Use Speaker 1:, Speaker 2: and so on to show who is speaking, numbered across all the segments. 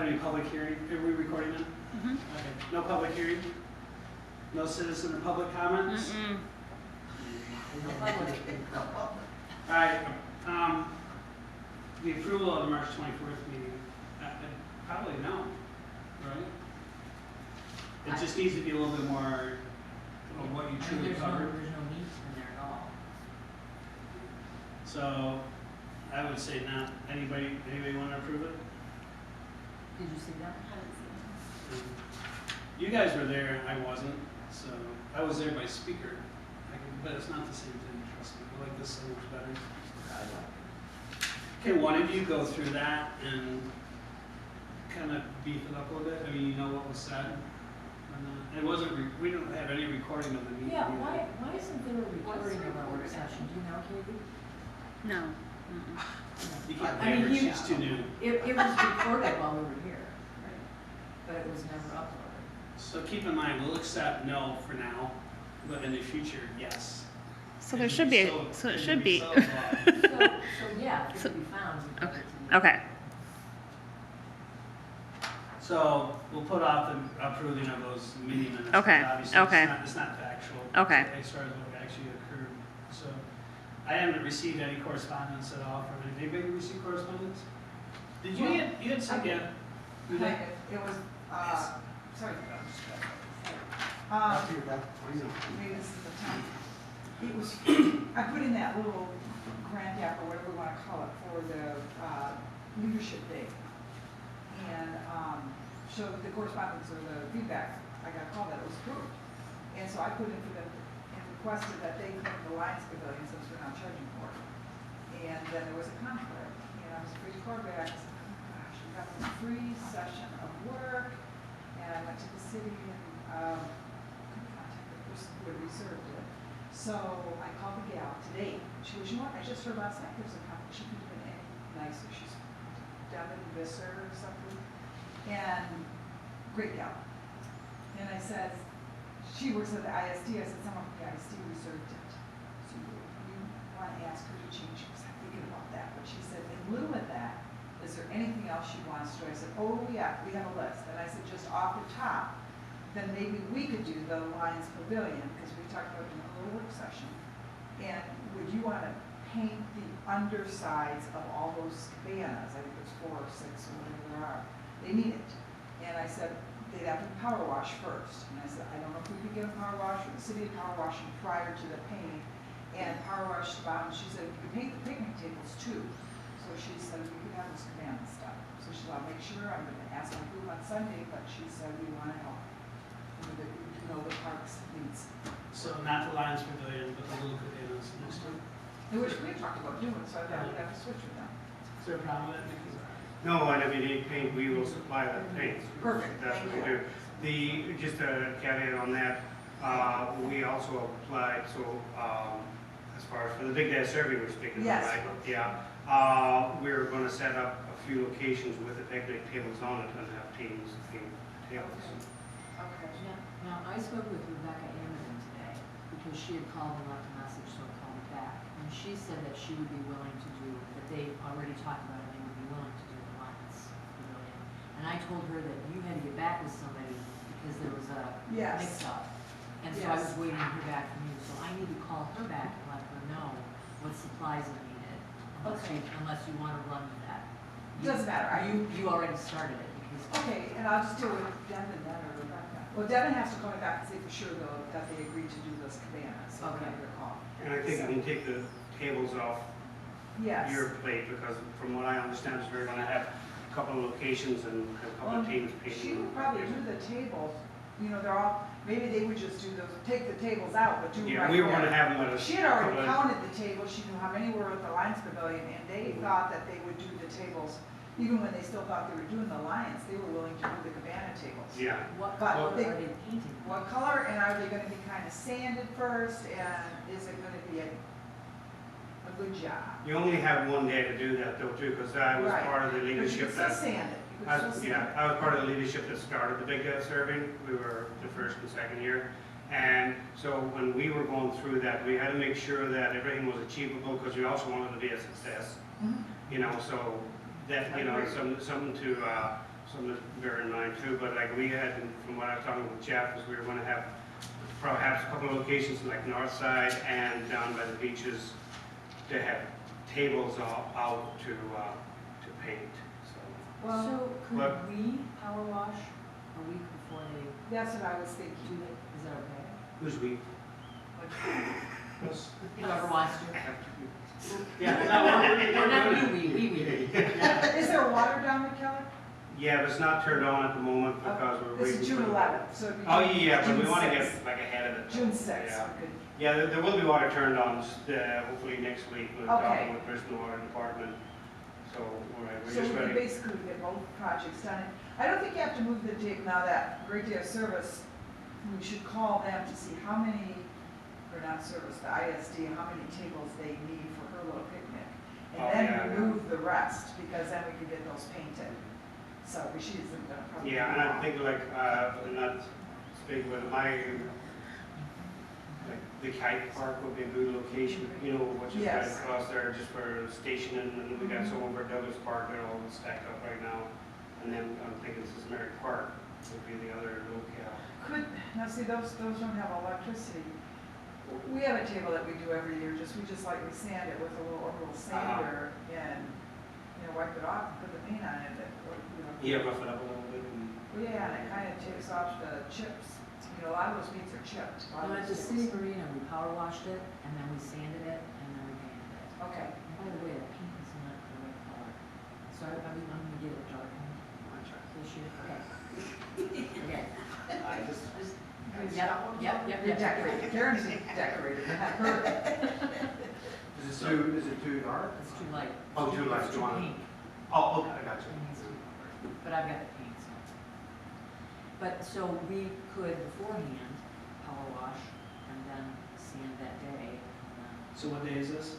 Speaker 1: have any public hearing? Are we recording it?
Speaker 2: Mm-hmm.
Speaker 1: Okay. No public hearing? No citizen or public comments?
Speaker 2: Mm-mm.
Speaker 1: All right, the approval of the March 24th meeting, probably no, right? It just needs to be a little bit more of what you truly covered.
Speaker 3: There's no meat in there at all.
Speaker 1: So I would say not. Anybody want to approve it?
Speaker 3: Did you see that?
Speaker 1: You guys were there, I wasn't, so I was there by speaker, but it's not the same thing, trust me. I like this so much better. Can one of you go through that and kind of beef it up a little bit? I mean, you know what was said? It wasn't, we don't have any recording of the meeting.
Speaker 3: Yeah,
Speaker 1: either.
Speaker 3: why isn't there a recording of our work session? Do you know, Katie?
Speaker 2: No. Mm-mm.
Speaker 1: You can't
Speaker 3: I mean,
Speaker 1: pay her, she's too new.
Speaker 3: It was recorded while we were here, but it was never uploaded.
Speaker 1: So keep in mind, we'll accept no for now, but in the future, yes.
Speaker 2: So there should be, so it should be.
Speaker 3: So yeah, it could be found. and put it to the-
Speaker 2: Okay.
Speaker 1: So we'll put off the approving of those meeting minutes.
Speaker 2: Okay,
Speaker 1: but obviously
Speaker 2: okay.
Speaker 1: It's not factual.
Speaker 2: Okay.
Speaker 1: As far as what actually occurred. So I haven't received any correspondence at all from anybody. Receive correspondence? Did you
Speaker 4: Well,
Speaker 1: get, you had some, yeah? You
Speaker 4: Kind
Speaker 1: did?
Speaker 4: of. It was, sorry.
Speaker 5: After you're back, please.
Speaker 4: Maybe this is the time. It was, I put in that little grant app or whatever we want to call it for the leadership day. And so the correspondence or the feedback, I got a call that it was approved. And so I put in for them and requested that they come to the Lions Pavilion since we're not charging for it. And then there was a conflict. And I was free to call back. I said, oh my gosh, we got a free session of work. And I went to the city and couldn't contact the person who had reserved it. So I called the gal today. She goes, you know what, I just heard last night there's a conflict. She couldn't have been any nicer. She's Devin Visser or something. And great gal. And I said, she works at the ISD. I said, someone from the ISD reserved it. So you want to ask her to change? She was thinking about that. But she said, in lieu of that, is there anything else she wants to do? I said, oh yeah, we have a list. And I said, just off the top, then maybe we could do the Lions Pavilion, because we talked about doing a little work session. And would you want to paint the undersides of all those cabanas? I think there's 4 or 6 or whatever there are. They need it. And I said, they'd have to power wash first. And I said, I don't know if we could get a power wash or the city power washing prior to the painting. And power wash the bottom. She said, you can paint the picnic tables too. So she said, we could have this cabana stuff. So she said, I'll make sure, I'm going to ask my group on Sunday, but she said, we want to help. You know, the parks needs.
Speaker 1: So not the Lions Pavilion, but the little cabanas next time.
Speaker 4: Which we talked about doing, so I thought we'd have to switch with them.
Speaker 1: Is there a problem with that, Nikki?
Speaker 5: No, and if you need paint, we will supply that paint.
Speaker 4: Perfect,
Speaker 5: That's
Speaker 4: thank
Speaker 5: what we
Speaker 4: you.
Speaker 5: do. Just a caveat on that, we also applied, so, as far as for the big day survey we're speaking
Speaker 4: Yes.
Speaker 5: about, right? Yeah. We're gonna set up a few locations with the picnic tables on it and have teams paint tables.
Speaker 4: Okay.
Speaker 3: Now, I spoke with Rebecca Ammerman today, because she had called and left a message, so I called her back. And she said that she would be willing to do, that they already talked about it, they would be willing to do the Lions Pavilion. And I told her that you had to get back with somebody because there was a
Speaker 4: Yes.
Speaker 3: mix-up. And so I
Speaker 4: Yes.
Speaker 3: was waiting to hear back from you, so I need to call her back and let her know what supplies are needed,
Speaker 4: Okay.
Speaker 3: unless you want to run with that.
Speaker 4: Doesn't matter.
Speaker 3: You already started it, because.
Speaker 4: Okay, and I'll just deal with Devin then or Rebecca. Well, Devin has to call me back and say for sure though that they agreed to do those cabanas. So
Speaker 3: Okay.
Speaker 4: I'll give her a call.
Speaker 5: And I think you can take the tables off
Speaker 4: Yes.
Speaker 5: your plate, because from what I understand is we're gonna have a couple of locations and a couple of teams painting.
Speaker 4: She would probably do the tables, you know, they're all, maybe they would just do those, take the tables out, but do them
Speaker 5: Yeah,
Speaker 4: right
Speaker 5: we were gonna
Speaker 4: there.
Speaker 5: have them at a.
Speaker 4: She had already
Speaker 5: couple of-
Speaker 4: counted the tables, she knew how many were at the Lions Pavilion, and they thought that they would do the tables, even when they still thought they were doing the Lions, they were willing to do the cabana tables.
Speaker 5: Yeah.
Speaker 3: What
Speaker 4: But
Speaker 3: color are
Speaker 4: they-
Speaker 3: they painting?
Speaker 4: What color, and are they gonna be kind of sanded first, and is it gonna be a good job?
Speaker 5: You only have one day to do that though too, because I was
Speaker 4: Right.
Speaker 5: part of the
Speaker 4: But you
Speaker 5: leadership
Speaker 4: could still
Speaker 5: that.
Speaker 4: sand it, you
Speaker 5: I
Speaker 4: could
Speaker 5: was,
Speaker 4: still
Speaker 5: yeah,
Speaker 4: sand it.
Speaker 5: I was part of the leadership that started the Big Dev Serving. We were the first and second year. And so when we were going through that, we had to make sure that everything was achievable, because we also wanted to be a success.
Speaker 4: Mhm.
Speaker 5: You know, so that, you know, something to bear in mind too, but like we had, from what I was talking with Jeff, is we were gonna have perhaps a couple of locations like north side and down by the beaches to have tables all out to paint, so.
Speaker 4: Well,
Speaker 3: So could
Speaker 5: but-
Speaker 3: we power wash a week before they
Speaker 4: that's what I was
Speaker 3: do
Speaker 4: thinking.
Speaker 3: it? Is that okay?
Speaker 5: Who's we?
Speaker 3: Whoever wants to.
Speaker 1: Yeah, no,
Speaker 3: Or not
Speaker 1: we're-
Speaker 3: you, we.
Speaker 4: Is there water down there, Kelly?
Speaker 5: Yeah, but it's not turned on at the moment because we're
Speaker 4: This
Speaker 5: waiting.
Speaker 4: is June
Speaker 5: for-
Speaker 4: 11th, so it'd be.
Speaker 5: Oh, yeah, but we
Speaker 4: June
Speaker 5: wanna
Speaker 4: 6th.
Speaker 5: get like ahead of it.
Speaker 4: June 6th,
Speaker 5: Yeah.
Speaker 4: we could.
Speaker 5: Yeah, there will be water turned on, hopefully next week, we're
Speaker 4: Okay.
Speaker 5: talking with Bristol Water Department. So, we're
Speaker 4: So
Speaker 5: just
Speaker 4: we could
Speaker 5: ready.
Speaker 4: basically get both projects done. I don't think you have to move the date now that Great Day of Service, we should call them to see how many, or not service, the ISD, how many tables they need for her little picnic.
Speaker 5: Oh,
Speaker 4: And
Speaker 5: yeah,
Speaker 4: then
Speaker 5: yeah.
Speaker 4: remove the rest, because then we could get those painted. So she isn't gonna probably.
Speaker 5: Yeah, and I think like, not speak with my, like, the kite park would be a good location, you know, which is right
Speaker 4: Yes.
Speaker 5: across there just for stationing, and then we got some over at Douglas Park, they're all stacked up right now. And then I'm thinking Mary Park would be the other locale.
Speaker 4: Could, now see, those don't have electricity. We have a table that we do every year, we just lightly sand it with a little sander and, you know, wipe it off and put the paint on it, or, you know.
Speaker 5: Yeah, rough it up a little bit and.
Speaker 4: Well, yeah, and it kind of takes off the chips. You know, a lot of those meats are chipped. a lot
Speaker 3: Well,
Speaker 4: of
Speaker 3: at the
Speaker 4: those
Speaker 3: city
Speaker 4: tables.
Speaker 3: marina, we power washed it, and then we sanded it, and then we painted it.
Speaker 4: Okay,
Speaker 3: And by the way, the paint is not the right color. So I'm gonna get it dark this year, okay. Okay.
Speaker 5: I just.
Speaker 4: you're decorated, Karen's decorated, not her.
Speaker 5: Is it too dark?
Speaker 3: It's too light.
Speaker 5: Oh, too light,
Speaker 3: It's
Speaker 5: you
Speaker 3: too
Speaker 5: want it?
Speaker 3: pink.
Speaker 5: Oh, okay, I got
Speaker 3: It
Speaker 5: you.
Speaker 3: needs to be darker. But I've got the paint, so. But, so we could beforehand power wash and then sand that day, and then
Speaker 1: So what day is this?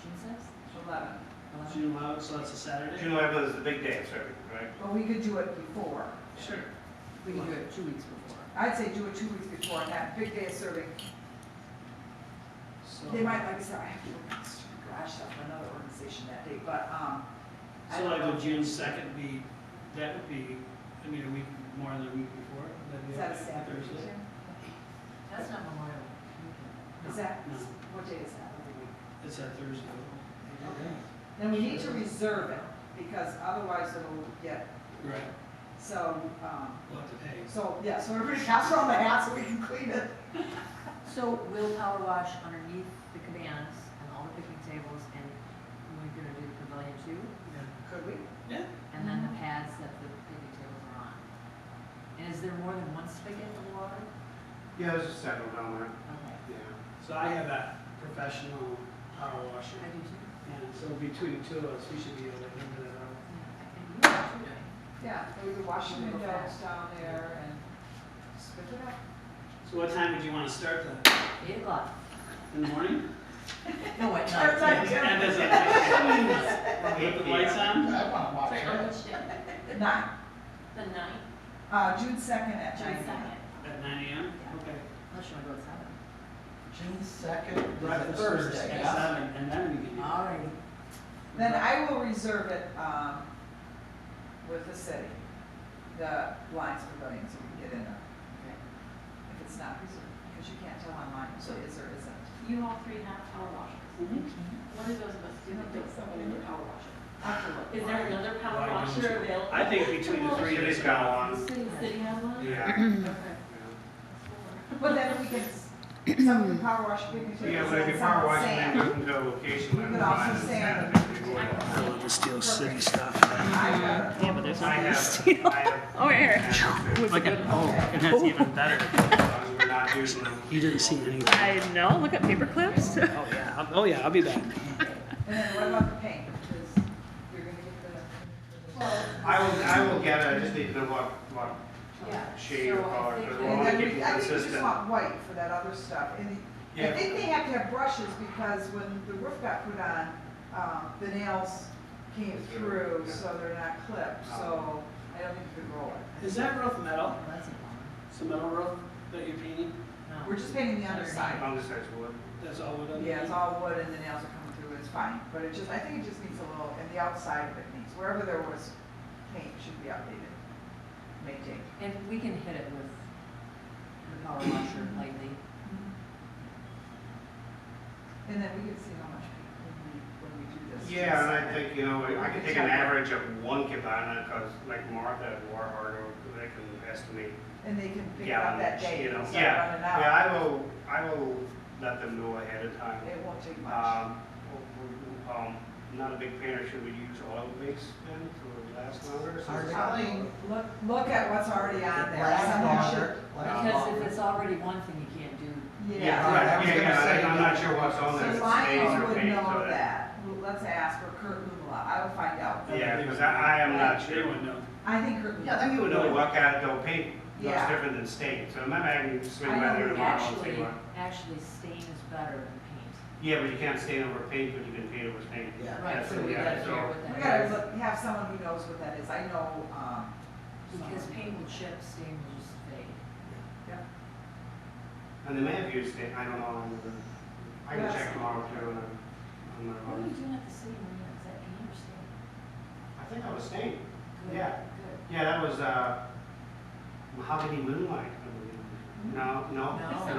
Speaker 3: June sixth?
Speaker 4: 11.
Speaker 1: June 11th, so that's a Saturday?
Speaker 5: June 11th is the big day of serving, right?
Speaker 4: But we could do it before.
Speaker 1: Sure.
Speaker 3: We can do it 2 weeks before.
Speaker 4: I'd say do it 2 weeks before, and that big day of serving.
Speaker 1: So,
Speaker 4: They might, like I said, I have to work on stupid garage stuff for another organization that day, but, I
Speaker 1: so
Speaker 4: don't
Speaker 1: like
Speaker 4: know.
Speaker 1: would June 2nd be, that would be, I mean, a week more than a week before? That'd be
Speaker 4: Is that a
Speaker 1: okay,
Speaker 4: Saturday?
Speaker 1: Thursday?
Speaker 3: That's not Memorial Weekend.
Speaker 4: Is that,
Speaker 1: No.
Speaker 4: what day is that?
Speaker 1: It's a Thursday.
Speaker 4: Okay. Then we need to reserve it, because otherwise it'll get,
Speaker 1: Right,
Speaker 4: so,
Speaker 1: we'll have to pay.
Speaker 4: so, yeah, so everybody pass around the hat so we can clean it.
Speaker 3: So we'll power wash underneath the cabanas and all the picnic tables, and we're gonna do the pavilion too,
Speaker 4: Could we?
Speaker 1: Yeah.
Speaker 3: and then the pads that the picnic tables are on. And is there more than one spigot of water?
Speaker 5: Yeah, there's a settle down there.
Speaker 3: Okay.
Speaker 5: Yeah.
Speaker 1: So I have that professional power washer.
Speaker 3: I do too.
Speaker 1: And so between the two of us, we should be able to figure that out.
Speaker 3: Yeah, and you do too, don't you?
Speaker 4: Yeah, and we could wash the
Speaker 3: Real
Speaker 4: windows
Speaker 3: fast.
Speaker 4: down there and spit it up.
Speaker 1: So what time would you want to start that?
Speaker 3: 8 o'clock.
Speaker 1: In the morning?
Speaker 3: No, at
Speaker 4: Start
Speaker 3: night.
Speaker 4: that
Speaker 1: And does it, with the lights on?
Speaker 6: Sorry, on which day?
Speaker 4: 9,
Speaker 6: The ninth,
Speaker 4: June 2nd at 9
Speaker 6: June
Speaker 4: a.m.
Speaker 6: second.
Speaker 1: At 9 a.m.?
Speaker 3: Yeah.
Speaker 1: Okay.
Speaker 3: Unless you wanna go at 7.
Speaker 7: June second is a
Speaker 1: Breakfast first
Speaker 7: Thursday,
Speaker 1: at
Speaker 7: yeah?
Speaker 1: 7, and then we can do.
Speaker 3: All right.
Speaker 4: Then I will reserve it, with the city, the Lions Pavilion, so we can get in there.
Speaker 3: Okay.
Speaker 4: If it's not reserved, because you can't tell online, so is or isn't.
Speaker 6: You all three have power washers.
Speaker 1: Mhm.
Speaker 6: One of those of us do think somebody would power wash it.
Speaker 4: I'll have to look.
Speaker 6: Is there another power
Speaker 1: Why don't
Speaker 6: washer
Speaker 1: you?
Speaker 6: available?
Speaker 1: I think between the three of us.
Speaker 5: City's got one.
Speaker 3: The city
Speaker 6: The
Speaker 3: has
Speaker 6: city has one?
Speaker 5: Yeah.
Speaker 6: Okay.
Speaker 4: But then we can, some of the power wash picnic tables.
Speaker 5: Yeah, but if you
Speaker 4: and
Speaker 5: power
Speaker 4: some
Speaker 5: wash
Speaker 4: sand.
Speaker 5: it, then go to a location.
Speaker 4: We could also sand.
Speaker 1: I love to steal city stuff.
Speaker 2: Yeah, but there's
Speaker 5: I
Speaker 2: nothing to
Speaker 5: have,
Speaker 2: steal.
Speaker 5: I have.
Speaker 2: Oh, here.
Speaker 1: Look at, oh, and that's even better.
Speaker 5: We're not using them.
Speaker 1: You didn't see anything.
Speaker 2: I know, look at paper clips.
Speaker 1: Oh yeah, I'll be back.
Speaker 4: And then what about the paint, because you're gonna get the.
Speaker 5: I will get it, I just need to know what
Speaker 3: Yeah.
Speaker 5: shade or
Speaker 3: So I
Speaker 5: color,
Speaker 3: think
Speaker 5: because
Speaker 3: that-
Speaker 5: we're
Speaker 4: And
Speaker 5: only
Speaker 4: then
Speaker 5: keeping
Speaker 4: we, I think we just
Speaker 5: consistent.
Speaker 4: want white for that other stuff. And I
Speaker 5: Yeah.
Speaker 4: think they have to have brushes because when the roof got put on, the nails came through, so they're not clipped, so I don't think you could roll it.
Speaker 1: Is that roof metal?
Speaker 3: Oh, that's a bummer.
Speaker 1: It's a metal roof that you're painting?
Speaker 3: No.
Speaker 4: We're just painting the underside.
Speaker 5: On this side's wood.
Speaker 1: That's all wood on?
Speaker 4: Yeah, it's all wood and the nails are coming through it. it's fine, but it just, I think it just needs a little, and the outside of it needs, wherever there was paint should be updated, maintained.
Speaker 3: And we can hit it with the power washer lightly.
Speaker 4: And then we can see how much paint when we do this.
Speaker 5: Yeah, and I think, you know, I could take an average of one cabana, because like Martha at Warhart, they can estimate
Speaker 4: And they can pick it up that
Speaker 5: gallons,
Speaker 4: day
Speaker 5: you know.
Speaker 4: and start
Speaker 5: Yeah,
Speaker 4: running out.
Speaker 5: yeah, I will let them know ahead of time.
Speaker 4: It won't take much.
Speaker 5: Not a big painter, should we use oil-based pen for last longer?
Speaker 7: Hard to clean.
Speaker 4: Look at what's already on there.
Speaker 7: Last
Speaker 4: Some
Speaker 7: longer.
Speaker 3: Because if it's already one thing, you can't do.
Speaker 4: Yeah.
Speaker 5: Right,
Speaker 7: I was
Speaker 5: yeah,
Speaker 7: gonna say,
Speaker 5: I'm not sure what's on there, if
Speaker 4: So
Speaker 5: it's stains
Speaker 4: Lions
Speaker 5: or
Speaker 4: would
Speaker 5: paint, so
Speaker 4: know
Speaker 5: that.
Speaker 4: that. Well, let's ask for Kurt Lumala. I will find out.
Speaker 5: Yeah, because I am not
Speaker 1: They
Speaker 5: sure.
Speaker 1: would know.
Speaker 4: I think Kurt
Speaker 5: Yeah, I
Speaker 4: Lumala.
Speaker 5: think you would know what kind of, though, paint looks
Speaker 4: Yeah.
Speaker 5: different than stain, so maybe I can swing
Speaker 4: I
Speaker 5: by
Speaker 4: know,
Speaker 5: there tomorrow and see what.
Speaker 3: Actually, stain is better than paint.
Speaker 5: Yeah, but you can't stain over paint, but you can paint over stain.
Speaker 7: Yeah.
Speaker 3: Right,
Speaker 5: That's
Speaker 3: so
Speaker 5: it,
Speaker 3: we
Speaker 5: yeah,
Speaker 3: gotta
Speaker 5: so-
Speaker 3: figure what
Speaker 4: We
Speaker 3: that
Speaker 4: gotta
Speaker 3: is.
Speaker 4: have someone who knows what that is. I know,
Speaker 3: Because paint will chip, stain will just fade.
Speaker 5: And they may have used stain, I don't know, I can
Speaker 4: Yes.
Speaker 5: check tomorrow too, and I'm
Speaker 3: What are
Speaker 5: gonna,
Speaker 3: you doing at the city marina? Is that paint or stain?
Speaker 5: I think I was stained.
Speaker 3: Good,
Speaker 5: Yeah.
Speaker 3: Good.
Speaker 5: Yeah, that was, mahogany moonlight, I believe. No,
Speaker 3: No.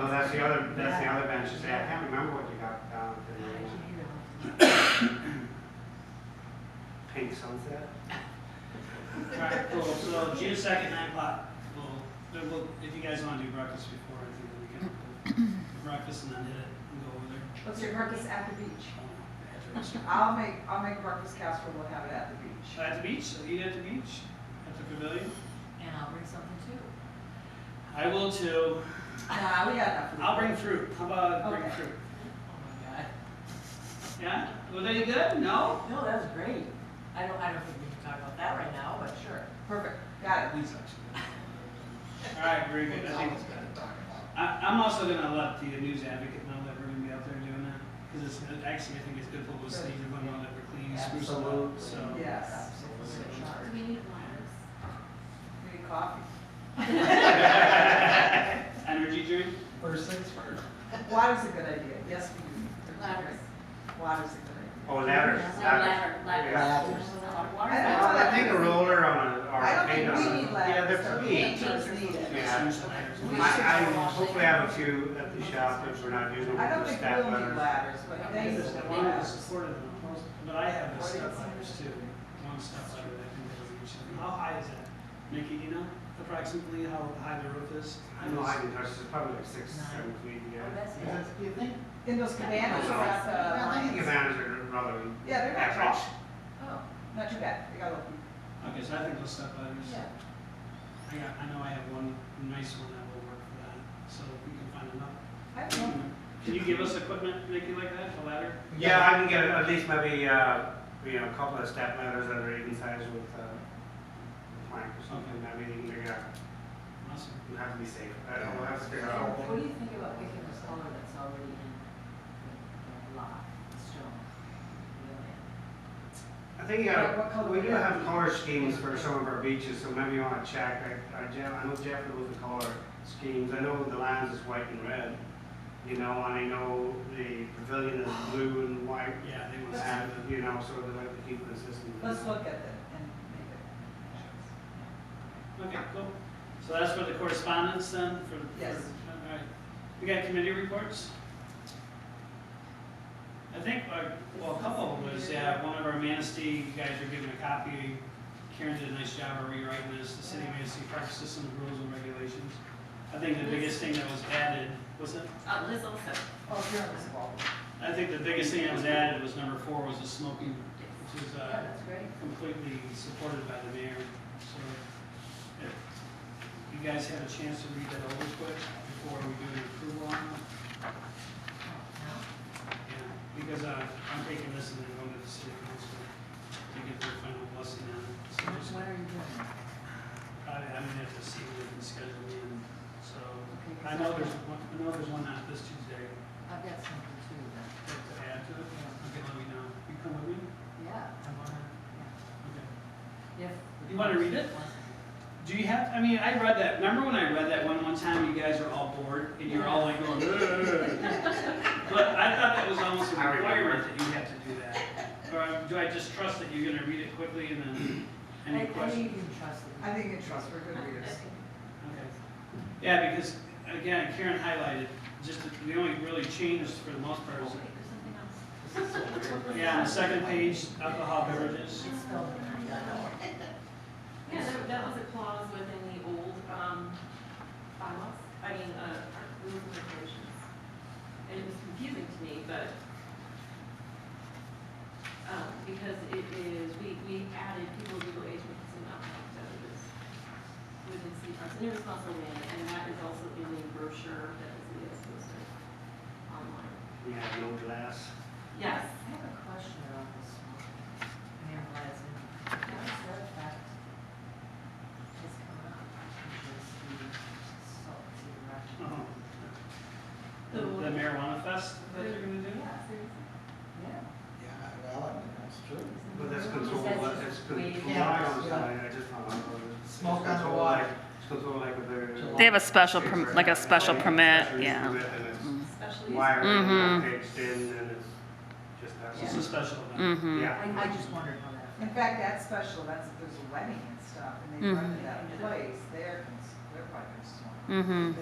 Speaker 5: that's the other bench, you say, I can't remember what you got down
Speaker 3: I
Speaker 5: there.
Speaker 3: can't hear it.
Speaker 5: Pink sunset?
Speaker 1: Alright, cool, so June 2nd, 9 o'clock, if you guys wanna do breakfast before, I think we can do breakfast and then hit it and go over there.
Speaker 4: let's do breakfast at the beach.
Speaker 1: Address.
Speaker 4: I'll make breakfast casserole. We'll have it at the beach.
Speaker 1: At the beach, so eat at the beach, at the pavilion.
Speaker 3: And I'll bring something too.
Speaker 1: I will too.
Speaker 4: Nah, we got enough. food.
Speaker 1: I'll bring fruit. How about bring
Speaker 4: Okay.
Speaker 1: fruit?
Speaker 3: Oh my God.
Speaker 1: Yeah? Was that good? No?
Speaker 3: No, that was great. I don't think we can talk about that right now, but sure.
Speaker 4: Perfect. Got it.
Speaker 1: Please actually. All right, very good. I think I'm also gonna let the News Advocate know that we're gonna be out there doing that, because actually, I think it's good publicity to let them know that we're cleaning, sprucing up, so.
Speaker 4: Yes.
Speaker 6: Do we need ladders?
Speaker 4: We need coffee.
Speaker 1: Energy drink?
Speaker 7: First things first.
Speaker 4: Water's a good idea. Yes, we do.
Speaker 6: Ladders.
Speaker 4: Water's a good idea.
Speaker 5: Oh, ladders.
Speaker 6: No, ladder.
Speaker 7: Ladders.
Speaker 4: I
Speaker 5: I think a roller on a, or
Speaker 4: I
Speaker 5: a
Speaker 4: don't
Speaker 5: paint
Speaker 4: think
Speaker 5: on
Speaker 4: we
Speaker 5: a.
Speaker 4: need
Speaker 5: Yeah,
Speaker 4: ladders.
Speaker 5: they're
Speaker 4: The
Speaker 5: pretty.
Speaker 4: painters need it.
Speaker 5: Yeah.
Speaker 1: Use ladders.
Speaker 5: I hopefully have a few at the shop if we're not using
Speaker 4: I
Speaker 5: them
Speaker 4: don't
Speaker 5: for
Speaker 4: think
Speaker 5: step
Speaker 4: we'll need
Speaker 5: ladders.
Speaker 4: ladders, but they
Speaker 1: They
Speaker 4: need
Speaker 1: just
Speaker 4: the
Speaker 1: want to
Speaker 4: ladders.
Speaker 1: support it, but I have the step ladders too. One step ladder that I think that we should. How high is that? Mickey, do you know approximately how high the roof is?
Speaker 5: I know I can touch this, probably like 6, 7 feet,
Speaker 3: Oh,
Speaker 5: yeah.
Speaker 3: that's
Speaker 7: Is that, do you think?
Speaker 4: In those cabanas,
Speaker 5: So,
Speaker 4: or at the
Speaker 5: I think
Speaker 4: Lions.
Speaker 5: cabanas are rather
Speaker 4: Yeah, they're not
Speaker 5: average.
Speaker 4: tall.
Speaker 3: Oh,
Speaker 4: Not too bad. They got lucky.
Speaker 1: Okay, so I think those step ladders.
Speaker 3: yeah.
Speaker 1: I know I have one nice one that will work for that, so we can find another.
Speaker 4: I don't know.
Speaker 1: Can you give us equipment, Mickey, like that, a ladder?
Speaker 5: Yeah, I can get at least maybe, a couple of step ladders that are even sized with, plank or something, maybe you can figure out.
Speaker 1: Awesome.
Speaker 5: You have to be safe. I don't know, we'll have to figure out.
Speaker 3: What do you think about picking this color that's already in the lot, the stone? Really?
Speaker 5: I think you
Speaker 4: What color
Speaker 5: we
Speaker 4: we
Speaker 5: do
Speaker 4: got?
Speaker 5: have color schemes for some of our beaches, so maybe you wanna check. I know Jeff knows the color schemes. I know the lands is white and red, and I know the pavilion is blue and white.
Speaker 1: Yeah, they want
Speaker 5: And,
Speaker 1: to.
Speaker 5: so they like to keep it consistent.
Speaker 4: Let's look at it and make it.
Speaker 1: Okay, cool. So that's for the correspondence then,
Speaker 4: Yes.
Speaker 1: all right. We got committee reports? I think, a couple of them was, one of our Manistee, you guys are giving a copy. Karen did a nice job of rewriting this, the city of Manistee Park System Rules and Regulations. I think the biggest thing that was added, was it?
Speaker 6: Liz also.
Speaker 4: Oh, here on this wall.
Speaker 1: I think the biggest thing that was added was number 4 was the smoking, which is,
Speaker 3: Yeah, that's great.
Speaker 1: completely supported by the mayor. So if you guys have a chance to read that over quick before we do an approval on it. Yeah, because I'm taking this and then going to the city council to get their final blessing on it. So just,
Speaker 3: When are you doing it?
Speaker 1: I'm gonna have to see if they can schedule me in. So
Speaker 3: Okay, 'cause
Speaker 1: I know there's one not this Tuesday
Speaker 3: I've got something too, then.
Speaker 1: to add to it.
Speaker 3: Yeah.
Speaker 1: Okay, let me know. You come with me?
Speaker 3: Yeah, I wanna, yeah.
Speaker 1: Okay.
Speaker 3: If.
Speaker 1: You wanna read it? Do you have, I read that, remember when I read that one time, you guys were all bored, and you were all like going, "Ugh." But I thought that was almost a
Speaker 5: I remember.
Speaker 1: requirement that you have to do that. Or do I just trust that you're gonna read it quickly and then, any
Speaker 3: I think
Speaker 1: questions?
Speaker 3: you can trust it.
Speaker 4: I think in trust, we're good readers.
Speaker 1: Okay. Yeah, because, again, Karen highlighted, just the only really changed for the most part is,
Speaker 6: There's something else.
Speaker 1: yeah, on the second page, alcohol beverages.
Speaker 3: It's spelled in
Speaker 6: Yeah, that was a clause within the old, bylaws, rules and regulations. And it was confusing to me, but, because it is, we added people of legal age with some alcoholic beverages within city parks, and irresponsible man, and that is also in the brochure that the city has posted online.
Speaker 5: We have no glass.
Speaker 6: Yes.
Speaker 3: I have a question about this one. Mayor Blasey, how does that affect this coming up, which is the salt to
Speaker 1: Uh-huh.
Speaker 3: the
Speaker 1: The marijuana fest that you're gonna do?
Speaker 3: Yeah, seriously. Yeah.
Speaker 7: Yeah, well, I mean, that's true.
Speaker 5: But that's
Speaker 3: Is
Speaker 5: controlled,
Speaker 3: that
Speaker 5: that's
Speaker 3: just
Speaker 5: controlled.
Speaker 3: way
Speaker 7: Yeah.
Speaker 5: I just found out. It's
Speaker 7: Smoke on the
Speaker 5: controlled
Speaker 7: water.
Speaker 5: like- It's controlled like a very.
Speaker 2: They have a special, like a special permit,
Speaker 5: Special use
Speaker 2: yeah.
Speaker 5: permit, and it's
Speaker 6: Especially.
Speaker 5: wired
Speaker 2: Mhm.
Speaker 5: and packaged in, and it's just that.
Speaker 1: It's a special event.
Speaker 2: Mm-hmm.
Speaker 5: Yeah.
Speaker 3: I just wondered how that
Speaker 4: In
Speaker 3: affected.
Speaker 4: fact, that's special, that's if there's a wedding and stuff, and they run to that place, they're probably gonna smoke.
Speaker 2: Mm-hmm.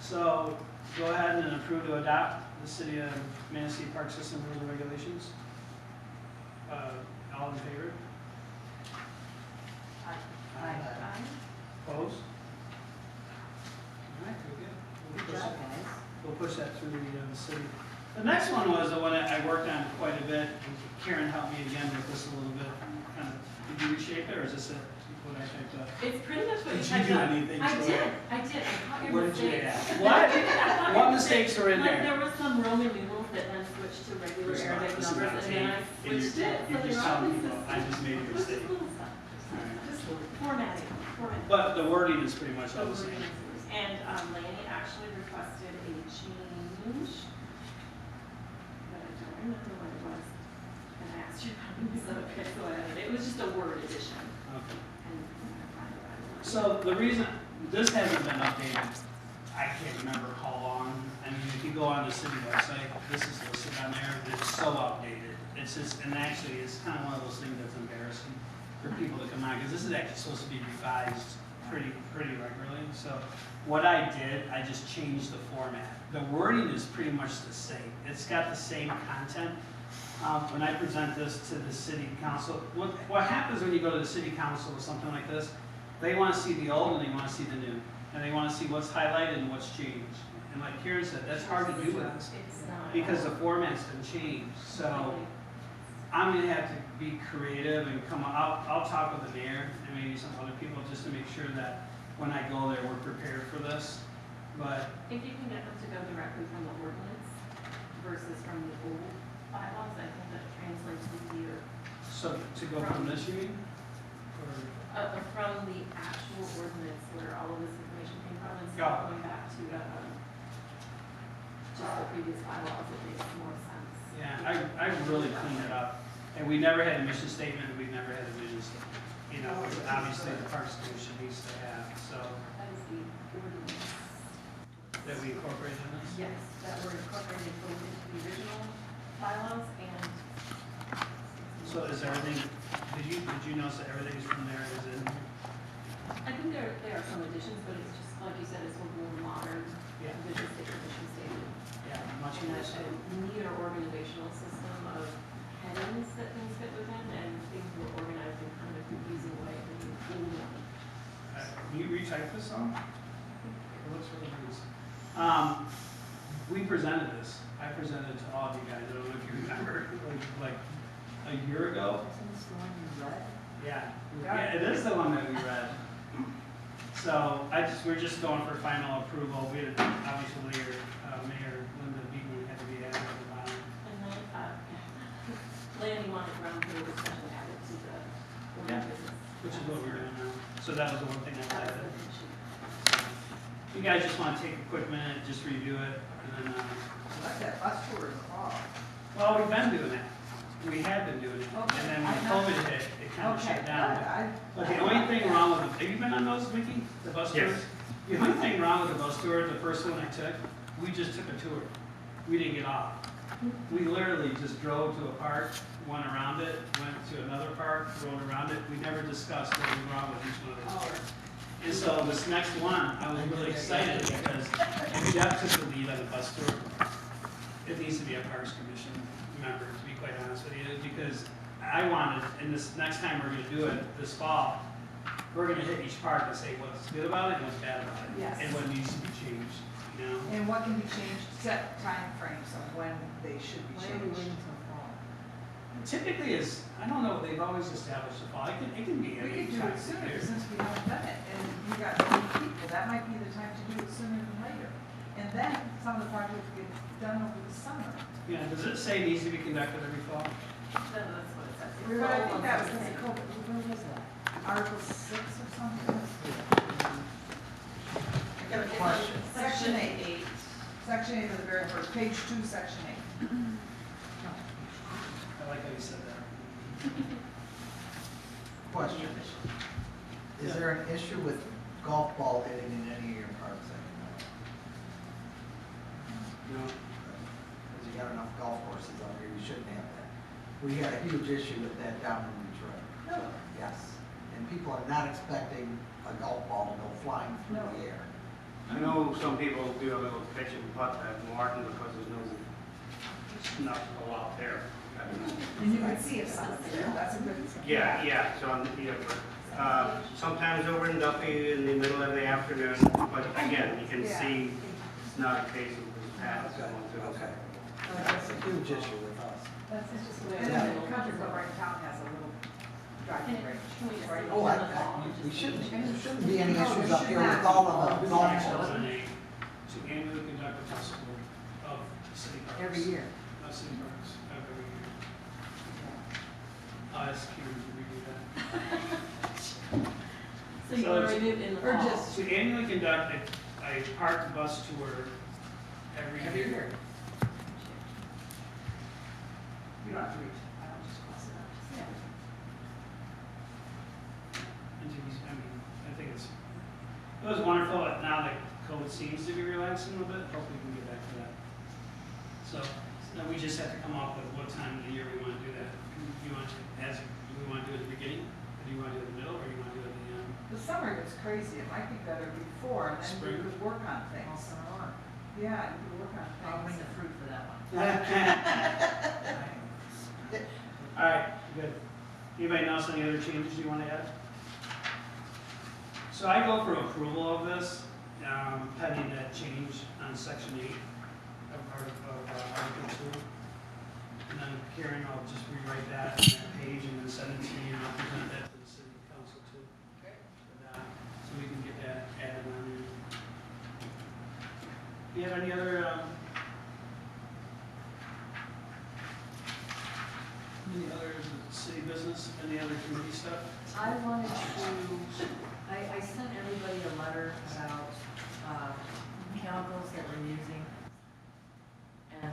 Speaker 1: So, go ahead and approve to adopt the City of Manistee Park System Rules and Regulations. All in favor? Opposed? All right, very good. We'll
Speaker 3: Good
Speaker 1: push
Speaker 3: job,
Speaker 1: it-
Speaker 3: guys.
Speaker 1: We'll push that through the city. The next one was the one that I worked on quite a bit. Karen helped me again with this a little bit. Kind of, did you reshape it, or is this what I typed up?
Speaker 6: It's pretty much what you
Speaker 1: Did you
Speaker 6: typed
Speaker 1: do
Speaker 6: up.
Speaker 1: anything
Speaker 6: I
Speaker 1: to
Speaker 6: did,
Speaker 1: it?
Speaker 6: I caught your
Speaker 1: What did you
Speaker 6: mistakes.
Speaker 1: add? What?
Speaker 6: I caught
Speaker 1: What
Speaker 6: your
Speaker 1: mistakes were in
Speaker 6: Like,
Speaker 1: there?
Speaker 6: there was some Roman numerals that then switched to regular
Speaker 1: It's not-
Speaker 6: Arabic
Speaker 1: this is
Speaker 6: numbers,
Speaker 1: not
Speaker 6: and then I
Speaker 1: tape, and you-
Speaker 6: switched it, so
Speaker 1: you
Speaker 6: they're
Speaker 1: just
Speaker 6: all
Speaker 1: tell me,
Speaker 6: consistent.
Speaker 1: I just made a
Speaker 6: It was
Speaker 1: mistake.
Speaker 6: just little stuff,
Speaker 1: Alright.
Speaker 6: just formatting.
Speaker 1: But the wording is pretty much all the same.
Speaker 6: And, Lanny actually requested a change, but I don't remember what it was. And I asked you about it, so okay, so I added it. It was just a word addition,
Speaker 1: Okay.
Speaker 6: and I find it, I don't know.
Speaker 1: So the reason, this hasn't been updated, I can't remember how long. I mean, if you go on the city website, this is listed on there, it's so outdated. It's just, and actually, it's kind of one of those things that's embarrassing for people to come on, because this is actually supposed to be revised pretty regularly. So what I did, I just changed the format. The wording is pretty much the same. It's got the same content. When I present this to the city council, what happens when you go to the city council with something like this, they want to see the old and they want to see the new. And they want to see what's highlighted and what's changed. And like Karen said, that's hard to do with this
Speaker 6: It's not.
Speaker 1: because the format's been changed. So I'm gonna have to be creative and I'll talk with the mayor and maybe some other people just to make sure that when I go there, we're prepared for this. But,
Speaker 6: If you can get them to go directly from the ordinance versus from the old bylaws, I think that translates easier.
Speaker 1: so to go from this, you mean? Or,
Speaker 6: From the actual ordinance where all of this information came from, instead
Speaker 1: Yeah.
Speaker 6: of going back to, just the previous bylaws, it makes more sense.
Speaker 1: yeah, I really cleaned it up. And we never had a mission statement, we never had a vision statement. You know, which obviously the Parks Commission needs to have, so
Speaker 6: That is the ordinance.
Speaker 1: that we incorporated in this.
Speaker 6: Yes, that were incorporated both into the original bylaws and.
Speaker 1: So is everything, did you notice that everything is from there is in?
Speaker 6: I think there are some additions, but it's just, like you said, it's a little more modern,
Speaker 1: Yeah.
Speaker 6: vision statement, mission statement.
Speaker 1: Yeah, much
Speaker 6: And
Speaker 1: more
Speaker 6: a
Speaker 1: so.
Speaker 6: neater organizational system of headings that things fit within, and things were organized in kind of a confusing way than the old one.
Speaker 1: Can you retype this on? It looks really nice. We presented this. I presented it to all of you guys. I don't know if you remember, like a year ago.
Speaker 3: Isn't this the one you read?
Speaker 1: Yeah, it is the one that we read. So we're just going for final approval. We had, obviously, Mayor Linda Beaton had to be added at the bottom.
Speaker 6: And then, Lanny wanted roundtable discussion added to the order
Speaker 1: Yeah,
Speaker 6: of business.
Speaker 1: Which is what we're doing now. So that was the one thing I
Speaker 6: That was
Speaker 1: added.
Speaker 6: the issue.
Speaker 1: You guys just want to take a quick minute, just review it, and then,
Speaker 4: I like that bus tour in the fall.
Speaker 1: well, we've been doing it. We have been doing it.
Speaker 4: Okay.
Speaker 1: And then when COVID hit, it kind of shut down.
Speaker 4: I-
Speaker 1: But the only thing wrong with have you been on those, Mickey? The bus tours?
Speaker 5: Yes.
Speaker 1: The only thing wrong with the bus tour, the first one I took, we just took a tour. We didn't get off. We literally just drove to a park, went around it, went to another park, rode around it. We never discussed what was wrong with each one of those parks. And so this next one, I was really excited because Jeff took the lead on the bus tour. It needs to be a Parks Commission member, to be quite honest with you, because I wanted, and this next time we're gonna do it this fall, we're gonna hit each park and say what's good about it and what's bad about it.
Speaker 4: Yes.
Speaker 1: And what needs to be changed, you know?
Speaker 4: And what can be changed, set time frames of when they should be
Speaker 3: Why are we waiting
Speaker 4: changed.
Speaker 3: till fall?
Speaker 1: Typically is, I don't know, they've always established a fall, it can be
Speaker 4: We
Speaker 1: any
Speaker 4: could do
Speaker 1: time
Speaker 4: it
Speaker 1: of
Speaker 4: sooner
Speaker 1: year.
Speaker 4: since we haven't done it, and we got many people, that might be the time to do it sooner than later. And then some of the projects get done over the summer.
Speaker 1: Yeah, does it say needs to be conducted every fall?
Speaker 6: No, that's what it says.
Speaker 4: But I think that was because of
Speaker 3: Where
Speaker 4: COVID,
Speaker 3: was that?
Speaker 4: Article 6 or something.
Speaker 7: I got a question.
Speaker 4: Section 8. Section 8 of the very first, page 2, section 8.
Speaker 1: I like how you said that.
Speaker 7: Question. Is there an issue with golf ball hitting in any of your parks anymore?
Speaker 1: No.
Speaker 7: Because you got enough golf courses out here, you shouldn't have that. We had a huge issue with that down in Detroit.
Speaker 4: No.
Speaker 7: Yes. And people are not expecting a golf ball to go flying through
Speaker 4: No.
Speaker 7: the air.
Speaker 5: I know some people do a little pitch and putt at Morton because there's not a lot there.
Speaker 4: And you can see if someone's there, that's a good.
Speaker 5: Yeah, yeah, so I'm, yeah, sometimes over in Duffy in the middle of the afternoon, but again, you can
Speaker 4: Yeah.
Speaker 5: see it's not a case of this path going through.
Speaker 7: Okay. That's a huge issue with us.
Speaker 4: That's just the way,
Speaker 7: Yeah.
Speaker 4: and the country club right in town has a little driving range, right?
Speaker 7: Oh, we shouldn't, there shouldn't be any issues up here with all of the golf courses.
Speaker 1: To annually conduct a festival of city parks.
Speaker 3: Every year.
Speaker 1: Of city parks, every year. I'll ask Karen to redo that.
Speaker 6: So you
Speaker 1: So
Speaker 6: want to
Speaker 1: it's-
Speaker 6: renew it in the
Speaker 4: or
Speaker 6: fall?
Speaker 4: just-
Speaker 1: To annually conduct a park bus tour every year.
Speaker 4: You don't have to reach, I don't just cross it out. Yeah.
Speaker 1: And to be, I mean, I think it was wonderful, but now that COVID seems to be relaxing a little bit, hopefully we can get back to that. So, now we just have to come up with what time of the year we want to do that. Do you want to, do we want to do it at the beginning, or do you want to do it in the middle, or do you want to do it at the end?
Speaker 4: The summer gets crazy, it might be better before, and then
Speaker 1: Spring.
Speaker 4: you could work on
Speaker 3: All
Speaker 4: things.
Speaker 3: summer long.
Speaker 4: Yeah, you could work on
Speaker 3: I'll bring
Speaker 4: things.
Speaker 3: the fruit for that one.
Speaker 1: All right, good. Anybody else, any other changes you want to add? So I go for approval of this, pending that change on section 8 of Article 2. And then Karen, I'll just rewrite that on that page and then send it to you, and I'll present that to the city council too. So we can get that added on there. Do you have any other, city business, any other committee stuff?
Speaker 3: I wanted to, I sent everybody a letter about, chemicals that we're using. And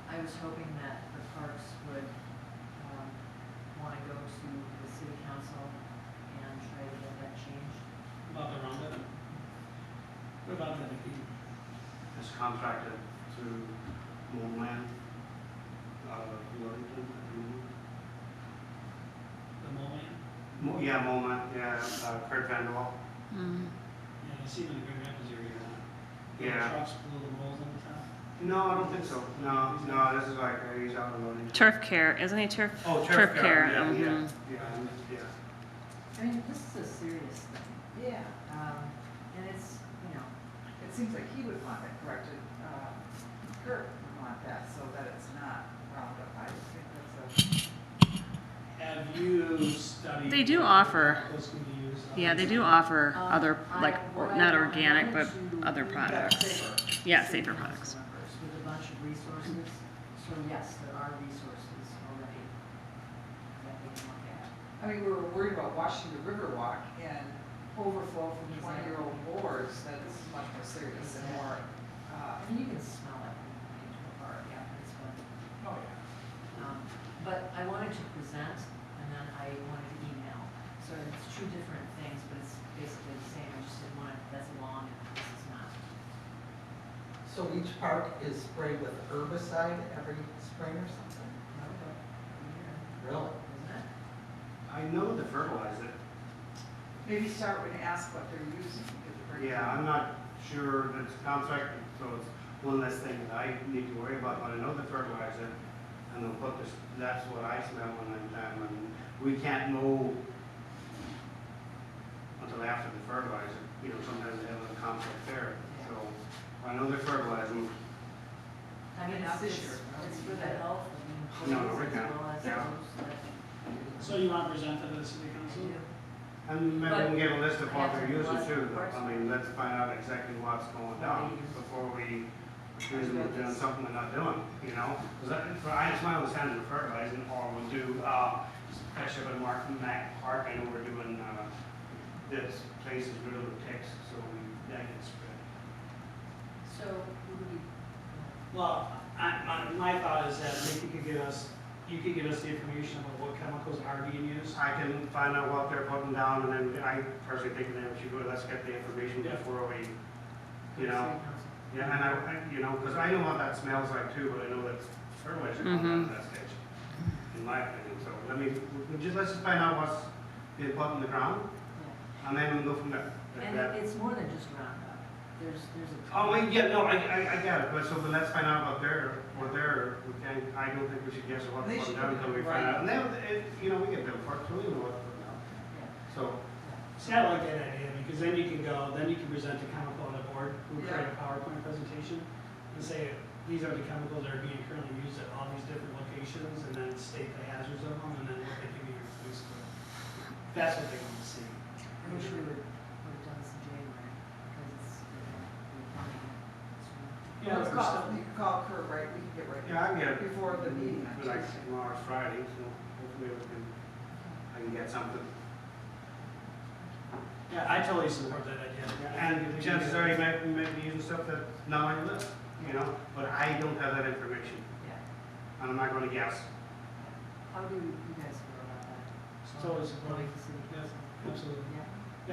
Speaker 3: I was hoping that the parks would, wanna go to the city council and try to get that changed.
Speaker 1: About the Roundup? What about that, Vicki?
Speaker 5: It's contracted through Moreland, Wellington,
Speaker 1: The mullion?
Speaker 5: Yeah, Moreland, yeah, Kurt Vanderwall.
Speaker 2: Mm.
Speaker 1: Yeah, I see them in the Grand Rapids area.
Speaker 5: Yeah.
Speaker 1: Trucks with little holes in the top.
Speaker 5: No, I don't think so. No, this is like, he's out in Wellington.
Speaker 2: Turf care, isn't he turf?
Speaker 5: Oh,
Speaker 2: Turf care,
Speaker 5: yeah,
Speaker 2: mhm.
Speaker 5: yeah, yeah.
Speaker 3: I mean, this is a serious thing,
Speaker 4: Yeah,
Speaker 3: and it's, you know,
Speaker 4: it seems like he would want that corrected, Kurt would want that, so that it's not Roundup, I just think that's
Speaker 1: Have you studied?
Speaker 2: They do
Speaker 1: what
Speaker 2: offer-
Speaker 1: chemicals can be used?
Speaker 2: Yeah, they do offer other, like,
Speaker 3: what I
Speaker 2: not
Speaker 3: wanted
Speaker 2: organic, but
Speaker 3: to
Speaker 2: other
Speaker 3: do-
Speaker 2: products. Yeah, safer products.
Speaker 3: Members with a bunch of resources, so yes, there are resources already that we can look at.
Speaker 4: I mean, we were worried about washing the river walk and overflow from 20-year-old boards, that's much more serious and more,
Speaker 3: I mean, you can smell it when you get to a park, yeah, it's fun.
Speaker 4: oh yeah.
Speaker 3: But I wanted to present, and then I wanted to email, so it's two different things, but it's basically the same, I just didn't want it, that's long, and this is not.
Speaker 7: So each park is sprayed with herbicide every spring or something? Really?
Speaker 5: I know they fertilize it.
Speaker 4: Maybe start with and ask what they're using.
Speaker 5: Yeah, I'm not sure that it's contracted, so it's one less thing that I need to worry about, but I know they fertilize it. And they'll put this, that's what I smell when I'm time, and we can't mow until after the fertilizer. You know, sometimes they have a contract there, so I know they're fertilizing.
Speaker 3: I mean,
Speaker 4: It's this
Speaker 3: it's,
Speaker 4: year.
Speaker 3: it's for the health of the
Speaker 5: No,
Speaker 3: employees
Speaker 5: right
Speaker 3: as
Speaker 5: now.
Speaker 3: well as
Speaker 5: Yeah.
Speaker 3: those that.
Speaker 1: So you want to present to the city council?
Speaker 5: And maybe we can get a list of what they're using
Speaker 3: But-
Speaker 5: too, though. I mean, let's find out exactly what's going down before we accuse them of doing something they're not doing, you know? Because it's my understanding of fertilizing, or we'll do, especially with Morton Park, I know we're doing, this place is riddled with ticks, so that gets spread.
Speaker 3: So, who do we?
Speaker 1: Well, my thought is that Nick, you could give us the information about what chemicals are being used.
Speaker 5: I can find out what they're putting down, and then I personally think that we should go, let's get the information
Speaker 1: Yeah.
Speaker 5: before we, you know?
Speaker 3: City council?
Speaker 5: Yeah, and you know, because I know what that smells like too, but I know that's fertilizer going on at that stage, in my opinion. So let's just find out what's being put in the ground,
Speaker 3: Yeah.
Speaker 5: and then we'll go from there.
Speaker 3: And it's more than just Roundup. There's a.
Speaker 5: Oh, wait, yeah, no, I get it, but let's find out what they're, I don't think we should guess what
Speaker 4: They
Speaker 5: they're
Speaker 4: should
Speaker 5: putting down
Speaker 4: put
Speaker 5: until we
Speaker 4: it
Speaker 5: find
Speaker 4: right.
Speaker 5: out. And then, you know, we get them for it, so we know what to put down.
Speaker 3: Yeah.
Speaker 5: So,
Speaker 1: See, I like that idea, because then you can present a chemical on the board, who create a PowerPoint presentation, and say, these are the chemicals that are being currently used at all these different locations, and then state the hazards of them, and then what they can be replaced with. That's what they want to see.
Speaker 3: I wish we would have done this in January, because it's, we're planning it.
Speaker 1: Yeah,
Speaker 4: Let's
Speaker 1: we're
Speaker 4: call,
Speaker 1: still-
Speaker 4: you can call Kurt, right, we can get right.
Speaker 5: yeah, I can get it.
Speaker 4: Before the meeting on
Speaker 5: Like
Speaker 4: Tuesday.
Speaker 5: tomorrow's Friday, so hopefully I can get something.
Speaker 1: Yeah, I totally support that idea.
Speaker 5: And chances are you might be using stuff that's not on your list, you know, but I don't have that information,
Speaker 3: Yeah.
Speaker 5: and I'm not gonna guess.
Speaker 3: How do you guys feel about that?
Speaker 1: Totally support
Speaker 3: Going
Speaker 1: it.
Speaker 3: to city
Speaker 1: Yes,
Speaker 3: council?
Speaker 1: absolutely.
Speaker 3: Yeah.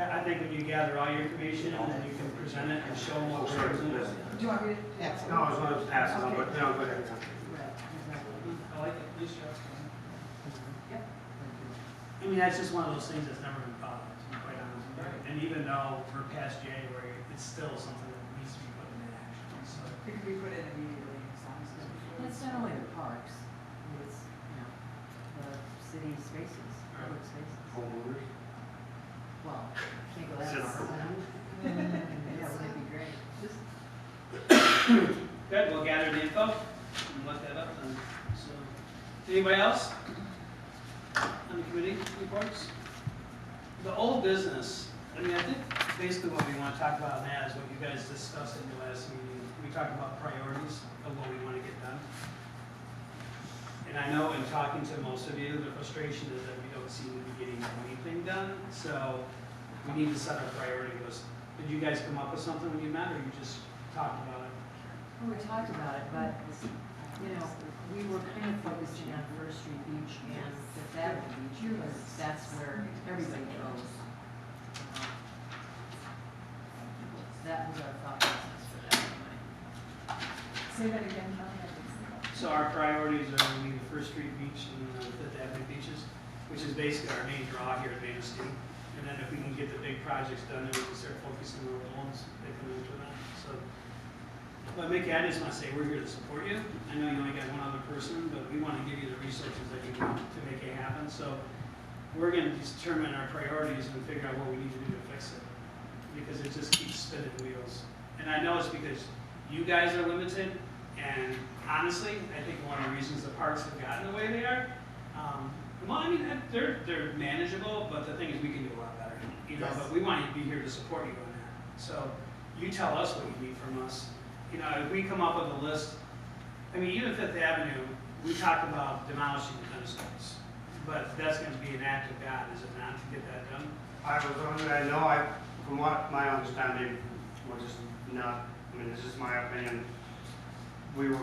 Speaker 1: Yeah, I think when you gather all your information, and then you can present it and show them what we're doing.
Speaker 4: Do you want me to?
Speaker 7: Yeah.
Speaker 5: No, I was gonna pass it on, but no, go ahead.
Speaker 3: Right, exactly.
Speaker 1: I like it, nice job.
Speaker 3: Yep.
Speaker 1: I mean, that's just one of those things that's never been thought of, to be quite honest with you. And even though we're past January, it's still something that needs to be put into action, so.
Speaker 4: It can be put in immediately, as long as it's before.
Speaker 3: And it's not only the parks, it's, the city spaces, public spaces.
Speaker 5: Homeowners.
Speaker 3: Well, can't go that
Speaker 5: Sit
Speaker 3: far.
Speaker 5: down.
Speaker 3: Yeah, wouldn't it be great? Just,
Speaker 1: Good, we'll gather the info and look that up then. So, anybody else on the committee reports? The old business, I mean, I think basically what we want to talk about now is what you guys discussed in your last meeting. We talked about priorities of what we want to get done. And I know in talking to most of you, the frustration is that we don't seem to be getting anything done. So we need to set our priority list. Did you guys come up with something when you met, or you just talked about it?
Speaker 3: well, we talked about it, but, we were kind of focusing on First Street Beach and Fifth Avenue Beach, because that's where everybody goes. That was our thought process for that night.
Speaker 4: Say that again, Tom.
Speaker 1: So our priorities are going to be the First Street Beach and the Fifth Avenue beaches, which is basically our main draw here at Manistee. And then if we can get the big projects done, then we can start focusing on the ones that come into that. So, but Mickey, I just want to say we're here to support you. I know you only got one other person, but we want to give you the resources that you need to make it happen. So we're going to determine our priorities and figure out what we need to do to fix it, because it just keeps spinning wheels. And I know it's because you guys are limited, and honestly, I think one of the reasons the parks have gotten the way they are, well, I mean, they're manageable, but the thing is, we can do a lot better,
Speaker 7: Yes.
Speaker 1: but we want to be here to support you on that. So you tell us what you need from us. If we come up with a list, I mean, even Fifth Avenue, we talked about demolishing the tennis courts, but that's going to be an act of God, is it not, to get that done?
Speaker 5: I know, from what my understanding, which is not, I mean, this is my opinion, we were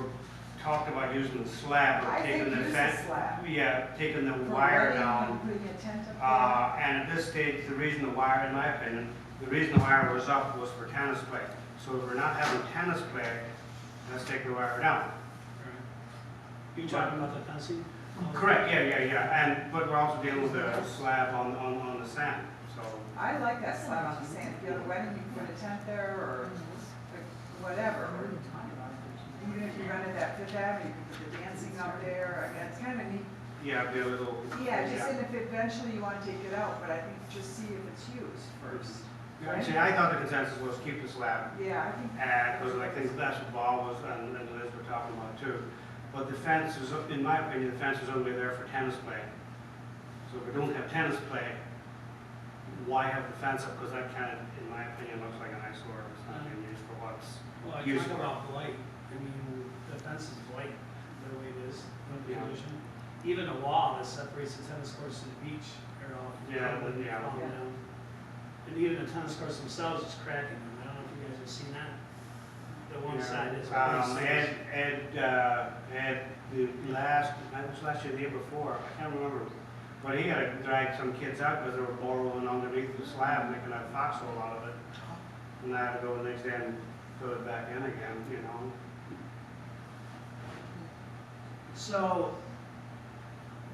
Speaker 5: talked about using the slab, or
Speaker 4: I
Speaker 5: taking
Speaker 4: think
Speaker 5: the
Speaker 4: use the
Speaker 5: fence.
Speaker 4: slab.
Speaker 5: Yeah, taking the
Speaker 4: For
Speaker 5: wire
Speaker 4: wedding,
Speaker 5: down.
Speaker 4: putting a tent up
Speaker 5: And at this stage, the reason the wire, in my opinion, the reason the wire was up was for tennis play. So if we're not having tennis play, let's take the wire down.
Speaker 1: You talking about the fencing?
Speaker 5: Correct, and, but we're also dealing with a slab on the sand, so.
Speaker 4: I like that slab on the sand. If you have a wedding, you can put a tent there or whatever.
Speaker 3: Or even talk about it.
Speaker 4: Even if you rented that Fifth Avenue, you could put the dancing up there. I mean, it's kind of neat.
Speaker 5: Yeah, be a little.
Speaker 4: Yeah, just and if eventually you want to take it out, but I think just see if it's used first.
Speaker 5: Actually, I thought the consensus was keep the slab.
Speaker 4: Yeah, I think.
Speaker 5: Because I think that's what Bob was, and Liz were talking about too. But the fence is, in my opinion, the fence is only there for tennis play. So if we don't have tennis play, why have the fence up? Because that kind of, in my opinion, looks like an eyesore. It's not being used for what's
Speaker 1: Well, I
Speaker 5: used
Speaker 1: talk
Speaker 5: for.
Speaker 1: about blight. I mean, the fence is blight, the way it is, no
Speaker 5: Yeah.
Speaker 1: condition. Even a wall that separates the tennis courts from the beach are all
Speaker 5: Yeah,
Speaker 1: falling
Speaker 5: yeah.
Speaker 1: down. And even the tennis courts themselves is cracking them. I don't know if you guys have seen that. The one side is.
Speaker 5: Ed, the last, it was last year, the year before, I can't remember. But he had to drag some kids out because they were borrowing underneath the slab, making a foxhole out of it. And I had to go the next day and put it back in again, you know.
Speaker 1: So,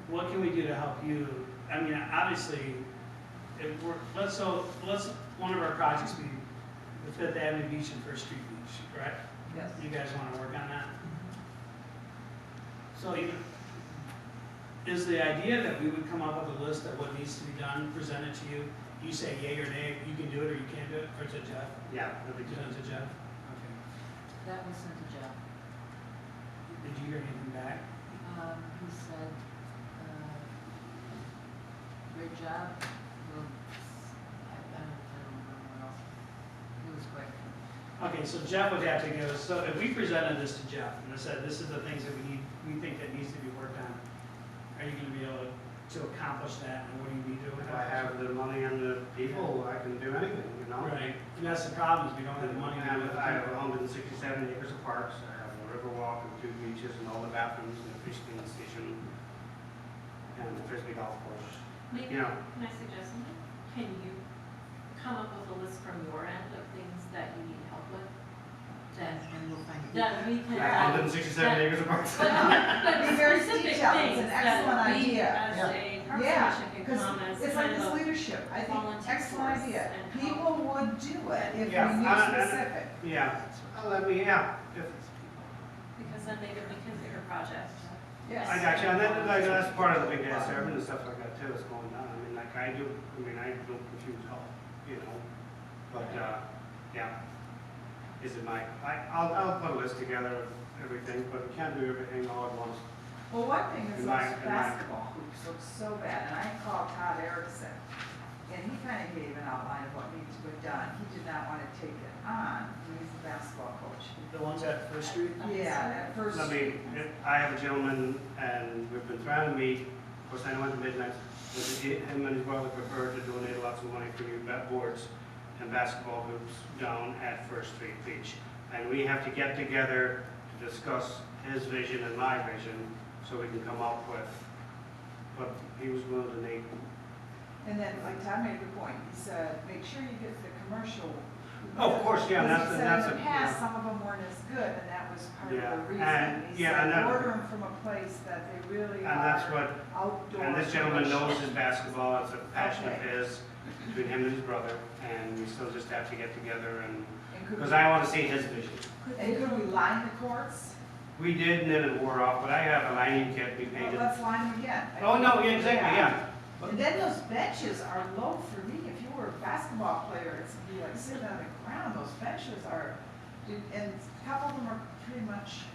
Speaker 1: what can we do to help you? I mean, obviously, if we're, let's, one of our projects be the Fifth Avenue Beach and First Street Beach, correct?
Speaker 4: Yes.
Speaker 1: You guys wanna work on that? So, is the idea that we would come up with a list of what needs to be done, present it to you? You say yay or nay, you can do it or you can't do it, or to Jeff?
Speaker 5: Yeah, that'd be
Speaker 1: Present
Speaker 5: good.
Speaker 1: to Jeff? Okay.
Speaker 3: That was sent to Jeff.
Speaker 1: Did you hear anything back?
Speaker 3: He said, great job. Well, I don't remember what else. It was quick.
Speaker 1: Okay, so Jeff would have to give us, so if we presented this to Jeff and I said, this is the things that we think that needs to be worked on, are you gonna be able to accomplish that, and what do you need to
Speaker 5: If
Speaker 1: accomplish?
Speaker 5: I have the money and the people, I can do anything, you know?
Speaker 1: Right, and that's the problem, is we don't have the money to do it.
Speaker 5: I have 167 acres of parks, I have a river walk and 2 beaches and all the bathrooms and the fish cleaning station and the frisbee golf course.
Speaker 6: Maybe,
Speaker 5: You know.
Speaker 6: can I suggest something? Can you come up with a list from your end of things that you need help with?
Speaker 3: And we'll find it.
Speaker 6: That we can.
Speaker 5: I have 167 acres of parks.
Speaker 6: But
Speaker 4: Be very
Speaker 6: specific
Speaker 4: detailed. It's
Speaker 6: things
Speaker 4: an excellent
Speaker 6: that we,
Speaker 4: idea.
Speaker 6: as
Speaker 7: Yeah.
Speaker 6: a Parks
Speaker 4: Yeah,
Speaker 6: Commission, can
Speaker 4: because
Speaker 6: come as
Speaker 4: it's like
Speaker 6: kind
Speaker 4: this
Speaker 6: of a,
Speaker 4: leadership. I think
Speaker 6: volunteer
Speaker 4: excellent
Speaker 6: force
Speaker 4: idea.
Speaker 6: and help.
Speaker 4: People would do it if we
Speaker 5: Yeah,
Speaker 4: knew specific.
Speaker 5: Yeah, let me, yeah, if,
Speaker 6: because then they could become bigger projects.
Speaker 4: Yes.
Speaker 5: I got you, and then, like, that's part of the big gas urban and stuff like that too, that's going on. I mean, like, I don't confuse help, you know, but, yeah. Is it I'll put a list together of everything, but we can't do everything all at once.
Speaker 4: Well, one thing is
Speaker 5: In
Speaker 4: those
Speaker 5: my-
Speaker 4: basketball hoops look so bad, and I called Todd Erickson, and he kind of gave an outline of what needs to be done. He did not want to take it on, he's the basketball coach.
Speaker 1: The ones at First Street?
Speaker 4: Yeah, at first.
Speaker 5: I mean, I have a gentleman, and we've been trying to meet, of course, I went to midnight, but him and his brother preferred to donate lots of money for new boards and basketball hoops down at First Street Beach. And we have to get together to discuss his vision and my vision, so we can come up with, but he was willing to donate.
Speaker 4: And then, like Todd made a good point, he said, make sure you get the commercial.
Speaker 5: Oh, of course, yeah,
Speaker 4: Because he
Speaker 5: that's
Speaker 4: said in the past,
Speaker 5: yeah.
Speaker 4: some of them weren't as good, and that was part
Speaker 5: Yeah,
Speaker 4: of the reason.
Speaker 5: and-
Speaker 4: He
Speaker 5: yeah, and
Speaker 4: said,
Speaker 5: that-
Speaker 4: order them from a place that they really
Speaker 5: And that's
Speaker 4: are
Speaker 5: what,
Speaker 4: outdoor.
Speaker 5: and this gentleman knows his basketball, it's a passion of
Speaker 4: Okay.
Speaker 5: his, between him and his brother, and we still just have to get together and,
Speaker 4: And could
Speaker 5: because
Speaker 4: we-
Speaker 5: I want to see his vision.
Speaker 4: And could we line the courts?
Speaker 5: We did, and then it wore off, but I have a lining kit we
Speaker 4: Well,
Speaker 5: painted.
Speaker 4: let's line them again.
Speaker 5: Oh, no, yeah, exactly, yeah.
Speaker 4: And then those benches are low for me. If you were a basketball player, it's be like sitting on the ground. Those benches are, and a couple of them are pretty much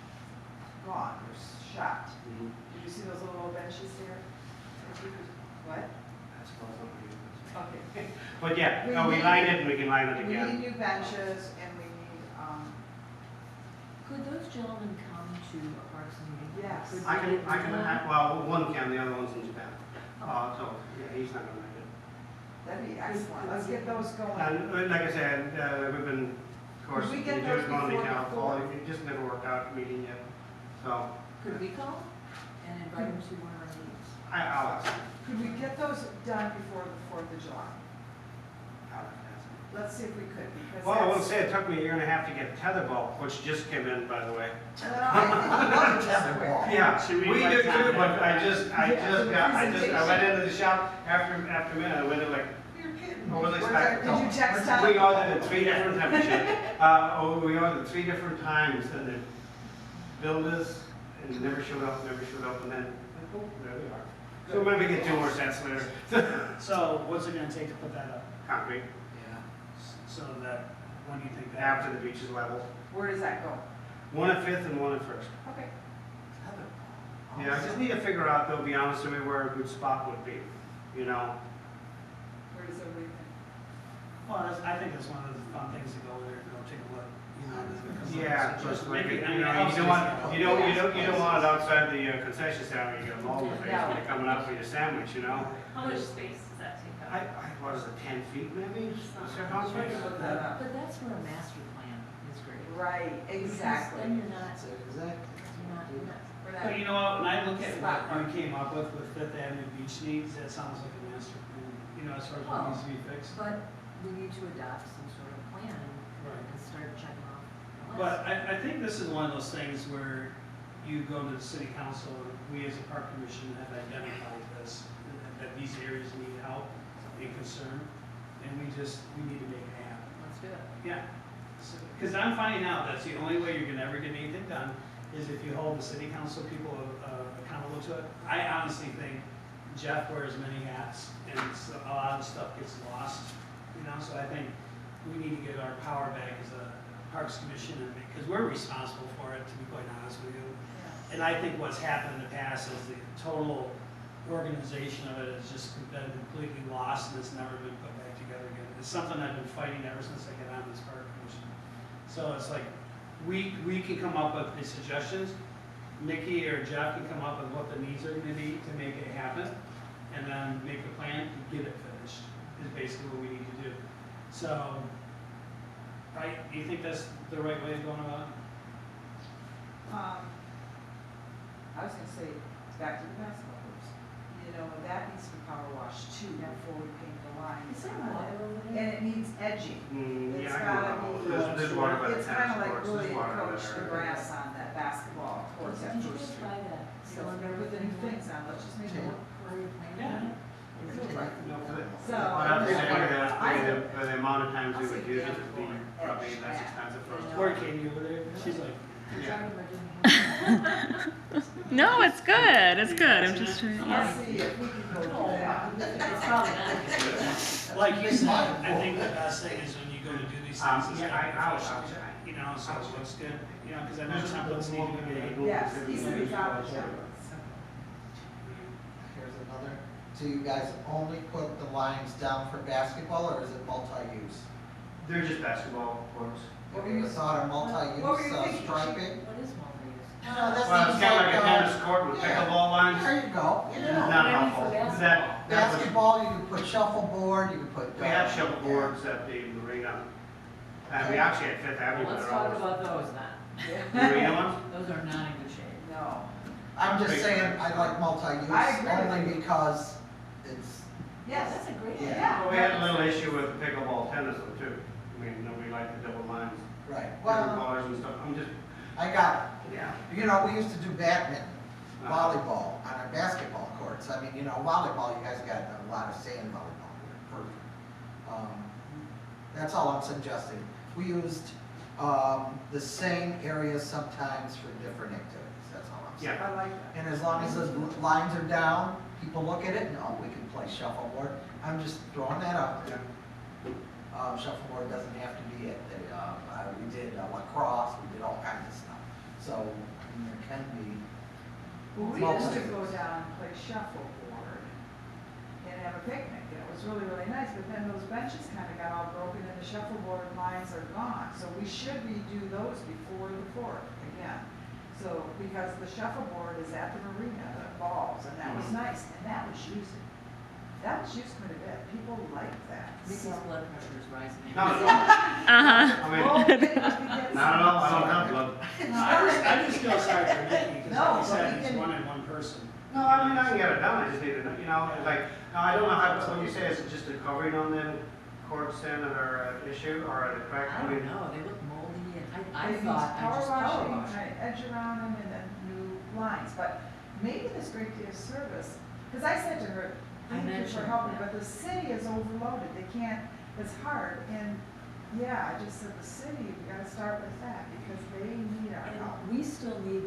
Speaker 4: gone, they're shot.
Speaker 5: Mhm.
Speaker 4: Did you see those little benches here? What?
Speaker 5: That's close, not really.
Speaker 4: Okay.
Speaker 5: But yeah,
Speaker 4: We
Speaker 5: no, we
Speaker 4: need-
Speaker 5: line it and we can line it
Speaker 4: We need
Speaker 5: again.
Speaker 4: new benches and we need,
Speaker 3: Could those gentlemen come to a Parks meeting?
Speaker 4: Yes.
Speaker 3: Could
Speaker 5: I
Speaker 3: they-
Speaker 5: can, well, one can, the other one's in Japan. So, yeah, he's not gonna make it.
Speaker 4: that'd be excellent. Let's get those going.
Speaker 5: And like I said, we've been, of course,
Speaker 4: Could we
Speaker 5: we
Speaker 4: get
Speaker 5: do
Speaker 4: those
Speaker 5: it Monday,
Speaker 4: before the
Speaker 5: California,
Speaker 4: fourth?
Speaker 5: it just never worked out meeting yet. So,
Speaker 3: Could we call and invite them to one of our meetings?
Speaker 5: I'll ask him.
Speaker 4: Could we get those done before the 4th of July?
Speaker 5: I'll have to ask him.
Speaker 4: let's see if we could, because
Speaker 5: Well, I will
Speaker 4: that's.
Speaker 5: say it took me a year and a half to get tetherball, which just came in, by the way.
Speaker 7: I love tetherball.
Speaker 5: Yeah,
Speaker 1: Should we
Speaker 5: we
Speaker 1: write
Speaker 5: do
Speaker 1: that
Speaker 5: too,
Speaker 1: down?
Speaker 5: but I went into the shop after a minute, I went in like,
Speaker 7: You're kidding.
Speaker 5: what was I
Speaker 7: Where's that
Speaker 5: expecting?
Speaker 4: Did you text Tom?
Speaker 5: We ordered it 3 different times. We ordered 3 different times, and the builders, and it never showed up, and then, oh, there we are. So maybe get 2 more sets later.
Speaker 1: So what's it gonna take to put that up?
Speaker 5: Concrete,
Speaker 1: So that, when do you think that?
Speaker 5: after the beach is level.
Speaker 4: Where does that go?
Speaker 5: 1 at Fifth and 1 at First.
Speaker 4: Okay.
Speaker 7: Tetherball.
Speaker 5: Yeah, I just need to figure out, though, be honest with me, where a good spot would be, you know?
Speaker 4: Where does everybody think?
Speaker 1: Well, I think that's one of the fun things to go there, go take a look, you know.
Speaker 5: Yeah,
Speaker 1: so
Speaker 5: just like,
Speaker 1: maybe,
Speaker 5: you
Speaker 1: I mean, it
Speaker 5: know,
Speaker 1: helps
Speaker 5: you don't
Speaker 1: us,
Speaker 5: want,
Speaker 1: you know.
Speaker 5: you don't want it outside the concession stand where you get a mold in the face when you're coming out for your sandwich, you know?
Speaker 6: How much space does that take up?
Speaker 5: What is it, 10 feet maybe? Circumference?
Speaker 4: Look that up.
Speaker 3: But that's where a master plan is great.
Speaker 4: Right,
Speaker 3: Because
Speaker 4: exactly.
Speaker 3: then you're not,
Speaker 7: Exactly.
Speaker 4: For
Speaker 1: But
Speaker 4: that.
Speaker 1: you know what, when I look at what you came up with Fifth Avenue beach needs, that sounds like a master plan, you know, as far as what needs to be fixed.
Speaker 3: but we need to adopt some sort of plan
Speaker 1: Right.
Speaker 3: and start checking off the list.
Speaker 1: But I think this is one of those things where you go to the city council, and we as a park commission have identified this, that these areas need help and concern, and we need to make it happen.
Speaker 3: Let's do it.
Speaker 1: Yeah, because I'm finding out that's the only way you're gonna ever get anything done, is if you hold the city council people accountable to it. I honestly think Jeff wears many hats, and so a lot of stuff gets lost, you know, so I think we need to get our power back as a Parks Commission, because we're responsible for it, to be quite honest with you. And I think what's happened in the past is the total organization of it has just been completely lost, and it's never been put back together again. It's something I've been fighting ever since I got on this park commission. So it's like, we can come up with the suggestions, Nikki or Jeff can come up with what the needs are gonna be to make it happen, and then make a plan to get it finished, is basically what we need to do. So, right, do you think that's the right way of going about it?
Speaker 4: I was gonna say, back to the basketball hoops. You know, that needs to be power washed too before we paint the lines.
Speaker 3: Is there
Speaker 4: on
Speaker 3: water
Speaker 4: it.
Speaker 3: over
Speaker 4: And
Speaker 3: there?
Speaker 4: it needs edging.
Speaker 5: Yeah,
Speaker 4: It's
Speaker 5: I
Speaker 4: gotta
Speaker 5: know.
Speaker 4: be-
Speaker 5: There's water by the
Speaker 4: It's
Speaker 5: tennis
Speaker 4: kinda like
Speaker 5: courts,
Speaker 4: really
Speaker 5: there's water in
Speaker 4: encroach the
Speaker 5: there.
Speaker 4: grass on that basketball courts at
Speaker 3: Did you
Speaker 4: First
Speaker 3: guys
Speaker 4: Street.
Speaker 3: buy that
Speaker 4: So we're gonna put the new things on, let's just make it work.
Speaker 3: Where you planning
Speaker 1: Yeah.
Speaker 3: on it?
Speaker 4: So-
Speaker 5: Well, I'm just saying,
Speaker 4: I-
Speaker 5: for the amount of times we
Speaker 4: I'll
Speaker 5: would
Speaker 4: say
Speaker 5: use it,
Speaker 4: yeah,
Speaker 5: it'd be
Speaker 4: for
Speaker 5: probably
Speaker 4: edge
Speaker 5: less
Speaker 4: that,
Speaker 5: expensive for us.
Speaker 4: you know.
Speaker 1: Poor Katie over there, she's like,
Speaker 3: We're
Speaker 5: Yeah.
Speaker 3: talking about doing
Speaker 2: No, it's good. It's good. I'm just trying.
Speaker 4: I'll
Speaker 2: Yeah.
Speaker 4: see if we can go do that.
Speaker 3: It's probably not.
Speaker 1: like you said, I think the best thing is when you go to do these things, is
Speaker 5: Yeah,
Speaker 1: gotta
Speaker 5: I'll
Speaker 1: be efficient, you know, so it looks good, you know, because I know templates need to be made.
Speaker 4: Yes, these are the top templates.
Speaker 7: Here's another. Do you guys only put the lines down for basketball, or is it multi-use?
Speaker 5: They're just basketball courts.
Speaker 7: Have you thought of
Speaker 4: What were
Speaker 7: multi-use
Speaker 4: you thinking?
Speaker 7: striping?
Speaker 3: What is multi-use?
Speaker 7: No, that
Speaker 5: Well, it's
Speaker 7: means
Speaker 5: kind of like a
Speaker 7: like,
Speaker 5: tennis court with
Speaker 7: yeah.
Speaker 5: pickleball lines.
Speaker 7: There you go.
Speaker 5: Not
Speaker 3: Maybe
Speaker 5: helpful.
Speaker 3: for basketball.
Speaker 5: That was,
Speaker 7: Basketball, you can put shuffleboard, you can put.
Speaker 5: we have shuffleboards at the marina. And we actually had Fifth Avenue.
Speaker 3: Let's
Speaker 5: but
Speaker 3: talk
Speaker 5: they're
Speaker 3: about those then.
Speaker 5: always- Marina ones?
Speaker 3: Those are not in good shape.
Speaker 4: No.
Speaker 7: I'm just saying, I like multi-use
Speaker 4: I agree with
Speaker 7: only
Speaker 4: you.
Speaker 7: because it's,
Speaker 4: Yes.
Speaker 3: That's a great
Speaker 7: Yeah.
Speaker 3: idea.
Speaker 5: Well, we had a little issue with pickleball tennis though too. I mean, nobody liked the double lines,
Speaker 7: right.
Speaker 5: different
Speaker 7: Well,
Speaker 5: colors and stuff. I'm just,
Speaker 7: I got it.
Speaker 5: yeah.
Speaker 7: You know, we used to do badminton,
Speaker 5: Uh-huh.
Speaker 7: volleyball on our basketball courts. I mean, you know, volleyball, you guys got a lot of sand volleyball here, perfect. That's all I'm suggesting. We used, the same areas sometimes for different activities, that's all I'm saying.
Speaker 5: Yeah.
Speaker 4: I like that.
Speaker 7: And as long as the lines are down, people look at it and, oh, we can play shuffleboard. I'm just throwing that out there. Shuffleboard doesn't have to be it. We did lacrosse, we did all kinds of stuff. So, I mean, there can be,
Speaker 4: Well, we used to go down and play shuffleboard and have a picnic, and it was really, really nice, but then those benches kind of got all broken and the shuffleboard lines are gone. So we should redo those before the 4th again. So, because the shuffleboard is at the marina, the balls, and that was nice, and that was used quite a bit. People liked that.
Speaker 3: Nikki's
Speaker 4: So-
Speaker 3: blood pressure is rising.
Speaker 5: No, no.
Speaker 2: Uh-huh.
Speaker 5: I mean,
Speaker 4: Well,
Speaker 5: not at all, I don't have blood.
Speaker 1: I just feel sorry for Nikki, because
Speaker 4: No,
Speaker 1: like you
Speaker 4: but
Speaker 1: said,
Speaker 4: we
Speaker 1: he's
Speaker 4: can-
Speaker 1: one in one person.
Speaker 5: No, I mean, I can get it done, I just need to, you know, like, no, I don't know how, when you say it's just a covering on them courts in are an issue, or are they
Speaker 3: I
Speaker 5: cracked?
Speaker 3: don't know, they look moldy and I
Speaker 4: It needs
Speaker 3: thought I just power
Speaker 4: washing,
Speaker 3: washed.
Speaker 4: kind of edge around them and then new lines, but maybe this great day of service, because I said to her,
Speaker 3: I
Speaker 4: thank you for
Speaker 3: mentioned
Speaker 4: helping,
Speaker 3: that.
Speaker 4: but the city is overloaded, they can't, it's hard, and yeah, I just said the city, we gotta start with that, because they need our help.
Speaker 3: And we still need,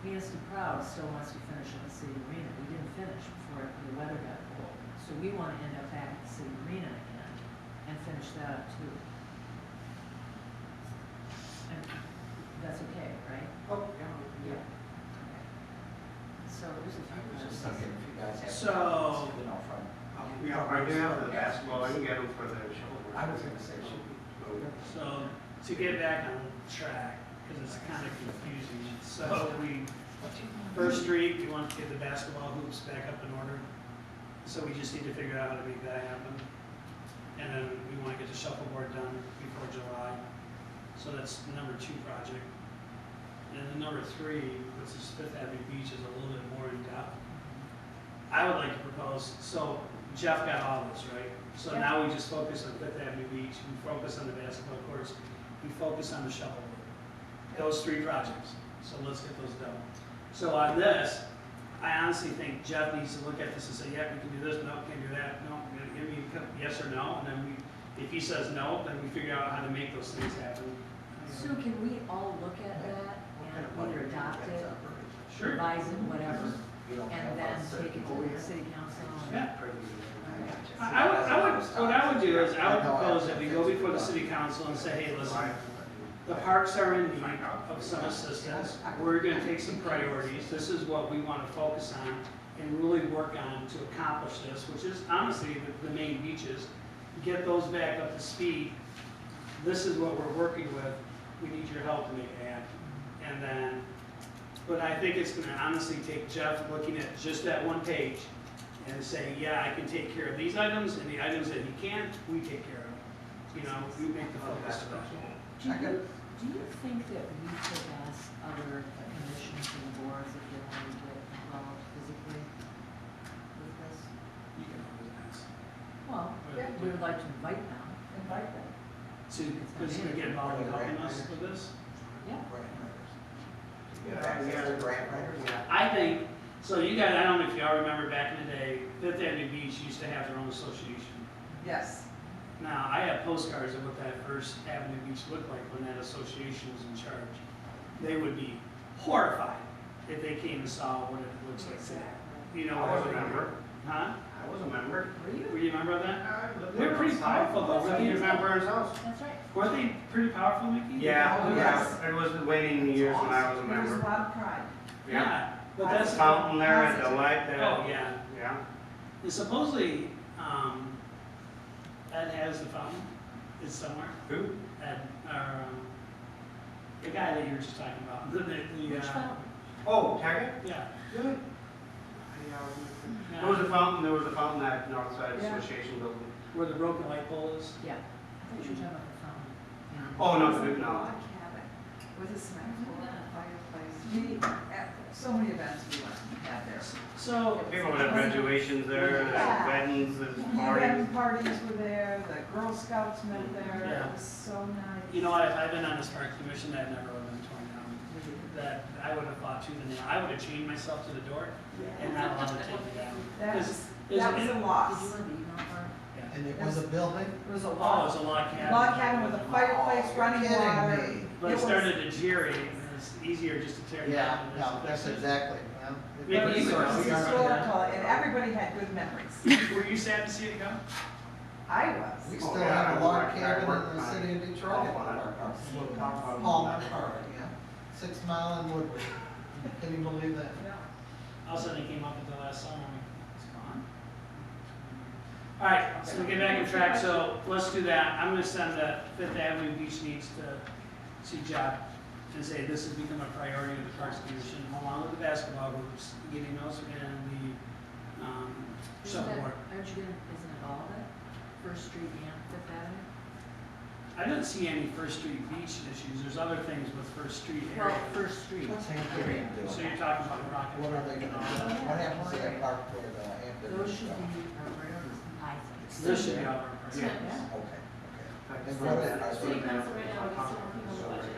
Speaker 3: Manistee Proud still wants to finish in the city arena. We didn't finish before the weather got cold. So we want to end up back at the city arena again and finish that up too. And that's okay, right?
Speaker 5: Oh, yeah.
Speaker 3: Okay. So there's a
Speaker 7: I
Speaker 3: few
Speaker 7: was just
Speaker 3: questions.
Speaker 7: thinking if you guys have.
Speaker 1: So-
Speaker 7: You know, from.
Speaker 5: Yeah, I do have the basketball, I can get them for the shoulder.
Speaker 7: I was gonna say, should we?
Speaker 1: So, to get back on track, because it's kind of confusing, so First Street, we want to get the basketball hoops back up in order. So we just need to figure out how to make that happen. And then we want to get the shuffleboard done before July. So that's the number 2 project. And then number 3, which is Fifth Avenue Beach, is a little bit more in depth. I would like to propose, so Jeff got all this, right? So now we just focus on Fifth Avenue Beach, we focus on the basketball courts, we focus on the shuffleboard. Those 3 projects, so let's get those done. So on this, I honestly think Jeff needs to look at this and say, yeah, we can do this, no, can't do that, no, give me yes or no, and then if he says no, then we figure out how to make those things happen.
Speaker 3: So can we all look at that and either adopt it,
Speaker 1: Sure.
Speaker 3: revise it, whatever,
Speaker 7: You don't have
Speaker 3: and then
Speaker 7: us,
Speaker 3: take it to the city council? and-
Speaker 1: Yeah.
Speaker 3: Alright.
Speaker 1: What I would do is, I would propose that we go before the city council and say, hey, listen, the parks are in need of some assistance. We're gonna take some priorities. This is what we wanna focus on and really work on to accomplish this, which is honestly the main beaches. Get those back up to speed. This is what we're working with. We need your help to make it happen. And then, but I think it's gonna honestly take Jeff looking at just that one page and saying, yeah, I can take care of these items, and the items that he can't, we take care of. You know, we make the focus of that.
Speaker 3: Do you think that we could ask other commissions and boards if they want to get involved physically with this?
Speaker 1: You can always ask.
Speaker 3: Well,
Speaker 4: Yeah.
Speaker 3: we would like to invite them.
Speaker 4: Invite them.
Speaker 1: Because you get involved in helping us with this.
Speaker 3: Yeah.
Speaker 7: Grant writers.
Speaker 1: I think, so you guys, I don't know if y'all remember back in the day, Fifth Avenue Beach used to have their own association.
Speaker 4: Yes.
Speaker 1: Now, I have postcards of what that First Avenue Beach looked like when that association was in charge. They would be horrified if they came and saw what it looks like today. You know,
Speaker 5: I was a member.
Speaker 1: Huh?
Speaker 5: I was a member.
Speaker 3: Were you?
Speaker 1: Were you a member of that?
Speaker 5: I lived
Speaker 1: They're
Speaker 5: there
Speaker 1: pretty
Speaker 5: outside.
Speaker 1: powerful though,
Speaker 5: I
Speaker 1: weren't
Speaker 5: was a
Speaker 1: they?
Speaker 5: member in his house.
Speaker 3: That's right.
Speaker 1: Weren't they pretty powerful, Mickey?
Speaker 5: Yeah,
Speaker 4: Oh, yes.
Speaker 5: it was waiting years when I was a
Speaker 4: There was a
Speaker 5: member.
Speaker 4: lot of pride.
Speaker 5: Yeah.
Speaker 1: But
Speaker 5: The
Speaker 1: that's.
Speaker 5: fountain there at the light there.
Speaker 1: Oh, yeah.
Speaker 5: Yeah.
Speaker 1: And supposedly, Ed has the fountain, it's somewhere.
Speaker 5: Who?
Speaker 1: Ed, the guy that you were just talking about.
Speaker 3: Which fountain?
Speaker 5: Oh, Taggart?
Speaker 1: Yeah.
Speaker 5: Really? There was a fountain at Northside
Speaker 4: Yeah.
Speaker 5: Association building.
Speaker 1: Where the broken light pole is.
Speaker 3: Yeah. I thought you were talking about the fountain. Yeah.
Speaker 5: Oh, no,
Speaker 4: Log
Speaker 5: no.
Speaker 4: cabin with a cement floor, fireplace. We, at so many events we went and had there.
Speaker 1: So,
Speaker 5: People would have graduations there,
Speaker 4: Yeah.
Speaker 5: weddings, and
Speaker 4: Wedding
Speaker 5: parties.
Speaker 4: parties were there, the Girl Scouts met there,
Speaker 1: Yeah.
Speaker 4: it was so nice.
Speaker 1: you know, I've been on this park commission, that never would have been torn down. That, I would have fought tooth and nail. I would have chained myself to the door and not allowed to take me down.
Speaker 4: That was,
Speaker 1: 'Cause
Speaker 4: that was a
Speaker 3: Did you
Speaker 4: loss.
Speaker 3: want the email part?
Speaker 1: Yeah.
Speaker 7: And it was a building?
Speaker 4: It was a
Speaker 1: Oh, it
Speaker 4: loss.
Speaker 1: was a log cabin.
Speaker 4: Log cabin with a fireplace,
Speaker 7: Oh,
Speaker 4: running
Speaker 7: you're kidding
Speaker 4: water.
Speaker 7: me.
Speaker 1: But
Speaker 4: It
Speaker 1: it
Speaker 4: was-
Speaker 1: started to deteriorate, and it's easier just to tear it
Speaker 7: Yeah,
Speaker 1: down. than it is
Speaker 7: no,
Speaker 1: to
Speaker 7: that's
Speaker 1: fix it.
Speaker 7: exactly, well.
Speaker 1: Maybe
Speaker 4: It was
Speaker 1: you would-
Speaker 4: historical, and everybody had good memories.
Speaker 1: Were you sad to see it go?
Speaker 4: I
Speaker 7: We
Speaker 4: was.
Speaker 7: still
Speaker 5: Oh, yeah,
Speaker 7: have a
Speaker 5: I
Speaker 7: log
Speaker 5: worked- I
Speaker 7: cabin in
Speaker 5: worked
Speaker 7: the
Speaker 5: on
Speaker 7: city of
Speaker 5: it.
Speaker 7: Detroit.
Speaker 5: Palmer
Speaker 7: Palmer Park, yeah. 6 Mile and Woodward. Can you believe that?
Speaker 4: Yeah.
Speaker 1: All of a sudden it came up at the last summer, and it's gone. All right, so we get back on track, so let's do that. I'm gonna send the Fifth Avenue Beach needs to see Jeff and say this has become a priority of the Parks Commission, along with the basketball groups, getting those and the,
Speaker 3: Isn't that,
Speaker 1: shuffleboard.
Speaker 3: aren't you gonna, isn't it all of it? First Street and Fifth Avenue?
Speaker 1: I didn't see any First Street beach issues. There's other things with First Street
Speaker 3: Well,
Speaker 1: area.
Speaker 3: First Street.
Speaker 7: What's Hampton doing?
Speaker 1: So you're talking about the Rocket
Speaker 7: What are
Speaker 1: Park
Speaker 7: they
Speaker 1: and
Speaker 7: gonna
Speaker 1: all
Speaker 7: do?
Speaker 1: that.
Speaker 7: What happens to that park where the Hampton?
Speaker 3: Those should be our priorities, I think.
Speaker 1: This should be our
Speaker 5: Yeah.
Speaker 3: Yeah.
Speaker 7: Okay, okay.
Speaker 6: So
Speaker 7: And what is-
Speaker 6: city council right now is still working on the budget.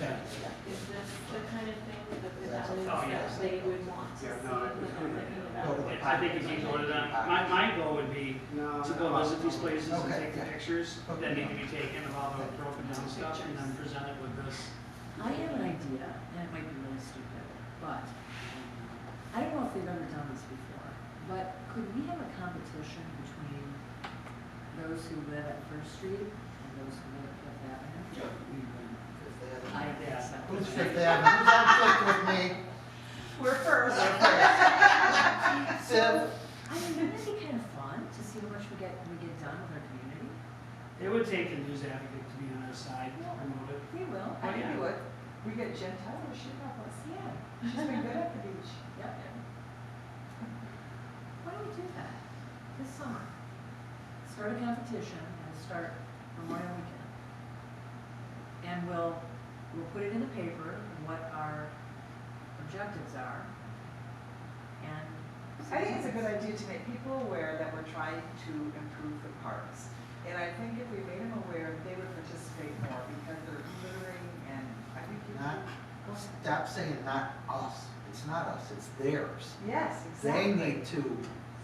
Speaker 7: Yeah.
Speaker 6: Is this the kind of thing that the
Speaker 7: That's a-
Speaker 6: elements
Speaker 1: Oh, yes.
Speaker 6: that they would want to see
Speaker 5: Yeah,
Speaker 6: when
Speaker 5: no,
Speaker 6: they're thinking
Speaker 7: Go to
Speaker 6: about?
Speaker 7: the
Speaker 1: I think if you go to them, my goal would be
Speaker 5: No,
Speaker 1: to go visit these places and
Speaker 7: Okay,
Speaker 1: take the
Speaker 7: yeah.
Speaker 1: pictures that
Speaker 7: Okay.
Speaker 1: need to be taken of all the broken down stuff and then present it with this.
Speaker 3: I have an idea, and it might be really stupid, but I don't know if they've ever done this before, but could we have a competition between those who live at First Street and those who live at Fifth Avenue? I think so.
Speaker 7: Who's Fifth Avenue? Who's on Fifth with me?
Speaker 4: We're first.
Speaker 3: So,
Speaker 7: Fifth.
Speaker 3: I mean, wouldn't it be kind of fun to see how much we get done with our community?
Speaker 1: It would take the news advocate to be on our side, promote it.
Speaker 3: We will.
Speaker 4: I think we would. We get Jen Tyler, she'd help us.
Speaker 3: Yeah.
Speaker 4: She's been good at the beach.
Speaker 3: Yep. Why don't we do that this summer? Start a competition and start Memorial Weekend. And we'll put it in the paper, what our objectives are. And.
Speaker 4: I think it's a good idea to make people aware that we're trying to improve the parks. And I think if we made them aware, they would participate more because they're littering and I think you.
Speaker 7: Not, stop saying not us. It's not us, it's theirs.
Speaker 4: Yes,
Speaker 7: They
Speaker 4: exactly.
Speaker 7: need to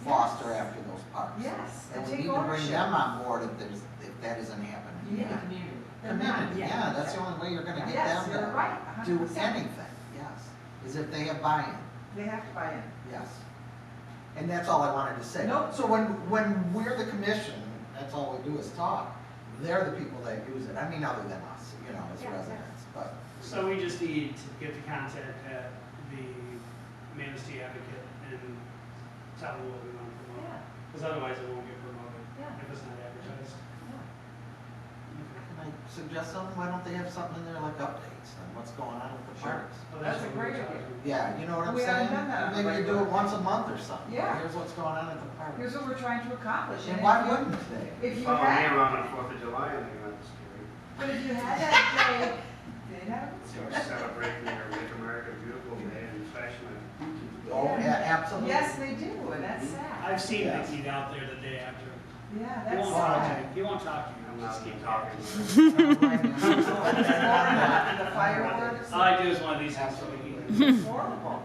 Speaker 7: foster after those parks.
Speaker 4: Yes,
Speaker 7: And
Speaker 4: and
Speaker 7: we
Speaker 4: take
Speaker 7: need to bring
Speaker 4: ownership.
Speaker 7: them on board if that isn't happening.
Speaker 3: You need the community.
Speaker 4: They're not,
Speaker 7: Community, yeah, that's the only way you're gonna get
Speaker 4: Yes,
Speaker 7: them
Speaker 4: you're
Speaker 7: to
Speaker 4: right,
Speaker 7: do
Speaker 4: 100%.
Speaker 7: anything, yes, is if they have buy-in,
Speaker 4: They have to buy in.
Speaker 7: yes. And that's all I wanted to say.
Speaker 4: Nope.
Speaker 7: So when we're the commission, that's all we do is talk, they're the people that use it, I mean, other than us, you know, as
Speaker 4: Yeah,
Speaker 7: residents, but.
Speaker 1: So we just need to get the contact at the Manistee Advocate and tell them what we want to promote.
Speaker 3: Yeah,
Speaker 1: Because otherwise it won't get promoted
Speaker 3: yeah,
Speaker 1: if it's not advertised.
Speaker 3: yeah.
Speaker 7: Can I suggest something, why don't they have something in there like updates on what's going on with the parks?
Speaker 1: Well,
Speaker 4: That's a
Speaker 1: what we're
Speaker 4: great
Speaker 1: talking
Speaker 4: idea.
Speaker 1: about.
Speaker 7: Yeah, you know what I'm
Speaker 4: We
Speaker 7: saying?
Speaker 4: haven't done that on the
Speaker 7: Maybe you do it
Speaker 4: regular.
Speaker 7: once a month or something.
Speaker 4: Yeah.
Speaker 7: Here's what's going on at the park.
Speaker 4: Here's what we're trying to accomplish.
Speaker 7: And
Speaker 4: if
Speaker 7: why
Speaker 4: you-
Speaker 7: wouldn't they?
Speaker 4: If you
Speaker 5: Follow me
Speaker 4: had,
Speaker 5: around on 4th of July and they got the story.
Speaker 4: but if you had that day, they'd have a good
Speaker 5: So
Speaker 4: story.
Speaker 5: we're celebrating their Make America Beautiful Day and fashion and
Speaker 7: Oh, yeah, absolutely.
Speaker 4: Yes, they do, and that's sad.
Speaker 1: I've seen
Speaker 7: Yeah.
Speaker 1: Mickey out there the day after.
Speaker 4: Yeah,
Speaker 1: He
Speaker 4: that's
Speaker 1: won't talk to
Speaker 4: sad.
Speaker 1: you. He won't talk to you.
Speaker 5: I'm
Speaker 1: Just
Speaker 5: not
Speaker 1: keep
Speaker 5: even
Speaker 1: talking.
Speaker 5: talking.
Speaker 4: The fireworks.
Speaker 1: All I do is one of these things so we can.
Speaker 4: It's horrible.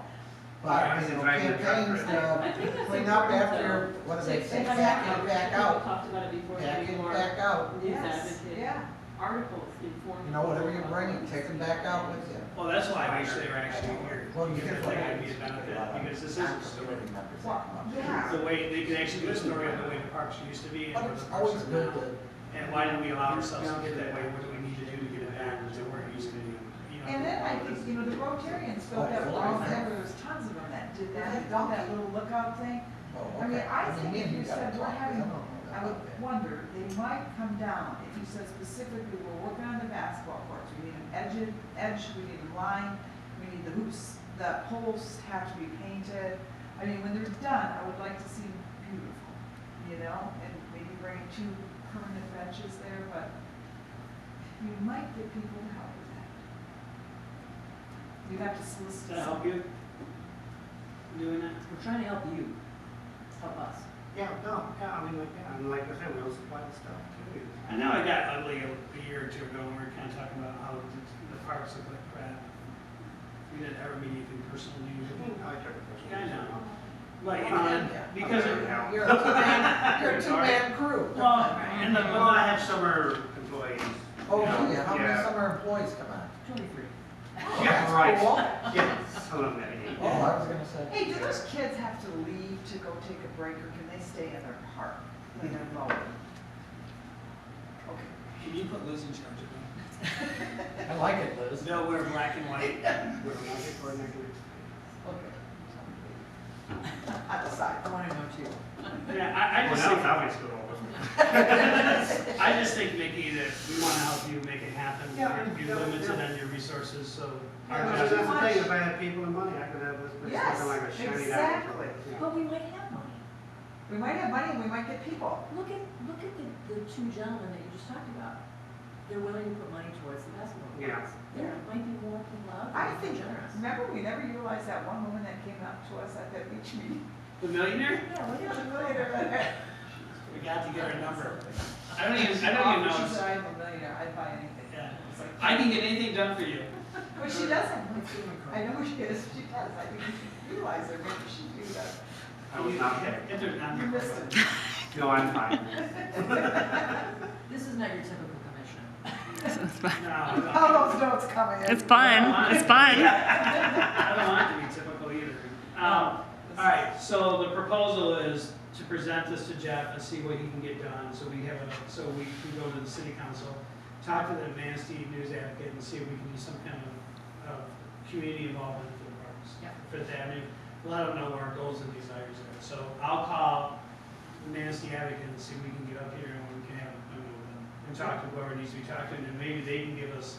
Speaker 7: But, you know, campaigns
Speaker 6: I think
Speaker 7: to
Speaker 6: that's
Speaker 7: clean up
Speaker 6: important,
Speaker 7: after,
Speaker 6: though.
Speaker 7: what do they say,
Speaker 6: To have
Speaker 7: back in,
Speaker 6: outreach.
Speaker 7: back
Speaker 6: We
Speaker 7: out,
Speaker 6: talked about it before,
Speaker 7: back
Speaker 6: having
Speaker 7: in,
Speaker 6: more
Speaker 7: back out.
Speaker 6: news
Speaker 4: Yes,
Speaker 6: advocate
Speaker 4: yeah.
Speaker 6: articles informing.
Speaker 7: You know, whatever you
Speaker 6: people
Speaker 7: bring,
Speaker 6: about
Speaker 7: you take them
Speaker 6: these.
Speaker 7: back out with you.
Speaker 1: Well, that's why I wish they were actually here.
Speaker 7: Well, you
Speaker 1: Because
Speaker 7: can
Speaker 1: I think
Speaker 7: put
Speaker 1: it'd be a benefit, because this is a story.
Speaker 4: Well, yeah.
Speaker 1: The way, they could actually do a story of the way the parks used to be and
Speaker 7: But
Speaker 1: where
Speaker 7: it's
Speaker 1: the parks
Speaker 7: always
Speaker 1: are
Speaker 7: good
Speaker 1: now.
Speaker 7: to,
Speaker 1: And why do we allow ourselves to get that way? What do we need to do to get it back to where it used to be? You know,
Speaker 4: And then I think, you know, the Rotarians filled that wall, there was tons of them that did that, done that little lookout thing.
Speaker 7: oh,
Speaker 4: I mean,
Speaker 7: okay.
Speaker 4: I think
Speaker 7: me
Speaker 4: if
Speaker 7: and
Speaker 4: you
Speaker 7: gotta
Speaker 4: said we're
Speaker 7: talk.
Speaker 4: having,
Speaker 7: I don't know
Speaker 4: I would
Speaker 7: about that.
Speaker 4: wonder, they might come down, if you said specifically, we're working on the basketball courts, we need an edge, we need a line, we need the hoops, the poles have to be painted. I mean, when they're done, I would like to see them beautiful, you know, and maybe bring 2 permanent benches there, but you might get people to help with that. You'd have to solicit.
Speaker 1: Does that help you? Doing that?
Speaker 3: We're trying to help you, help us.
Speaker 5: Yeah, no, yeah, I mean, like I said, we'll supply the stuff too.
Speaker 1: I know it got ugly a year or 2 ago, when we were kind of talking about how the parks look like crap. We didn't ever mean anything personal to you.
Speaker 5: I took it personally.
Speaker 1: Yeah, I know. But, you
Speaker 7: Well,
Speaker 1: know,
Speaker 7: yeah.
Speaker 1: because it,
Speaker 7: You're a two-man, you're a two-man crew.
Speaker 1: well, and the,
Speaker 5: Well, I have summer employees.
Speaker 7: Oh, do you? How many
Speaker 5: Yeah.
Speaker 7: summer employees come on?
Speaker 3: 23.
Speaker 5: Yeah, right.
Speaker 7: Cool.
Speaker 5: Yeah, some of them that age.
Speaker 7: Oh, I was gonna say.
Speaker 4: Hey, do those kids have to leave to go take a break, or can they stay in their park when they're mowing? Okay.
Speaker 1: Can you put Liz in charge of that?
Speaker 7: I like it, Liz.
Speaker 1: They'll wear black and white.
Speaker 5: We're not coordinating.
Speaker 4: Okay. On the side.
Speaker 3: I want to know too.
Speaker 1: Yeah, I
Speaker 5: Well,
Speaker 1: just
Speaker 5: now
Speaker 1: think,
Speaker 5: it's obvious to all of us.
Speaker 1: I just think, Mickey, that we want to help you make it happen.
Speaker 5: Yeah,
Speaker 1: You're
Speaker 5: yeah,
Speaker 1: limited
Speaker 5: yeah.
Speaker 1: on your resources, so our
Speaker 5: Yeah,
Speaker 1: job
Speaker 5: that's
Speaker 1: is.
Speaker 5: the thing, if I had people and money, I could have this place
Speaker 4: Yes,
Speaker 5: looking like a shiny
Speaker 4: exactly.
Speaker 5: apple.
Speaker 3: But we might have money.
Speaker 4: We might have money and we might get people.
Speaker 3: Look at the 2 gentlemen that you just talked about. They're willing to put money towards the basketball
Speaker 5: Yeah.
Speaker 3: courts. There might be more people out there
Speaker 4: I
Speaker 3: that are
Speaker 4: think,
Speaker 3: generous.
Speaker 4: remember, we never utilized that one woman that came up to us at that beach meeting.
Speaker 1: The millionaire?
Speaker 3: Yeah, what
Speaker 4: Yeah,
Speaker 3: is
Speaker 4: the millionaire right there.
Speaker 1: Forgot to get her number. I don't even
Speaker 4: She
Speaker 1: know.
Speaker 4: said, I'm a millionaire, I'd buy anything.
Speaker 1: Yeah.
Speaker 4: It's like-
Speaker 1: I can get anything done for you.
Speaker 4: But she doesn't.
Speaker 3: It's doing
Speaker 4: I
Speaker 3: great.
Speaker 4: know she is, she does. I think you should realize that maybe she do that.
Speaker 5: I was not there.
Speaker 1: Enter on
Speaker 4: You
Speaker 1: your
Speaker 4: missed it.
Speaker 5: No, I'm fine.
Speaker 3: This is not your typical commission.
Speaker 2: It's fun.
Speaker 1: No,
Speaker 4: How those notes coming in.
Speaker 2: It's fun. It's fun.
Speaker 1: I don't want it to be typical either. All right, so the proposal is to present this to Jeff and see what he can get done, so we can go to the city council, talk to the Manistee News Advocate and see if we can do some kind of community involvement for the parks.
Speaker 3: Yeah.
Speaker 1: Fifth Avenue, let them know what our goals and desires are. So I'll call the Manistee Advocate and see if we can get up here and we can have, and talk to whoever needs to be talked to, and then maybe they can give us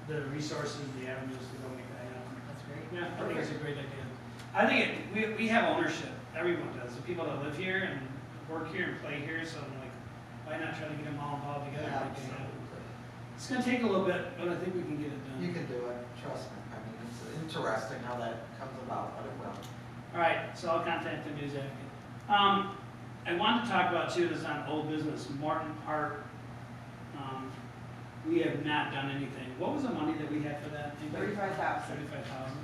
Speaker 1: the resources, the avenues to go make that happen.
Speaker 3: That's great.
Speaker 1: Yeah, I think it's a great idea. I think we have ownership, everyone does, the people that live here and work here and play here, so I'm like, why not try to get them all involved together and make it happen? It's gonna take a little bit, but I think we can get it done.
Speaker 7: You can do it, trust me. I mean, it's interesting how that comes about, but it will.
Speaker 1: All right, so I'll contact the news advocate. I wanted to talk about too, this on old business, Morton Park. We have not done anything. What was the money that we had for that?
Speaker 4: 35,000.
Speaker 1: 35,000.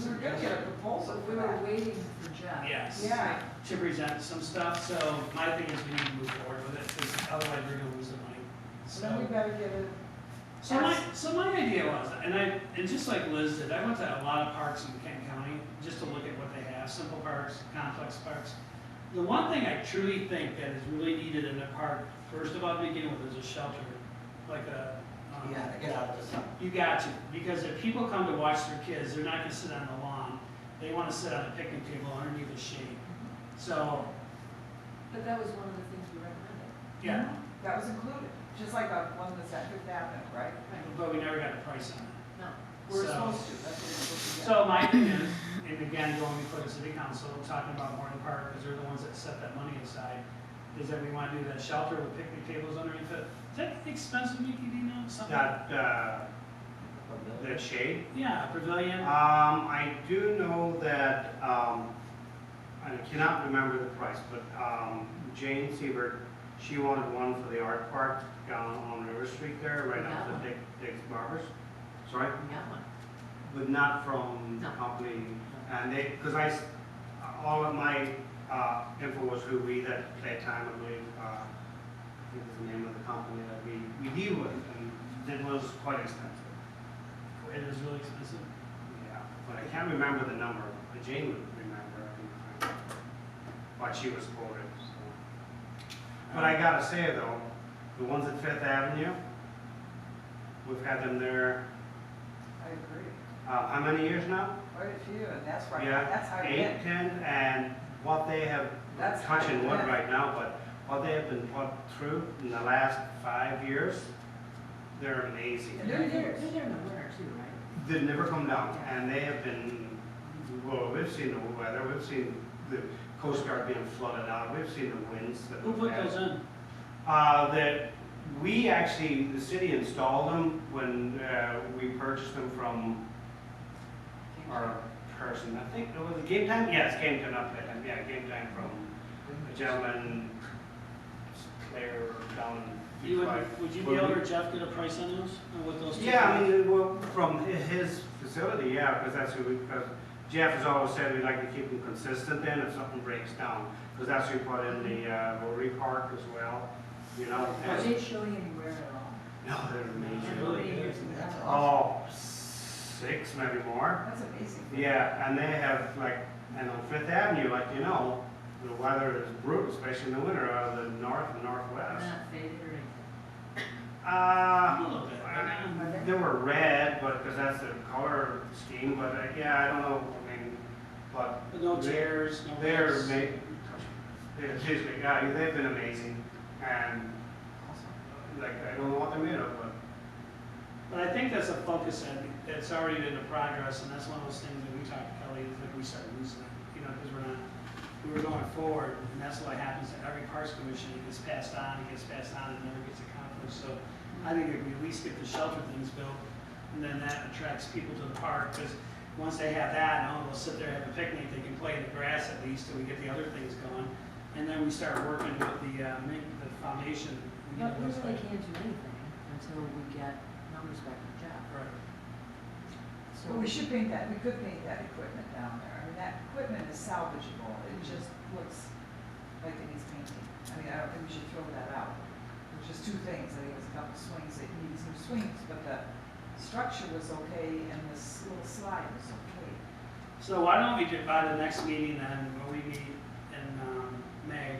Speaker 4: We were gonna get a proposal
Speaker 3: So
Speaker 4: for
Speaker 3: we were
Speaker 4: that.
Speaker 3: waiting for Jeff.
Speaker 1: Yes.
Speaker 4: Yeah.
Speaker 1: To present some stuff, so my thing is we need to move forward with it, because otherwise we're gonna lose the money.
Speaker 4: So then we better get it.
Speaker 1: So my idea was, and just like Liz did, I went to a lot of parks in Kent County, just to look at what they have, simple parks, complex parks. The one thing I truly think that is really needed in a park, first of all, to begin with, is a shelter, like a.
Speaker 7: Yeah, to get out of the sun.
Speaker 1: You got to, because if people come to watch their kids, they're not gonna sit on the lawn, they wanna sit on a picnic table underneath the shade. So,
Speaker 3: But that was one of the things we recommended.
Speaker 1: yeah,
Speaker 4: That was included, just like the one that's at Fifth Avenue, right?
Speaker 1: but we never got a price on it.
Speaker 3: No.
Speaker 4: We're
Speaker 1: So-
Speaker 4: supposed to, that's what we're supposed to get.
Speaker 1: So my thing is, and again, going before the city council, talking about Morton Park, because they're the ones that set that money aside, is that we want to do that shelter with picnic tables underneath it. Is that expensive, Mickey, do you know? Something?
Speaker 5: That shade.
Speaker 1: Yeah, a pavilion.
Speaker 5: I do know that, I cannot remember the price, but Jane Siebert, she wanted one for the art park down on River Street there, right up to Dick's Barbers. Sorry?
Speaker 3: We got one.
Speaker 5: But not from the
Speaker 3: No.
Speaker 5: company, and they, because all of my info was who we that time, I believe, I think is the name of the company that we deal with, and it was quite expensive.
Speaker 1: It is really expensive.
Speaker 5: Yeah, but I can't remember the number, but Jane would remember, I think, what she was quoted, so. But I gotta say though, the ones at Fifth Avenue, we've had them there,
Speaker 4: I agree.
Speaker 5: how many years now?
Speaker 4: Quite a few, and that's right,
Speaker 5: Yeah,
Speaker 4: that's how you
Speaker 5: 8,
Speaker 4: get.
Speaker 5: 10, and what they have,
Speaker 4: That's
Speaker 5: touching
Speaker 4: how
Speaker 5: wood
Speaker 4: you
Speaker 5: right now, but what they have been put through in the last 5 years, they're amazing.
Speaker 4: And
Speaker 3: They're
Speaker 4: they're
Speaker 3: there,
Speaker 4: yours.
Speaker 3: they're there in the winter too, right?
Speaker 5: They've never come down, and they have been, well, we've seen the weather, we've seen the Coast Guard being flooded out, we've seen the winds that
Speaker 1: Who
Speaker 5: we've
Speaker 1: put
Speaker 5: had.
Speaker 1: those in?
Speaker 5: That we actually, the city installed them when we purchased them from our person, I think, was it Game Time? Yes, Game Time up there, yeah, Game Time from a gentleman, Claire, down in.
Speaker 1: Would you be able to, Jeff, get a price on those, on what those two?
Speaker 5: Yeah, I mean, well, from his facility, yeah, because that's who because Jeff has always said we like to keep them consistent then if something breaks down. Because that's who put in the Rotary Park as well, you know.
Speaker 3: Are
Speaker 5: and-
Speaker 3: they showing any wear at all?
Speaker 5: No, they're amazing.
Speaker 3: How many years do they have?
Speaker 5: Oh, 6, maybe more.
Speaker 4: That's amazing.
Speaker 5: Yeah, and they have like, and on Fifth Avenue, like, you know, the weather is brutal, especially in the winter, out of the north and
Speaker 3: They're
Speaker 5: northwest.
Speaker 3: not faded or anything?
Speaker 1: A little bit.
Speaker 5: They were red, but, because that's the color scheme, but yeah, I don't know, I mean, but.
Speaker 1: But no tears, no.
Speaker 5: They're
Speaker 1: rips.
Speaker 5: seriously, yeah, they've been amazing, and like, I don't know what they're made of, but.
Speaker 1: But I think that's a focus that's already been a progress, and that's one of those things that we talked to Kelly, is like we started losing it, you know, because we were going forward, and that's what happens to every parks commission, it gets passed on, and never gets accomplished, so I think if we at least get the shelter things built, and then that attracts people to the park, because once they have that, now they'll sit there, have a picnic, they can play in the grass at least till we get the other things going, and then we start working with the foundation. We
Speaker 3: But
Speaker 1: get
Speaker 3: we
Speaker 1: those
Speaker 3: really
Speaker 1: back.
Speaker 3: can't do anything until we get numbers back from Jeff.
Speaker 1: Right.
Speaker 3: So
Speaker 4: Well, we should paint that, we could paint that equipment down there. I mean, that equipment is salvageable. It just looks like it needs painting. I mean, I don't think we should throw that out. There's just two things. I think it was a couple swings that needed some swings, but the structure was okay and this little slide was okay.
Speaker 1: So why don't we do, by the next meeting then, when we meet in May,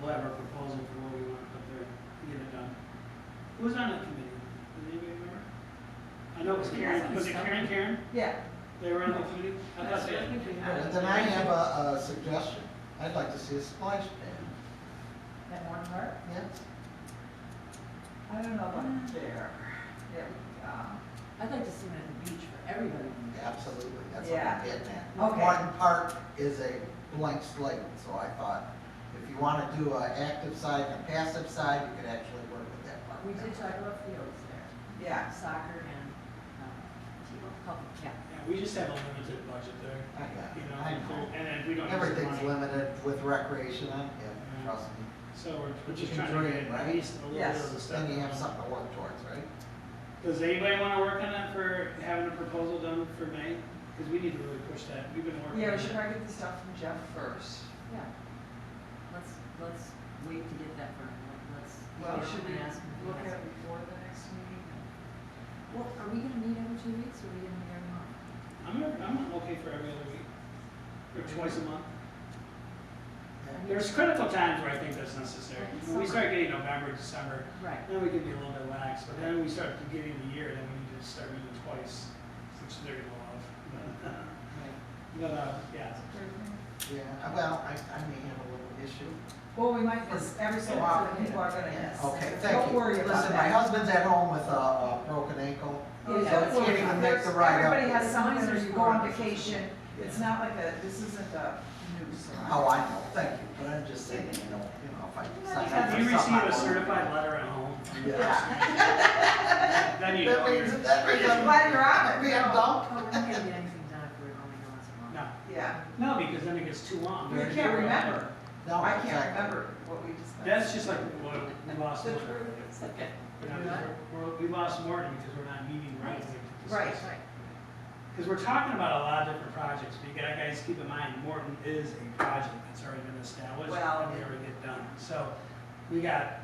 Speaker 1: we'll have our proposal for what we want to put there, to get it done. Who's on that committee? Does anybody remember? I know it was Karen, was it Karen?
Speaker 4: Yeah.
Speaker 1: They were on the committee? I thought they had.
Speaker 7: But then I have a suggestion. I'd like to see a splash pad.
Speaker 4: At Morton Park?
Speaker 7: Yeah.
Speaker 4: I don't know about there. Yeah,
Speaker 3: I'd like to see it at the beach for everybody.
Speaker 7: Absolutely, that's what
Speaker 4: Yeah.
Speaker 7: I'm getting at.
Speaker 4: Okay.
Speaker 7: Morton Park is a blank slate, so I thought, if you want to do an active side and a passive side, you could actually work with that park.
Speaker 3: We did talk about fields there,
Speaker 4: yeah.
Speaker 3: soccer and, couple, yeah.
Speaker 1: Yeah, we just have a limited budget there,
Speaker 7: I got
Speaker 1: you
Speaker 7: it.
Speaker 1: know,
Speaker 7: I know.
Speaker 1: and we don't use the
Speaker 7: Everything's
Speaker 1: money.
Speaker 7: limited with recreation on it, trust me.
Speaker 1: So we're
Speaker 7: But
Speaker 1: just
Speaker 7: you can
Speaker 1: trying to
Speaker 7: dream,
Speaker 1: get at
Speaker 7: right?
Speaker 1: least a little bit
Speaker 4: Yes.
Speaker 1: of the stuff.
Speaker 7: Then you have something to work towards, right?
Speaker 1: Does anybody want to work on that for having a proposal done for May? Because we need to really push that. We've been working.
Speaker 4: Yeah, we
Speaker 1: on
Speaker 4: should
Speaker 1: it.
Speaker 4: probably get the stuff from Jeff first.
Speaker 3: Yeah. Let's wait to get that from him. Let's,
Speaker 4: Well, should we
Speaker 3: ask him? if he
Speaker 4: look
Speaker 3: has
Speaker 4: at it
Speaker 3: it.
Speaker 4: before the next meeting?
Speaker 3: Well, are we gonna meet every 2 weeks or are we gonna meet every month?
Speaker 1: I'm okay for every other week, or twice a month. There's critical times where I think that's necessary. When we start getting November, December,
Speaker 3: Right.
Speaker 1: then we can be a little bit lax, but then we start getting the year, then we need to start meeting twice, which they're gonna love. Yeah.
Speaker 7: Yeah, well, I may have a little issue.
Speaker 4: Well, we might miss every so often, people are gonna miss.
Speaker 7: Okay, thank
Speaker 4: Don't
Speaker 7: you.
Speaker 4: worry about
Speaker 7: Listen, my
Speaker 4: that.
Speaker 7: husband's at home with a broken ankle, so
Speaker 4: Yeah,
Speaker 7: it's getting to make the ride up.
Speaker 4: Everybody has something,
Speaker 3: Somebody's
Speaker 4: or you go on
Speaker 3: responsible.
Speaker 4: vacation, it's not like this isn't a news.
Speaker 7: Oh, I know, thank you, but I'm just saying, you know, if I sign up
Speaker 1: If
Speaker 7: for
Speaker 1: you
Speaker 7: something.
Speaker 1: receive
Speaker 7: I
Speaker 1: a
Speaker 7: wanna-
Speaker 1: certified letter at home,
Speaker 7: Yeah.
Speaker 1: then you
Speaker 7: That
Speaker 1: know
Speaker 7: means,
Speaker 1: you're.
Speaker 7: that means
Speaker 4: I'm glad you're on it.
Speaker 7: being
Speaker 4: No.
Speaker 7: dumped.
Speaker 3: Oh, we're not gonna get anything done if we're only going once a month.
Speaker 1: No,
Speaker 4: Yeah,
Speaker 1: no, because then it gets too long.
Speaker 4: you can't remember.
Speaker 7: No,
Speaker 4: I can't
Speaker 7: exactly.
Speaker 4: remember what we discussed.
Speaker 1: That's just like what we lost.
Speaker 4: The
Speaker 1: Morton.
Speaker 4: truth.
Speaker 3: Okay.
Speaker 1: We lost Morton because we're not meeting
Speaker 3: Right.
Speaker 1: regularly.
Speaker 4: Right.
Speaker 1: Because we're talking about a lot of different projects, but you gotta guys keep in mind, Morton is a project that's already been established
Speaker 4: Well,
Speaker 1: and we never get done. So we got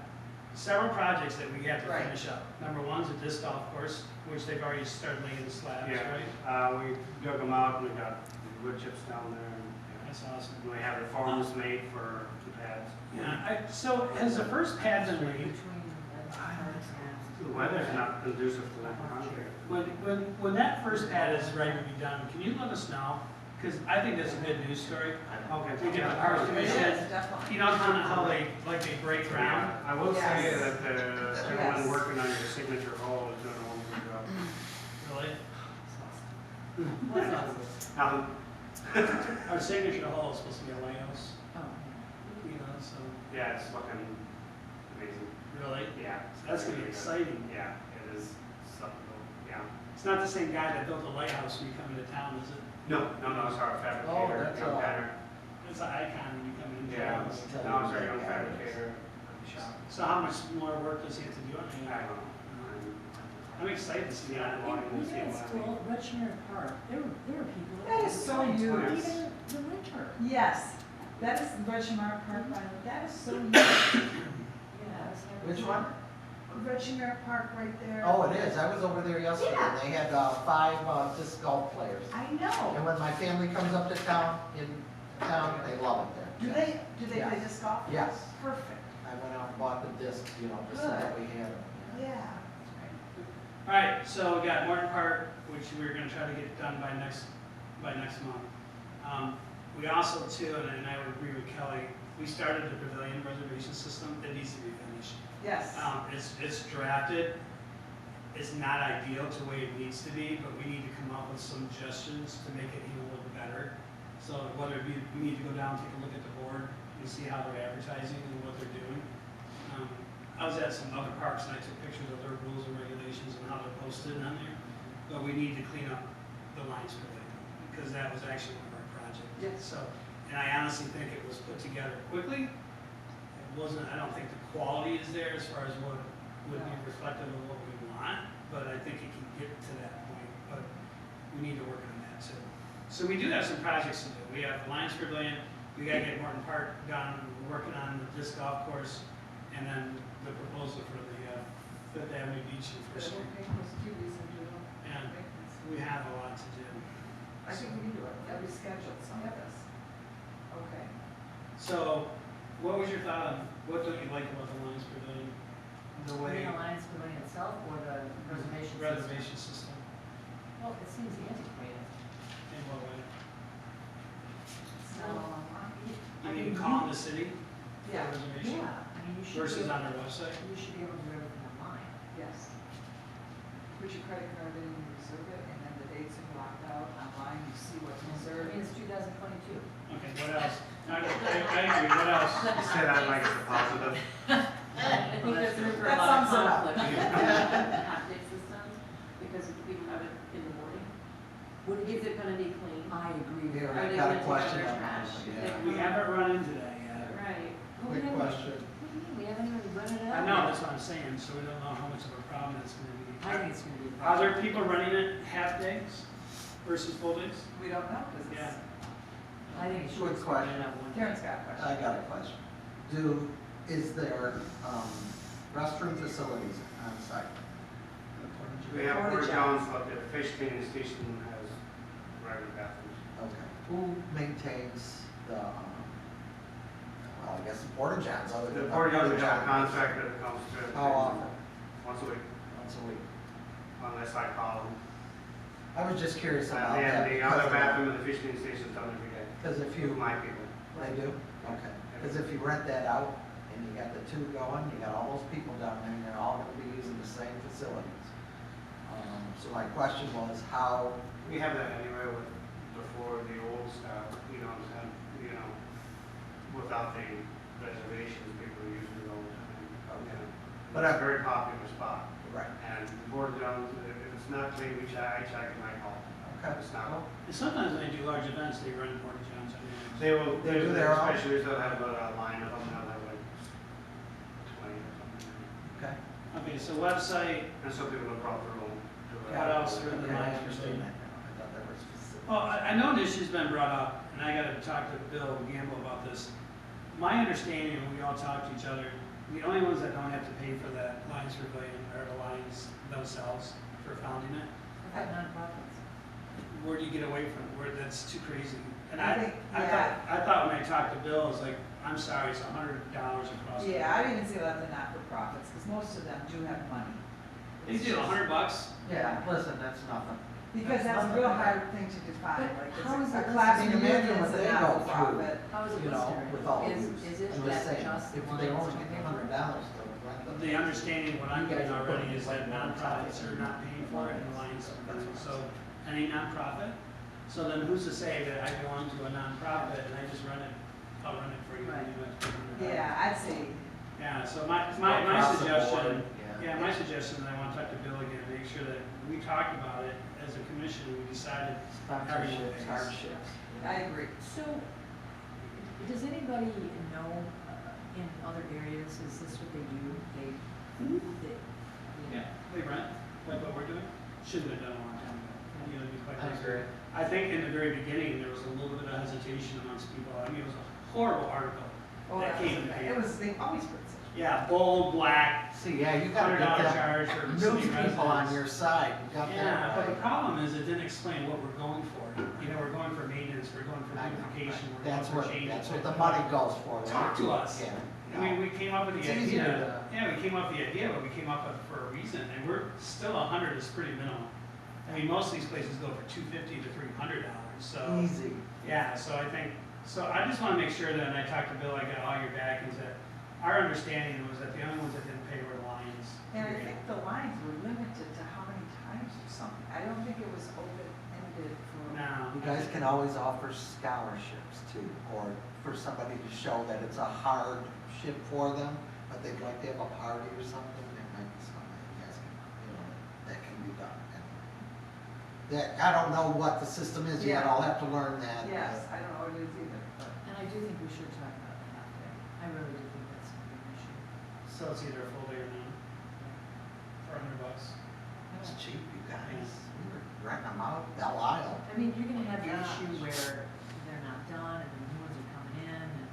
Speaker 1: several projects that we have to
Speaker 4: Right.
Speaker 1: finish up. Number one's a disc golf course, which they've already started laying the slabs, right?
Speaker 5: We dug them out and we got wood chips down there.
Speaker 1: That's awesome.
Speaker 5: And we have the forms made for the pads.
Speaker 1: Yeah, so has the first pad been laid?
Speaker 3: Between the parks and.
Speaker 5: The weather's not conducive to that project.
Speaker 1: When that first pad is ready to be done, can you let us know? Because I think that's a good news story.
Speaker 5: Okay.
Speaker 1: We get the Parks
Speaker 4: It
Speaker 1: Commission,
Speaker 4: is, definitely.
Speaker 1: you know, kind of how they break ground.
Speaker 5: Yeah, I will say
Speaker 4: Yes.
Speaker 5: that the
Speaker 4: Yes.
Speaker 5: gentleman working on your signature hole is doing a wonderful job.
Speaker 1: Really?
Speaker 3: What's awesome?
Speaker 5: Now,
Speaker 1: Our signature hall is supposed to be a lighthouse,
Speaker 3: Oh,
Speaker 1: you know, so,
Speaker 5: yeah, it's looking amazing.
Speaker 1: really?
Speaker 5: Yeah.
Speaker 1: That's gonna be exciting.
Speaker 5: Yeah, it is something, yeah.
Speaker 1: It's not the same guy that built the lighthouse when you come into town, is it?
Speaker 5: No, it's our fabricator,
Speaker 7: Oh, that's
Speaker 5: young
Speaker 7: all.
Speaker 5: pattern.
Speaker 1: It's an icon when you come into
Speaker 5: Yeah,
Speaker 1: town.
Speaker 5: no, it's our young fabricator at the shop.
Speaker 1: So how much more work does he have to do on it?
Speaker 5: I don't know.
Speaker 1: I'm excited to see that.
Speaker 3: Even at school, Rutschner Park, there were people.
Speaker 4: That is so
Speaker 3: all the time,
Speaker 4: huge.
Speaker 3: Even the winter.
Speaker 4: Yes, that is Regiment Park, that is so huge.
Speaker 3: Yeah.
Speaker 7: Which one?
Speaker 4: Regiment Park right there.
Speaker 7: Oh, it is, I was over there yesterday,
Speaker 4: Yeah.
Speaker 7: they had 5 disc golf players.
Speaker 4: I
Speaker 7: And
Speaker 4: know.
Speaker 7: when my family comes up to town, they love it there.
Speaker 4: Do they play
Speaker 7: Yes.
Speaker 4: disc golf?
Speaker 7: Yes.
Speaker 4: Perfect.
Speaker 7: I went out and bought the discs, you know, just so that we had them.
Speaker 4: Yeah.
Speaker 1: All right, so we got Morton Park, which we're gonna try to get done by next month. We also too, and I would agree with Kelly, we started the pavilion reservation system, it needs to be finished.
Speaker 4: Yes.
Speaker 1: It's drafted, it's not ideal to the way it needs to be, but we need to come up with some suggestions to make it even a little better. So whether it be, we need to go down, take a look at the board, and see how they're advertising and what they're doing. I was at some other parks and I took pictures of their rules and regulations and how they're posted on there. But we need to clean up the Lions Pavilion, because that was actually one of our projects.
Speaker 4: Yes.
Speaker 1: So, and I honestly think it was put together quickly, wasn't, I don't think the quality is there as far as what would be reflective of what we want, but I think it can get to that point, but we need to work on that too. So we do have some projects to do. We have Lions Pavilion, we gotta get Morton Park done, we're working on the disc golf course, and then the proposal for the Fifth Avenue Beach and First Street. And we have a lot to do.
Speaker 4: I think we need to, we scheduled some of this. Okay.
Speaker 1: So, what was your thought on, what don't you like about the Lions Pavilion? The way,
Speaker 3: The Alliance Pavilion itself or the reservation system?
Speaker 1: reservation system,
Speaker 3: Well, it seems antiquated.
Speaker 1: in what way?
Speaker 3: So,
Speaker 1: You mean calling the city for
Speaker 4: Yeah.
Speaker 1: reservation?
Speaker 3: yeah, I mean, you should.
Speaker 1: Versus
Speaker 3: be
Speaker 1: on
Speaker 3: able-
Speaker 1: their website?
Speaker 3: You should be able to do everything online.
Speaker 4: Yes. Put your credit card in, you reserve it, and then the dates are blocked out online, you see what's
Speaker 3: I
Speaker 4: reserved.
Speaker 3: mean, it's 2022.
Speaker 1: Okay, what else? I agree, what else?
Speaker 5: You said I'd like it positive.
Speaker 6: I think there's room for a
Speaker 4: That
Speaker 6: lot of
Speaker 4: sums it up.
Speaker 6: conflict with the half-day system, because people have it in the morning. Is it gonna be clean?
Speaker 3: I agree.
Speaker 7: Yeah,
Speaker 6: Are they
Speaker 7: got a
Speaker 6: gonna take out
Speaker 7: question
Speaker 6: their
Speaker 7: on
Speaker 6: trash?
Speaker 7: that,
Speaker 6: If
Speaker 7: yeah.
Speaker 6: they
Speaker 1: We
Speaker 6: come-
Speaker 1: haven't run into that yet.
Speaker 6: Right.
Speaker 7: Quick question.
Speaker 3: What do you mean? We haven't even rented it out.
Speaker 1: I know,
Speaker 3: yet.
Speaker 1: that's what I'm saying, so we don't know how much of a problem it's gonna be.
Speaker 3: I think it's gonna be. a
Speaker 1: Are there
Speaker 3: problem.
Speaker 1: people running it half days versus full days?
Speaker 4: We don't know, because
Speaker 1: Yeah.
Speaker 4: it's,
Speaker 3: I think it's.
Speaker 7: Quick question.
Speaker 4: Karen's got a question.
Speaker 7: I got a question. Is there, restroom facilities on site?
Speaker 5: We have
Speaker 4: Porta
Speaker 5: Porta
Speaker 4: johns.
Speaker 5: Johns, but the fish cleaning station has regular bathrooms.
Speaker 7: Okay. Who maintains the, well, I guess the porta johns other
Speaker 5: The
Speaker 7: than.
Speaker 5: Porta Johns, we have a
Speaker 7: porta johns?
Speaker 5: contractor that comes to.
Speaker 7: How often?
Speaker 5: Once a week,
Speaker 7: Once a week.
Speaker 5: unless I call them.
Speaker 7: I was just curious about
Speaker 5: And
Speaker 7: that.
Speaker 5: the other bathroom in the fish cleaning station is done every day.
Speaker 7: Because if you,
Speaker 5: My people.
Speaker 7: they do? Okay. Because if you rent that out and you got the two going, you got all those people down there and they're all gonna be using the same facilities. So my question was how,
Speaker 5: We have that anyway with, before the old stuff, without the reservations, people are using it all the time.
Speaker 7: Okay.
Speaker 5: But it's a very popular spot.
Speaker 7: right,
Speaker 5: And the Porta Johns, if it's not clean, we check it my call.
Speaker 7: okay.
Speaker 5: It's not.
Speaker 1: And sometimes when they do large events, they run porta johns.
Speaker 5: They will,
Speaker 7: They do their own?
Speaker 5: especially they'll have a line of them, they'll have like 20 or something.
Speaker 7: Okay.
Speaker 1: Okay, so website,
Speaker 5: And some people have brought their own. to it.
Speaker 1: What else are in the
Speaker 7: Okay, I
Speaker 1: Lions
Speaker 7: understand
Speaker 1: Pavilion?
Speaker 7: that now. I thought that was specific.
Speaker 1: well, I know an issue's been brought up, and I gotta talk to Bill Gamble about this. My understanding, and we all talk to each other, the only ones that don't have to pay for that Lions Pavilion are the Lions themselves for founding it.
Speaker 3: I've got nonprofits.
Speaker 1: Where do you get away from, where that's too crazy? And
Speaker 4: I think, yeah.
Speaker 1: I thought when I talked to Bill, it's like, I'm sorry, it's $100 across. the
Speaker 4: Yeah, I didn't even say that the not-for-profits, because most of them do have money.
Speaker 1: They do $100.
Speaker 7: Yeah, listen, that's nothing.
Speaker 4: Because that's a real hard thing to define,
Speaker 3: But
Speaker 4: like,
Speaker 3: how is
Speaker 4: it's a
Speaker 3: it
Speaker 4: class
Speaker 7: listed?
Speaker 4: reunion
Speaker 7: Imagine what
Speaker 4: is a
Speaker 7: they go through.
Speaker 4: not-for-profit.
Speaker 3: How is it
Speaker 7: You know,
Speaker 3: listed?
Speaker 7: with all
Speaker 3: Is
Speaker 7: use.
Speaker 3: it
Speaker 7: I'm
Speaker 3: that
Speaker 7: saying,
Speaker 3: just the
Speaker 7: if they
Speaker 3: Lions
Speaker 7: only
Speaker 3: can
Speaker 7: get
Speaker 3: pay for it?
Speaker 7: $100 to rent them.
Speaker 1: The understanding, what I'm getting already is that nonprofits are not paying for it and the Lions are paying. So any nonprofit, so then who's to say that I belong to a nonprofit and I just run it, I'll run it for you. and you have to pay $100.
Speaker 4: Yeah, I'd say,
Speaker 1: Yeah, so my
Speaker 7: Across the board,
Speaker 1: suggestion,
Speaker 7: yeah.
Speaker 1: my suggestion, and I want to talk to Bill again, make sure that we talked about it as a commission, we decided.
Speaker 7: Sponsorships, hardships.
Speaker 4: I agree.
Speaker 3: So, does anybody know in other areas, is this what they do? They.
Speaker 1: Yeah, they rent, like what we're doing, should have been done a long time ago, you know, to be quite
Speaker 7: I
Speaker 1: honest.
Speaker 7: agree.
Speaker 1: I think in the very beginning, there was a little bit of hesitation amongst people, I mean, it was a horrible article
Speaker 4: Oh,
Speaker 1: that
Speaker 4: that
Speaker 1: came in.
Speaker 4: was, it was, they always put such.
Speaker 1: Yeah, bold, black,
Speaker 7: See, yeah, you gotta
Speaker 1: $100
Speaker 7: get
Speaker 1: charge
Speaker 7: that
Speaker 1: for
Speaker 7: news
Speaker 1: city
Speaker 7: people on
Speaker 1: residents.
Speaker 7: your side. You got
Speaker 1: Yeah, but the
Speaker 7: that right.
Speaker 1: problem is it didn't explain what we're going for. You know, we're going for maintenance, we're going for
Speaker 7: I know,
Speaker 1: beautification,
Speaker 7: right.
Speaker 1: we're going
Speaker 7: That's
Speaker 1: for
Speaker 7: what,
Speaker 1: change.
Speaker 7: that's what the money goes for.
Speaker 1: Talk to us.
Speaker 7: Yeah.
Speaker 1: I mean, we came up with the
Speaker 7: It's easier
Speaker 1: idea,
Speaker 7: to-
Speaker 1: yeah, we came up with the idea, but we came up with it for a reason, and we're, still 100 is pretty minimal. I mean, most of these places go for $250 to $300, so,
Speaker 7: Easy.
Speaker 1: yeah, so I think, so I just wanna make sure that, and I talked to Bill, I got all your backings, that our understanding was that the only ones that didn't pay were the Lions.
Speaker 4: And I think the lines were limited to how many times or something. I don't think it was open-ended for.
Speaker 1: Now,
Speaker 7: You guys can always offer scholarships too, or for somebody to show that it's a hardship for them, but they'd like to have a party or something, there might be something you guys can, that can be done. And that, I don't know what the system is yet,
Speaker 4: Yeah.
Speaker 7: I'll have to learn that.
Speaker 4: Yes, I don't know what it is either, but.
Speaker 3: And I do think we should talk about the half day. I really do think that's
Speaker 1: So it's either a full day or none, for $100.
Speaker 7: That's cheap, you guys. We were renting them out, Belle Isle.
Speaker 3: I mean, you're gonna have the
Speaker 7: Yeah.
Speaker 3: issue where they're not done and the new ones are coming in and.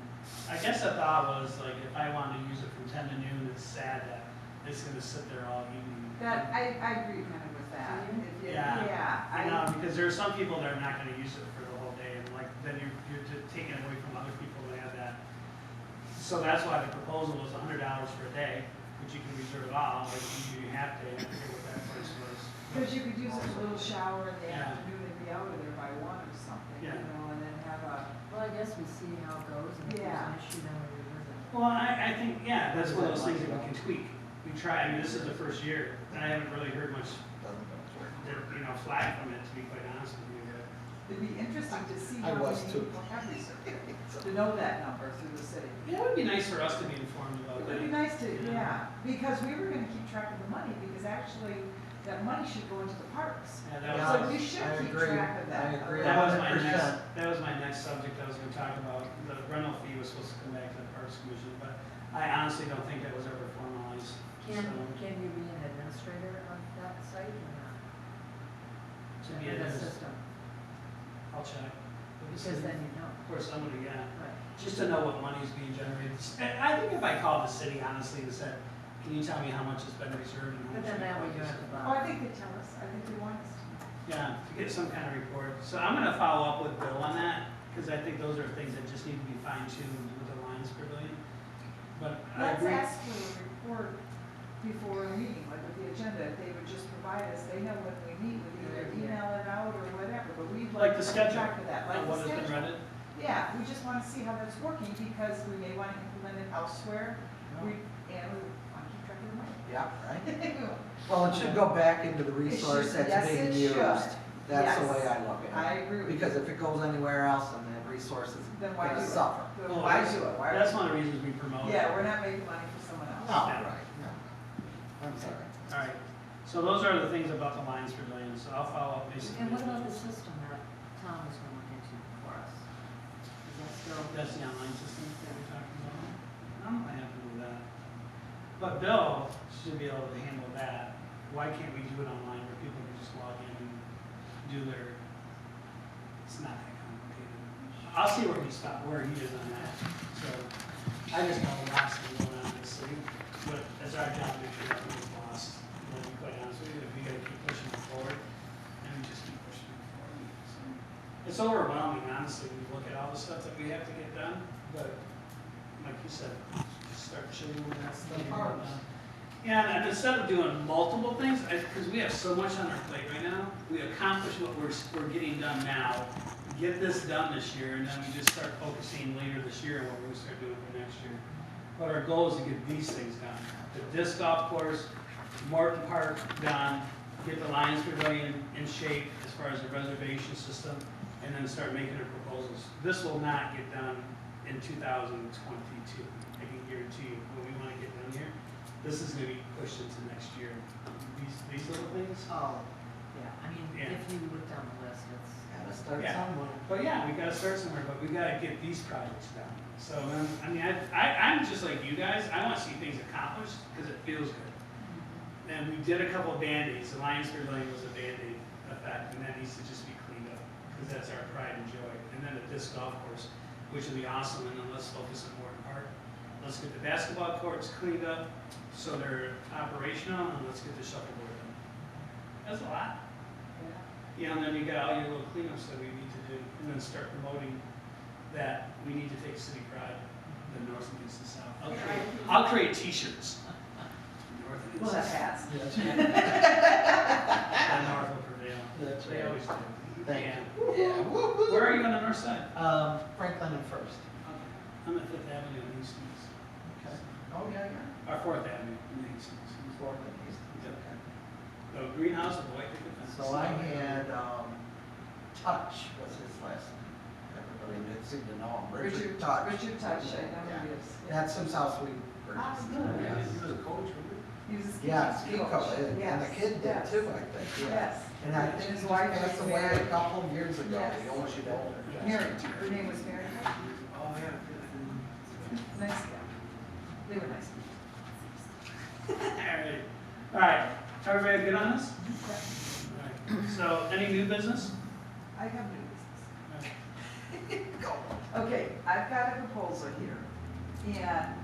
Speaker 1: I guess the thought was, like, if I wanted to use it from 10 to noon, it's sad that it's gonna sit there all evening.
Speaker 4: That, I agree kind of with that.
Speaker 3: Do you?
Speaker 4: If you-
Speaker 1: Yeah.
Speaker 4: Yeah,
Speaker 1: I know, because there are some people that are not gonna use it for the whole day, and like, then you're just taking away from other people that have that. So that's why the proposal was $100 for a day, which you can reserve all, like, you have to, I forget what that price was.
Speaker 4: because you could use it for a little shower in the
Speaker 1: Yeah.
Speaker 4: afternoon and be out of there by 1 or something, you
Speaker 1: Yeah.
Speaker 4: know, and then have a,
Speaker 3: Well, I guess we see how it goes and if there's
Speaker 4: Yeah.
Speaker 3: an issue, then we revisit.
Speaker 1: Well, I think, yeah, that's one of those things that we can tweak. We try, I mean, this is the first year, and I haven't really heard much,
Speaker 7: Doesn't go through.
Speaker 1: flag from it, to be quite honest with you.
Speaker 4: it'd be interesting to see
Speaker 7: I
Speaker 4: how many
Speaker 7: was too.
Speaker 4: people have researched it, to know that number through the city.
Speaker 1: Yeah, it would be nice for us to be informed about
Speaker 4: It
Speaker 1: that.
Speaker 4: would be nice to,
Speaker 1: Yeah.
Speaker 4: yeah, because we were gonna keep track of the money, because actually, that money should go into the parks.
Speaker 1: Yeah, that
Speaker 7: Yeah,
Speaker 1: was.
Speaker 4: So we should
Speaker 7: I
Speaker 4: keep
Speaker 7: agree.
Speaker 4: track of that.
Speaker 7: I agree.
Speaker 1: That was my
Speaker 7: 100%.
Speaker 1: that was my next subject I was gonna talk about. The rental fee was supposed to come back to the Parks Commission, but I honestly don't think that was ever formalized.
Speaker 3: Can,
Speaker 1: So,
Speaker 3: can you be an administrator of that site or not?
Speaker 1: to be
Speaker 3: Under
Speaker 1: an
Speaker 3: the
Speaker 1: admin-
Speaker 3: system,
Speaker 1: I'll check.
Speaker 3: because then you know.
Speaker 1: Of course, somebody, yeah,
Speaker 3: Right.
Speaker 1: just to know what money's being generated. I think if I called the city honestly and said, can you tell me how much has been reserved and how
Speaker 3: But
Speaker 1: much?
Speaker 3: then
Speaker 1: we
Speaker 3: that way you
Speaker 1: collected?"
Speaker 3: have to
Speaker 4: Oh, I
Speaker 3: buy.
Speaker 4: think they tell us, I think they want us to.
Speaker 1: Yeah, to get some kind of report. So I'm gonna follow up with Bill on that, because I think those are things that just need to be fine tuned with the Lions Pavilion. But I
Speaker 4: Let's
Speaker 1: agree.
Speaker 4: ask for a report before a meeting, like with the agenda, if they would just provide us, they know when we meet, we either email it out or whatever, but we'd
Speaker 1: Like
Speaker 4: like
Speaker 1: the
Speaker 4: to keep
Speaker 1: schedule
Speaker 4: track of that, like
Speaker 1: of what
Speaker 4: the
Speaker 1: has been
Speaker 4: schedule.
Speaker 1: rented.
Speaker 4: Yeah, we just wanna see how that's working, because we may wanna implement it elsewhere, and we wanna keep track of the money.
Speaker 7: Yeah, right? Well, it should go back into the resource
Speaker 4: should,
Speaker 7: that's
Speaker 4: yes,
Speaker 7: being
Speaker 4: it
Speaker 7: used.
Speaker 4: should.
Speaker 7: That's the
Speaker 4: Yes.
Speaker 7: way I look at it.
Speaker 4: I agree with you.
Speaker 7: Because if it goes anywhere else, then the resource is
Speaker 4: Then why
Speaker 7: gonna
Speaker 4: do it?
Speaker 7: suffer.
Speaker 4: Then why do it? Why?
Speaker 1: That's one of the reasons we promote it.
Speaker 4: Yeah, we're not making money for someone else.
Speaker 7: No, right, no. I'm sorry.
Speaker 1: All right, so those are the things about the Lions Pavilion, so I'll follow up basically.
Speaker 3: And what about the system that Tom was gonna look into for us? Is that still?
Speaker 1: That's the online system that we're talking about. I'm not happy with that. But Bill should be able to handle that. Why can't we do it online where people can just log in and do their, it's not that complicated. I'll see where he is on that. So I just know lots of going on in the city, but it's our job to make sure that we're lost. To be quite honest with you, we gotta keep pushing it forward, and we just keep pushing it forward. So it's overwhelming, honestly, when you look at all the stuff that we have to get done, but like you said, just start chipping with that stuff. Yeah, and instead of doing multiple things, because we have so much on our plate right now, we accomplish what we're getting done now, get this done this year, and then we just start focusing later this year on what we're gonna start doing for next year. But our goal is to get these things done. The disc golf course, Morton Park done, get the Lions Pavilion in shape as far as the reservation system, and then start making our proposals. This will not get done in 2022, I can guarantee you, what we wanna get done here. This is gonna be pushed into next year. These little things.
Speaker 3: Oh, yeah, I mean,
Speaker 1: Yeah.
Speaker 3: if you look down the list, it's.
Speaker 7: Gotta start
Speaker 1: Yeah.
Speaker 7: somewhere.
Speaker 1: But yeah, we gotta start somewhere, but we gotta get these projects done. So, I mean, I'm just like you guys, I wanna see things accomplished, because it feels good. And we did a couple of Band-Aids, the Lions Pavilion was a Band-Aid effect, and that needs to just be cleaned up, because that's our pride and joy. And then the disc golf course, which would be awesome, and then let's focus on Morton Park. Let's get the basketball courts cleaned up, so they're operational, and let's get the shuffleboard done. That's a lot. Yeah, and then you got all your little cleanups that we need to do, and then start promoting that we need to take city pride, the north against the south. I'll create T-shirts. North against
Speaker 4: We'll
Speaker 1: the
Speaker 4: have
Speaker 1: south.
Speaker 4: hats.
Speaker 1: The north will prevail.
Speaker 7: That's
Speaker 1: They
Speaker 7: right.
Speaker 1: always do.
Speaker 7: Thank
Speaker 1: Yeah.
Speaker 7: you. Yeah, woo-hoo.
Speaker 1: Where are you on the north side?
Speaker 7: Franklin and First.
Speaker 1: I'm at Fifth Avenue in Hastings.
Speaker 7: Okay. Oh, yeah, yeah.
Speaker 1: Or Fourth Avenue in Hastings.
Speaker 7: Fourth and East.
Speaker 1: Yep.
Speaker 7: Okay.
Speaker 1: The greenhouse with the white picket fence.
Speaker 7: So I had, Touch was his last name. Everybody did seem to know him. Richard Touch.
Speaker 4: Richard Touch, I know
Speaker 7: Yeah.
Speaker 4: who he is.
Speaker 7: That's whose house we
Speaker 4: Ah,
Speaker 7: purchased.
Speaker 4: good.
Speaker 7: Yes.
Speaker 1: He was a coach, wasn't he?
Speaker 4: He was a ski
Speaker 7: Yeah, ski
Speaker 4: coach.
Speaker 7: coach, and the
Speaker 4: Yes,
Speaker 7: kid did
Speaker 4: yes.
Speaker 7: too, I think, yeah.
Speaker 4: Yes.
Speaker 7: And I think
Speaker 4: His
Speaker 7: his
Speaker 4: wife
Speaker 7: wife passed
Speaker 4: was
Speaker 7: away
Speaker 4: Mary.
Speaker 7: a couple of years ago,
Speaker 4: Yes.
Speaker 7: the older she older.
Speaker 4: Mary, her name was Mary.
Speaker 1: Oh, yeah.
Speaker 4: Nice gal. They were nice people.
Speaker 1: All right, everybody good on this? All right. So, any new business?
Speaker 4: I have new business.
Speaker 1: All right.
Speaker 4: Go. Okay, I've got a proposal here, and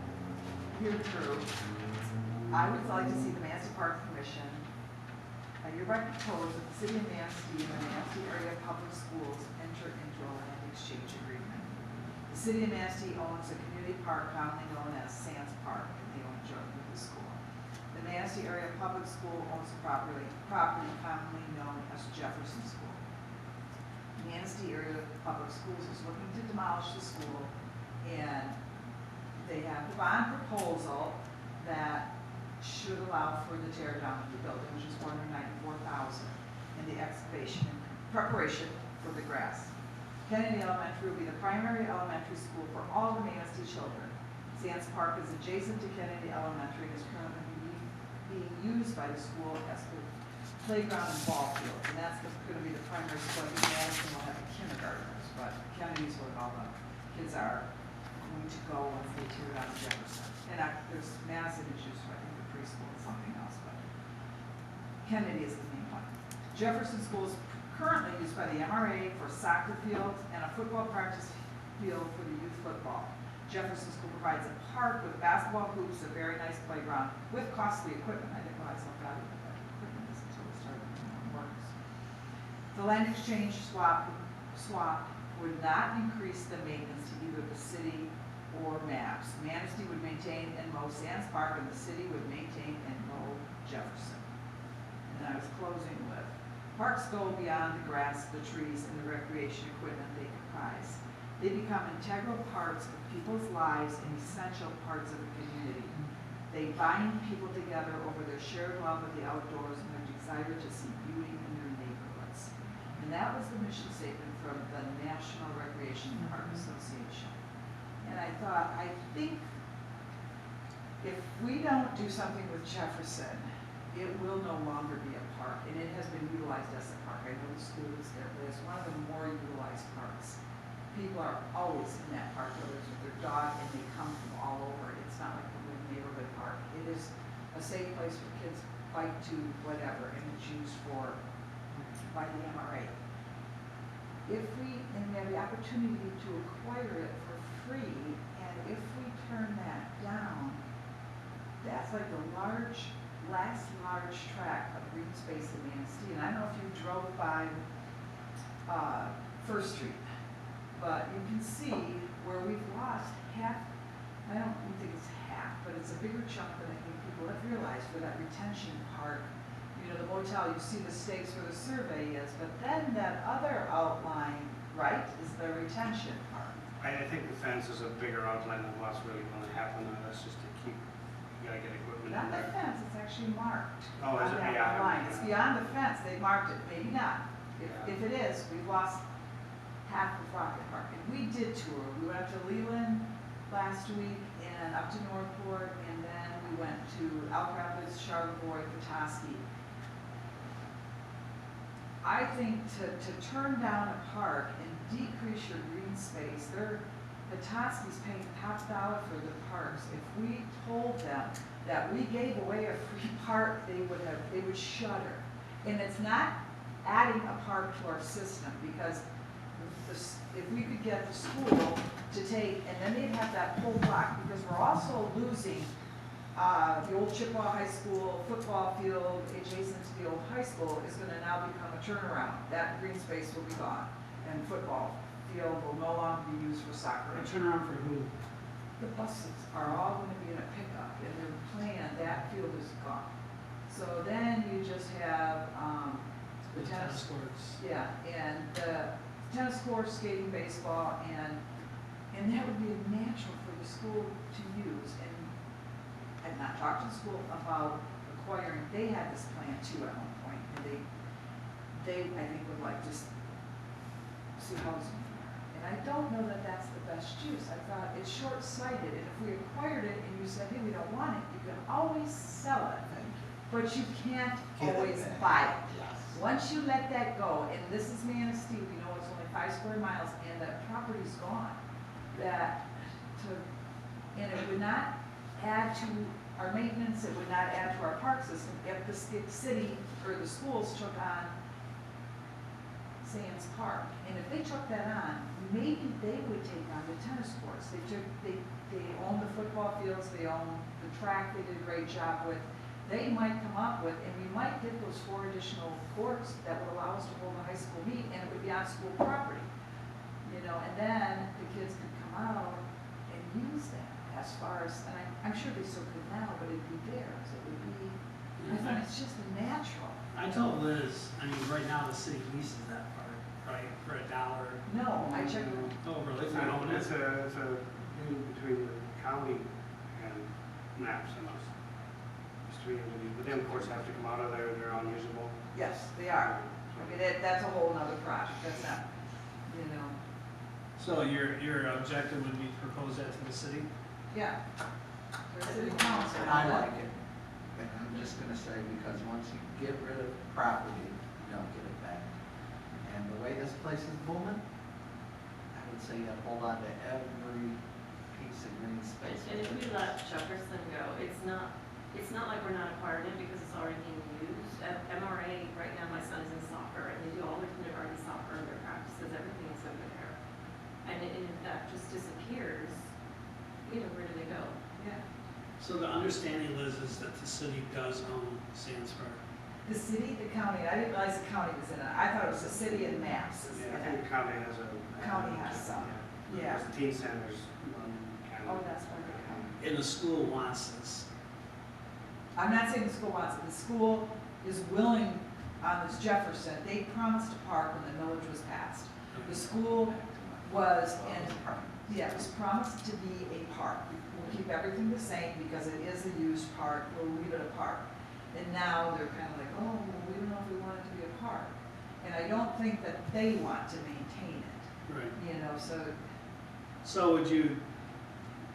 Speaker 4: here through, I would like to see the Manistee Park Commission, I hereby propose that the city of Manistee and the Manistee area public schools enter into a land exchange agreement. The city of Manistee owns a community park commonly known as Sands Park, and they own joint with the school. The Manistee area public school owns the property commonly known as Jefferson School. Manistee area public schools is looking to demolish the school, and they have the bond proposal that should allow for the tear down of the building, which is $494,000, and the excavation in preparation for the grass. Kennedy Elementary will be the primary elementary school for all the Manistee children. Sands Park is adjacent to Kennedy Elementary and is currently being used by the school as the playground and ball field, and that's going to be the primary school. I think Madison will have kindergartners, but Kennedy's where all the kids are going to go once they tear down Jefferson. And there's Madison is used for, I think, the preschool and something else, but Kennedy is the main one. Jefferson School is currently used by the MRA for soccer fields and a football practice field for the youth football. Jefferson School provides a park with basketball hoops, a very nice playground with costly equipment. I didn't realize how valuable that equipment is until we started doing our works. The land exchange swap would not increase the maintenance to either the city or MAPS. Manistee would maintain and mow Sands Park, and the city would maintain and mow Jefferson. And I was closing with, parks go beyond the grass, the trees, and the recreation equipment they comprise. They become integral parts of people's lives and essential parts of the community. They bind people together over their shared love of the outdoors and their desire to see beauty in their neighborhoods. And that was the mission statement from the National Recreation Park Association. And I thought, I think if we don't do something with Jefferson, it will no longer be a park, and it has been utilized as a park. I know the school is there, but it's one of the more utilized parks. People are always in that park, whether it's with their dog, and they come from all over. It's not like a little neighborhood park. It is a safe place for kids, bike to whatever, and it's used for, by the MRA. If we, and we have the opportunity to acquire it for free, and if we turn that down, that's like the last large tract of green space in Manistee. And I don't know if you drove by First Street, but you can see where we've lost half, I don't think it's half, but it's a bigger chunk than I think people have realized for that retention part. You know, the motel, you see the stakes where the survey is, but then that other outline, right, is the retention part.
Speaker 5: I think the fence is a bigger outline than what's really going to happen. That's just to keep, you gotta get equipment in
Speaker 4: Not the
Speaker 5: there.
Speaker 4: fence, it's actually marked.
Speaker 5: Oh, is
Speaker 4: on
Speaker 5: it?
Speaker 4: that
Speaker 5: Yeah.
Speaker 4: line. It's beyond the fence, they marked it, maybe not.
Speaker 5: Yeah.
Speaker 4: If it is, we've lost half of Rocket Park. And we did tour, we went up to Leland last week and up to Northport, and then we went to Elk Rapids, Charlevoix, Petoskey. I think to turn down a park and decrease your green space, Petoskey's paying top dollar for the parks. If we told them that we gave away a free park, they would shudder. And it's not adding a park to our system, because if we could get the school to take, and then they'd have that whole block, because we're also losing the old Chippewa High School football field adjacent to the old high school is going to now become a turnaround. That green space will be gone, and football field will no longer be used for soccer.
Speaker 1: And turn around for who?
Speaker 4: The buses are all going to be in a pickup, and their plan, that field is gone. So then you just have the tennis
Speaker 1: courts.
Speaker 4: yeah, and tennis courts, skating, baseball, and that would be a natural for the school to use. And I've not talked to the school about acquiring, they had this plan too at one point, and they I think would like to see housing there. And I don't know that that's the best use. I thought it's short-sighted, and if we acquired it and you said, hey, we don't want it, you can always sell it, but you can't
Speaker 7: Get it
Speaker 4: always
Speaker 7: back.
Speaker 4: buy it.
Speaker 7: Yes.
Speaker 4: Once you let that go, and this is Manistee, we know it's only 5 square miles, and that property's gone. And it would not add to our maintenance, it would not add to our park system if the city or the schools took on Sands Park. And if they took that on, maybe they would take on the tennis courts. They own the football fields, they own the track they did a great job with. They might come up with, and we might get those 4 additional courts that would allow us to hold a high school meet, and it would be on school property. You know, and then the kids could come out and use that as far as, and I'm sure they still could now, but it'd be theirs. It would be, I thought it's just natural.
Speaker 1: I told Liz, I mean, right now the city leases that park, right, for $1.
Speaker 4: No, I checked with
Speaker 1: Oh, really? We own it?
Speaker 5: It's a deal between the county and Maps and us. It's 3 entities, but then of course have to come out of there, they're unusable.
Speaker 4: yes, they are. I mean, that's a whole nother project. That's not, you know,
Speaker 1: So your objective would be to propose that to the city?
Speaker 4: yeah. For the city council.
Speaker 7: And I like it. And I'm just gonna say, because once you get rid of property, you don't get it back. And the way this place is booming, I would say you hold on to every piece of green space.
Speaker 6: And if we let Jefferson go, it's not like we're not acquiring it because it's already being used. At MRA, right now, my son is in soccer, and they do all their kindergarten soccer, their practices, everything is over there. And if that just disappears, you know, where do they go?
Speaker 4: Yeah.
Speaker 1: So the understanding, Liz, is that the city does own Sands Park.
Speaker 4: The city, the county, I didn't realize the county was in it. I thought it was the city and Maps is in
Speaker 5: Yeah, I think
Speaker 4: it.
Speaker 5: the county has a.
Speaker 4: County has some, yeah.
Speaker 5: Because the teen centers, kind
Speaker 4: Oh,
Speaker 5: of.
Speaker 4: that's where they come.
Speaker 1: And the school wants this.
Speaker 4: I'm not saying the school wants it. The school is willing on this Jefferson. They promised a park when the millage was passed. The school was, and yeah, it was promised to be a park. We'll keep everything the same because it is a used park, we'll leave it a park. And now they're kind of like, oh, well, we don't know if we want it to be a park. And I don't think that they want to maintain it,
Speaker 1: Right.
Speaker 4: you know, so,
Speaker 1: So would you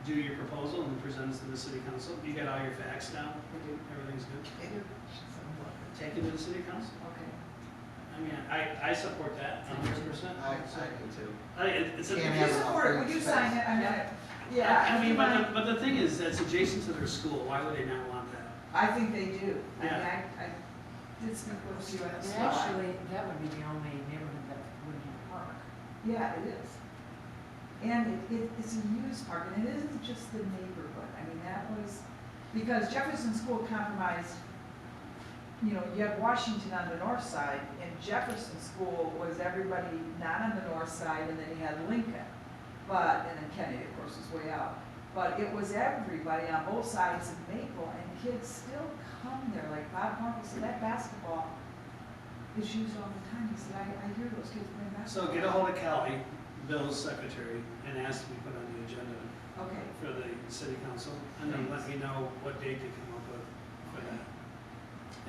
Speaker 1: do your proposal and present it to the city council? You got all your facts down?
Speaker 4: we do,
Speaker 1: Everything's good? Take it to the city council?
Speaker 4: okay.
Speaker 1: I mean, I support that 100%.
Speaker 7: I do too.
Speaker 1: It's a.
Speaker 7: Can't
Speaker 4: Would
Speaker 7: have
Speaker 4: you
Speaker 7: it on
Speaker 4: support it, would
Speaker 7: green
Speaker 4: you
Speaker 7: space.
Speaker 4: sign it? I mean, yeah.
Speaker 1: I mean,
Speaker 4: I
Speaker 1: but the thing is, that's adjacent to their school. Why would they not want that?
Speaker 4: I think they do. I mean,
Speaker 1: Yeah.
Speaker 4: I did speak with a few at the
Speaker 3: And
Speaker 4: spot.
Speaker 3: actually, that would be the only neighborhood that wouldn't have a park.
Speaker 4: Yeah, it is. And it's a used park, and it isn't just the neighborhood. I mean, that was, because Jefferson School compromised, you know, you have Washington on the north side, and Jefferson School was everybody not on the north side, and then you had Lincoln. But, and then Kennedy, of course, was way out. But it was everybody on both sides of Maple, and kids still come there, like Bob Markle said, that basketball is used all the time. He said, I hear those kids playing basketball.
Speaker 1: So get a hold of Kelly, Bill's secretary, and ask to be put on the agenda
Speaker 4: Okay.
Speaker 1: for the city council, and then let me know what date they come up with for that.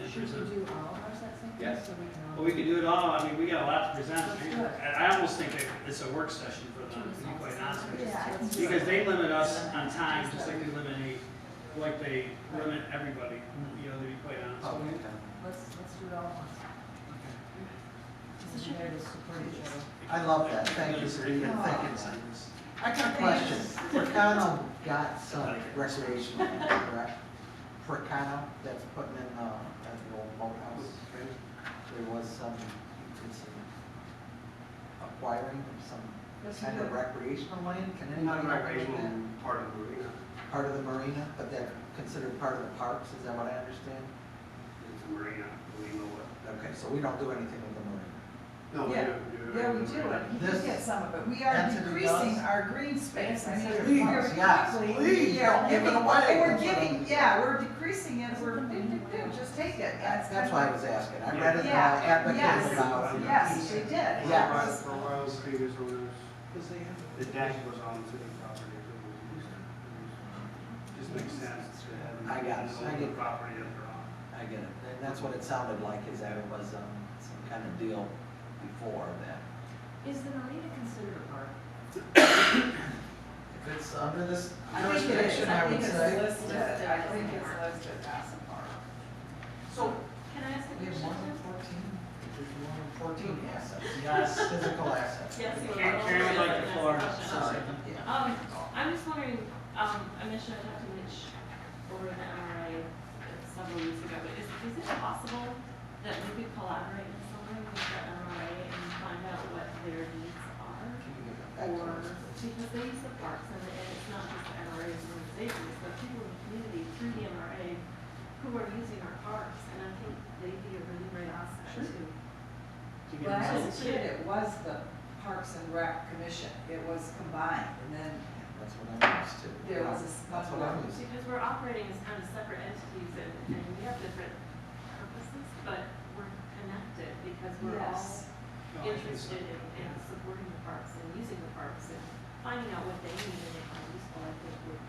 Speaker 1: And
Speaker 3: Should
Speaker 1: present.
Speaker 3: we do all of ours that same day?
Speaker 1: Yes.
Speaker 3: So we can all.
Speaker 1: Well, we could do it all. I mean, we got a lot to present.
Speaker 3: Let's do it.
Speaker 1: I almost think that it's a work session for them, to be quite honest with you.
Speaker 4: Yeah, I can do
Speaker 1: Because
Speaker 4: it.
Speaker 1: they limit us on time, just like they limit everybody, you know, to be quite honest
Speaker 7: Oh,
Speaker 1: with you.
Speaker 7: okay.
Speaker 3: Let's do it all at once. This is there to support each other.
Speaker 7: I love that, thank you for even thinking that. I got a question. Fricano got some recreational, land, correct? Fricano, that's putting in, at the old boathouse. There was some, it's acquiring some
Speaker 4: Yes,
Speaker 7: kind
Speaker 4: you
Speaker 7: of
Speaker 4: did.
Speaker 7: recreational land, can
Speaker 5: Not
Speaker 7: anybody?
Speaker 5: a recreational part of the arena.
Speaker 7: Part of the marina, but they're considered part of the parks, is that what I understand?
Speaker 5: It's a marina, we know what.
Speaker 7: Okay, so we don't do anything with the marina.
Speaker 5: No, we
Speaker 4: Yeah.
Speaker 5: do.
Speaker 4: Yeah, we do, and he
Speaker 7: This
Speaker 4: did get some of it. We are
Speaker 7: entity
Speaker 4: decreasing
Speaker 7: does?
Speaker 4: our green space. I mean,
Speaker 7: Please,
Speaker 4: we're
Speaker 7: yes,
Speaker 4: quickly-
Speaker 7: please,
Speaker 4: we are
Speaker 7: don't give it
Speaker 4: giving-
Speaker 7: away.
Speaker 4: We're giving, yeah, we're decreasing it, just take it.
Speaker 7: That's why I was asking, I read it,
Speaker 4: Yeah,
Speaker 7: advocated
Speaker 4: yes,
Speaker 7: about.
Speaker 4: yes, they did.
Speaker 7: Yes.
Speaker 5: For a while, the previous owners, the deck was on city property. Just makes sense to have.
Speaker 7: I got it. I
Speaker 5: the
Speaker 7: get it.
Speaker 5: property that they're on.
Speaker 7: I get it, and that's what it sounded like, is that it was, some kind of deal before that.
Speaker 3: Is the marina considered a park?
Speaker 7: If it's under this
Speaker 4: I think it is,
Speaker 7: jurisdiction, I would say.
Speaker 4: listed, I think it's listed as a park.
Speaker 7: So,
Speaker 6: Can I ask a
Speaker 7: we have more than
Speaker 6: question?
Speaker 7: 14, there's more than 14 assets.
Speaker 1: Yes.
Speaker 7: Physical assets.
Speaker 6: Yes, you
Speaker 1: Karen-
Speaker 6: are.
Speaker 1: Karen would like the floor.
Speaker 7: Sorry.
Speaker 6: I'm just wondering, I mentioned I talked to Mitch over the MRA several weeks ago, but is it possible that we could collaborate in some way with the MRA and find out what their needs are? Or, because they use the parks, and it's not just the MRA's organizations, but people in the community through the MRA who are using our parks, and I think they'd be a really great asset
Speaker 1: Sure.
Speaker 6: too.
Speaker 1: To get
Speaker 4: When I was a
Speaker 1: results.
Speaker 4: kid, it was the Parks and Rec Commission, it was combined, and then
Speaker 7: That's what I'm used to.
Speaker 4: there was a.
Speaker 7: That's what I'm used to.
Speaker 6: Because we're operating as kind of separate entities and we have different purposes, but we're connected because we're all
Speaker 4: Yes.
Speaker 1: No, I think so.
Speaker 6: interested in supporting the parks and using the parks and finding out what they need and they find useful, I think would.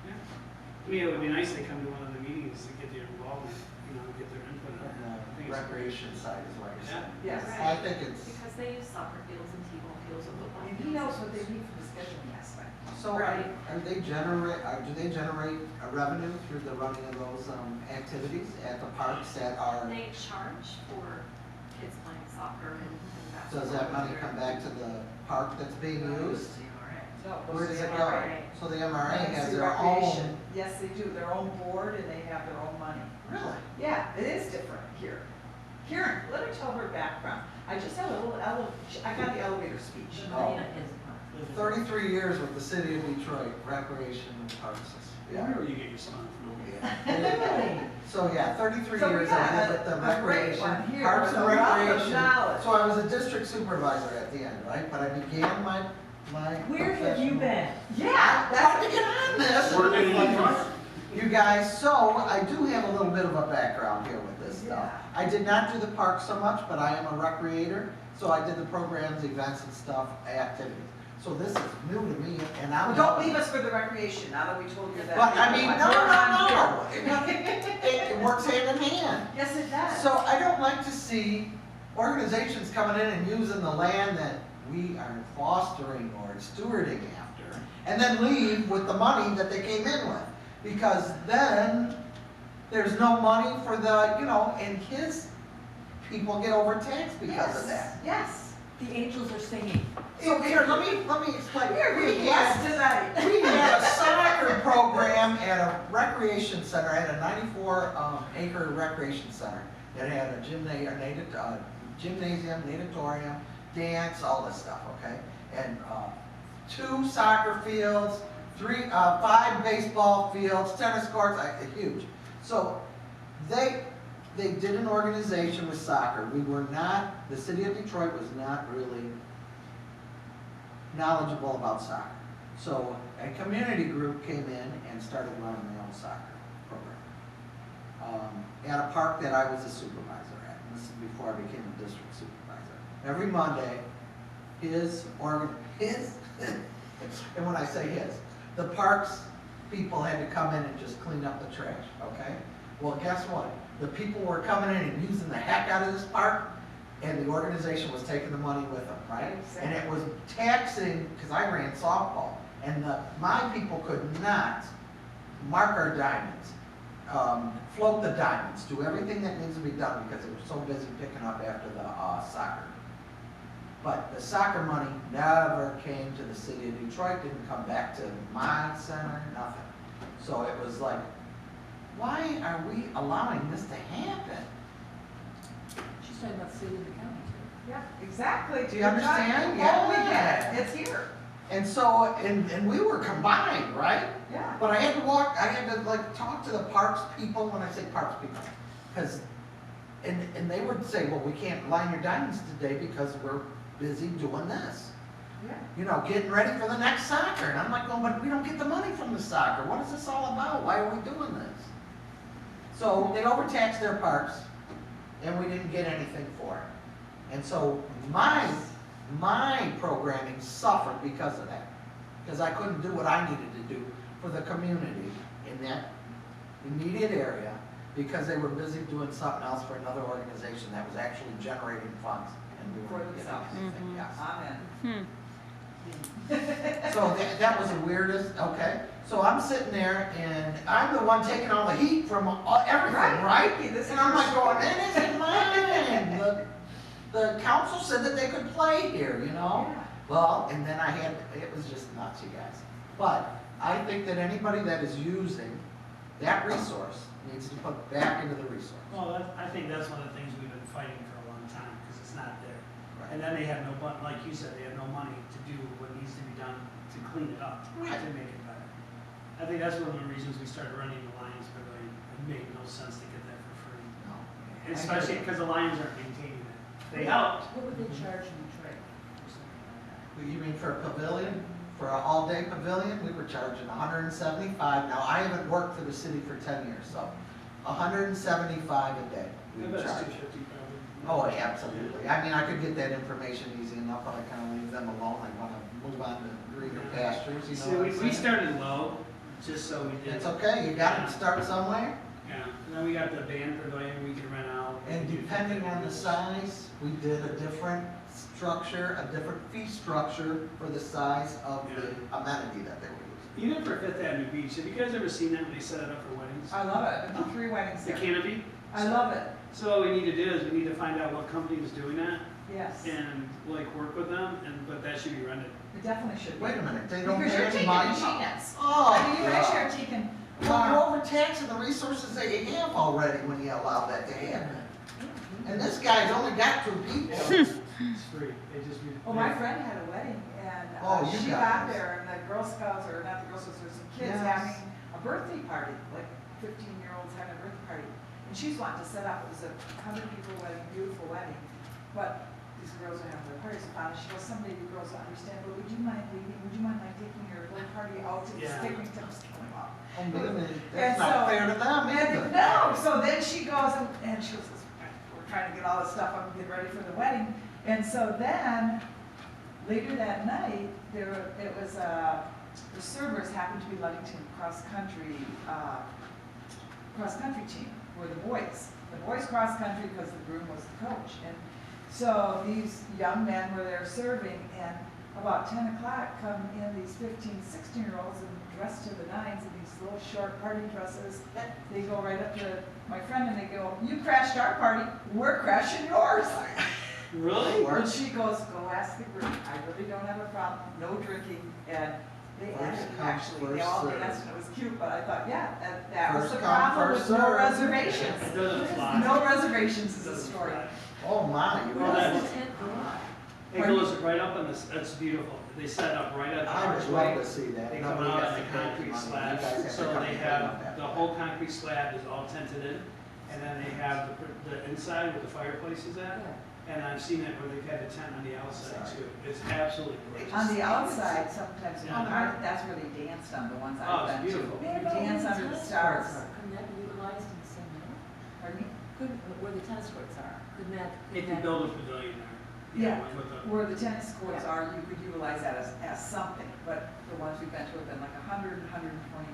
Speaker 1: Yeah. To me, it would be nice to come to one of the meetings to get their involvement, you know, get their input on it. I
Speaker 7: And
Speaker 1: think
Speaker 7: the
Speaker 1: it's great.
Speaker 7: recreation side is what you're saying.
Speaker 4: Yes.
Speaker 7: I think it's,
Speaker 6: Because they use soccer fields and t-ball fields and football
Speaker 4: And
Speaker 6: fields.
Speaker 4: he knows what they need for the scheduling aspect.
Speaker 7: so are they generate, do they generate a revenue through the running of those, activities at the parks that are,
Speaker 6: They charge for kids playing soccer and basketball.
Speaker 7: does that money come back to the park that's being used?
Speaker 4: No,
Speaker 7: Where
Speaker 4: goes
Speaker 7: does
Speaker 4: to
Speaker 7: it
Speaker 4: the
Speaker 7: go?
Speaker 4: MRA.
Speaker 7: So the MRA has
Speaker 4: Manistee
Speaker 7: their
Speaker 4: Recreation.
Speaker 7: own,
Speaker 4: Yes, they do, their own board, and they have their own money.
Speaker 7: really?
Speaker 4: Yeah, it is different here. Karen, let me tell her background. I just had a little I got the elevator speech.
Speaker 3: The money is part.
Speaker 7: 33 years with the city of Detroit, recreation and parks.
Speaker 1: I wonder where you get your spun from.
Speaker 4: Really?
Speaker 7: So yeah, 33
Speaker 4: So we
Speaker 7: years
Speaker 4: got
Speaker 7: I did with the
Speaker 4: a great
Speaker 7: recreation,
Speaker 4: one here
Speaker 7: parks
Speaker 4: with
Speaker 7: and
Speaker 4: a lot of
Speaker 7: recreation.
Speaker 4: knowledge.
Speaker 7: So I was a district supervisor at the end, right? But I began my
Speaker 3: Where have you
Speaker 7: professional-
Speaker 3: been?
Speaker 4: Yeah,
Speaker 7: Trying to
Speaker 4: that's.
Speaker 7: get on this.
Speaker 1: Working like
Speaker 7: You guys, so I do have a little bit of a background here with this stuff. I did not do the park so much, but I am a recreator, so I did the programs, events and stuff, activities. So this is new to me, and I'm.
Speaker 4: Well, don't leave us for the recreation, now that we told you that.
Speaker 7: But I mean, no,
Speaker 4: We're on here.
Speaker 7: It works hand in hand.
Speaker 4: Yes, it does.
Speaker 7: So I don't like to see organizations coming in and using the land that we are fostering or stewarding after, and then leave with the money that they came in with. Because then there's no money for the, and his people get overtaxed because of that.
Speaker 4: Yes,
Speaker 3: The angels are singing.
Speaker 7: So here, let me explain.
Speaker 4: yes. We're being blessed tonight.
Speaker 7: We had a soccer program at a recreation center. I had a 94-acre recreation center that had a gymnasium, natatorium, dance, all this stuff, okay? And 2 soccer fields, 5 baseball fields, tennis courts, huge. So they did an organization with soccer. We were not, the city of Detroit was not really knowledgeable about soccer. So a community group came in and started running their own soccer program. At a park that I was a supervisor at. And this is before I became a district supervisor. Every Monday, and when I say his, the parks people had to come in and just clean up the trash, okay? Well, guess what? The people were coming in and using the heck out of this park, and the organization was taking the money with them, right? And it was taxing, because I ran softball, and my people could not mark our diamonds, float the diamonds, do everything that needs to be done because they were so busy picking up after the soccer. But the soccer money never came to the city of Detroit, didn't come back to my center, nothing. So it was like, why are we allowing this to happen?
Speaker 3: She's talking about the city of the county too.
Speaker 4: Yeah, exactly.
Speaker 7: Do you understand?
Speaker 4: Oh, we
Speaker 7: Yeah.
Speaker 4: get it, it's here.
Speaker 7: And so, and we were combined, right?
Speaker 4: Yeah.
Speaker 7: But I had to talk to the parks people, when I say parks people, because, and they would say, well, we can't line your diamonds today because we're busy doing this.
Speaker 4: Yeah.
Speaker 7: Getting ready for the next soccer. And I'm like, well, but we don't get the money from the soccer. What is this all about? Why are we doing this? So they overtaxed their parks, and we didn't get anything for it. And so my programming suffered because of that. Because I couldn't do what I needed to do for the community in that immediate area because they were busy doing something else for another organization that was actually generating funds. And we
Speaker 4: For
Speaker 7: weren't getting
Speaker 4: themselves.
Speaker 7: anything, yes.
Speaker 4: Amen.
Speaker 7: So that was the weirdest, okay. So I'm sitting there and I'm the one taking all the heat from everything, right?
Speaker 4: This is
Speaker 7: And I'm like
Speaker 4: your
Speaker 7: going, it isn't mine. The council said that they could play here,
Speaker 4: Yeah.
Speaker 7: Well, and then it was just nuts, you guys. But I think that anybody that is using that resource needs to be put back into the resource.
Speaker 1: Well, I think that's one of the things we've been fighting for a long time, because it's not there.
Speaker 7: Right.
Speaker 1: And then they have no, like you said, they have no money to do what needs to be done to clean it up,
Speaker 7: Right.
Speaker 1: to make it better. I think that's one of the reasons we started running the Lions Pavilion. It made no sense to get that for free.
Speaker 7: No.
Speaker 1: Especially because the Lions aren't maintaining it. They helped.
Speaker 3: What would they charge in Detroit or something like that?
Speaker 7: You mean for a pavilion? For an all-day pavilion, we were charging $175. Now, I haven't worked for the city for 10 years, so $175 a day we
Speaker 1: I
Speaker 7: would
Speaker 1: bet it's
Speaker 7: charge.
Speaker 1: 250 probably.
Speaker 7: Oh, absolutely. I mean, I could get that information easy enough, but I kind of leave them alone. I want to move on to greener pastures, you
Speaker 1: See,
Speaker 7: know what I'm
Speaker 1: we
Speaker 7: saying?
Speaker 1: started low, just so we did.
Speaker 7: It's okay, you got to start somewhere.
Speaker 1: Yeah, and then we got the band pavilion we could rent out.
Speaker 7: And depending on the size, we did a different structure, a different fee structure for the size of the amenity that they were using.
Speaker 1: Even for Fifth Avenue Beach, have you guys ever seen that when they set it up for weddings?
Speaker 4: I love it, I've been to 3 weddings
Speaker 1: The
Speaker 4: there.
Speaker 1: canopy?
Speaker 4: I love it,
Speaker 1: So what we need to do is we need to find out what company is doing that
Speaker 4: yes,
Speaker 1: and like work with them, but that should be rented.
Speaker 4: it definitely should be.
Speaker 7: Wait a minute, they don't
Speaker 4: Because
Speaker 7: pay
Speaker 4: you're
Speaker 7: any
Speaker 4: taking
Speaker 7: money?
Speaker 4: a chance.
Speaker 7: Oh,
Speaker 4: I mean, you actually
Speaker 7: God.
Speaker 4: are taking,
Speaker 7: Well, you're overtaxing the resources that you have already when you allow that to happen. And this guy's only got 2 people.
Speaker 1: It's free. They just.
Speaker 4: well, my friend had a wedding, and
Speaker 7: Oh, you
Speaker 4: she
Speaker 7: guys.
Speaker 4: got there, and the Girl Scouts, or not the Girl Scouts, there were some kids
Speaker 7: Yes.
Speaker 4: having a birthday party, like 15-year-olds having a birthday party. And she's wanting to set up, it was a 100-people wedding, beautiful wedding, but these girls are having their parties, and finally she goes, someday you girls will understand, but would you mind leaving, would you mind like taking your little party out to the
Speaker 1: Yeah.
Speaker 4: sticking tips coming up?
Speaker 7: Oh, man,
Speaker 4: And
Speaker 7: that's
Speaker 4: so-
Speaker 7: not fair to them
Speaker 4: And
Speaker 7: either.
Speaker 4: no, so then she goes and she goes, we're trying to get all this stuff up and get ready for the wedding. And so then, later that night, it was, the servers happened to be Ludington cross-country team, were the boys. The boys cross-country because the groom was the coach. And so these young men were there serving, and about 10 o'clock come in these 15, 16-year-olds and dressed to the nines in these little short party dresses. They go right up to my friend and they go, you crashed our party, we're crashing yours.
Speaker 1: Really?
Speaker 7: Work.
Speaker 4: And she goes, go ask the group, I really don't have a problem, no drinking, and they
Speaker 7: First
Speaker 4: ended,
Speaker 7: come,
Speaker 4: actually, they
Speaker 7: first
Speaker 4: all
Speaker 7: served.
Speaker 4: danced, and it was cute, but I thought, yeah, that was
Speaker 7: First
Speaker 4: the
Speaker 7: come,
Speaker 4: problem
Speaker 7: first
Speaker 4: with no
Speaker 7: served.
Speaker 4: reservations.
Speaker 1: It doesn't fly.
Speaker 4: No reservations
Speaker 1: It
Speaker 4: is the
Speaker 1: doesn't
Speaker 4: story.
Speaker 1: fly.
Speaker 7: Oh, my. you
Speaker 1: Well,
Speaker 7: guys-
Speaker 1: that's-
Speaker 3: What's the tent go on?
Speaker 1: It goes right up on this, that's beautiful. They set up right at the
Speaker 7: I would love
Speaker 1: archway.
Speaker 7: to see that.
Speaker 1: They come
Speaker 7: Nobody
Speaker 1: out
Speaker 7: has
Speaker 1: on
Speaker 7: to
Speaker 1: the
Speaker 7: pay any
Speaker 1: concrete
Speaker 7: money. You
Speaker 1: slabs,
Speaker 7: guys have to
Speaker 1: so
Speaker 7: come
Speaker 1: they
Speaker 7: and
Speaker 1: have,
Speaker 7: clean up
Speaker 1: the
Speaker 7: that.
Speaker 1: whole concrete slab is all tented in. And then they have the inside where the fireplace is at. And I've seen it where they've had a tent on the outside too. It's absolutely gorgeous.
Speaker 4: On the outside, sometimes,
Speaker 1: Yeah.
Speaker 4: that's where they danced on the ones
Speaker 1: Oh,
Speaker 4: I've
Speaker 1: it's
Speaker 4: been to.
Speaker 1: beautiful.
Speaker 4: You dance under the stars.
Speaker 3: Couldn't that be utilized in the same manner?
Speaker 4: Pardon me?
Speaker 3: Couldn't, where the tennis courts are, couldn't that?
Speaker 1: They can build a pavilion there.
Speaker 4: Yeah.
Speaker 1: With a,
Speaker 4: Where the tennis courts are, you could utilize that as something, but the ones we've been to have been like 100, 120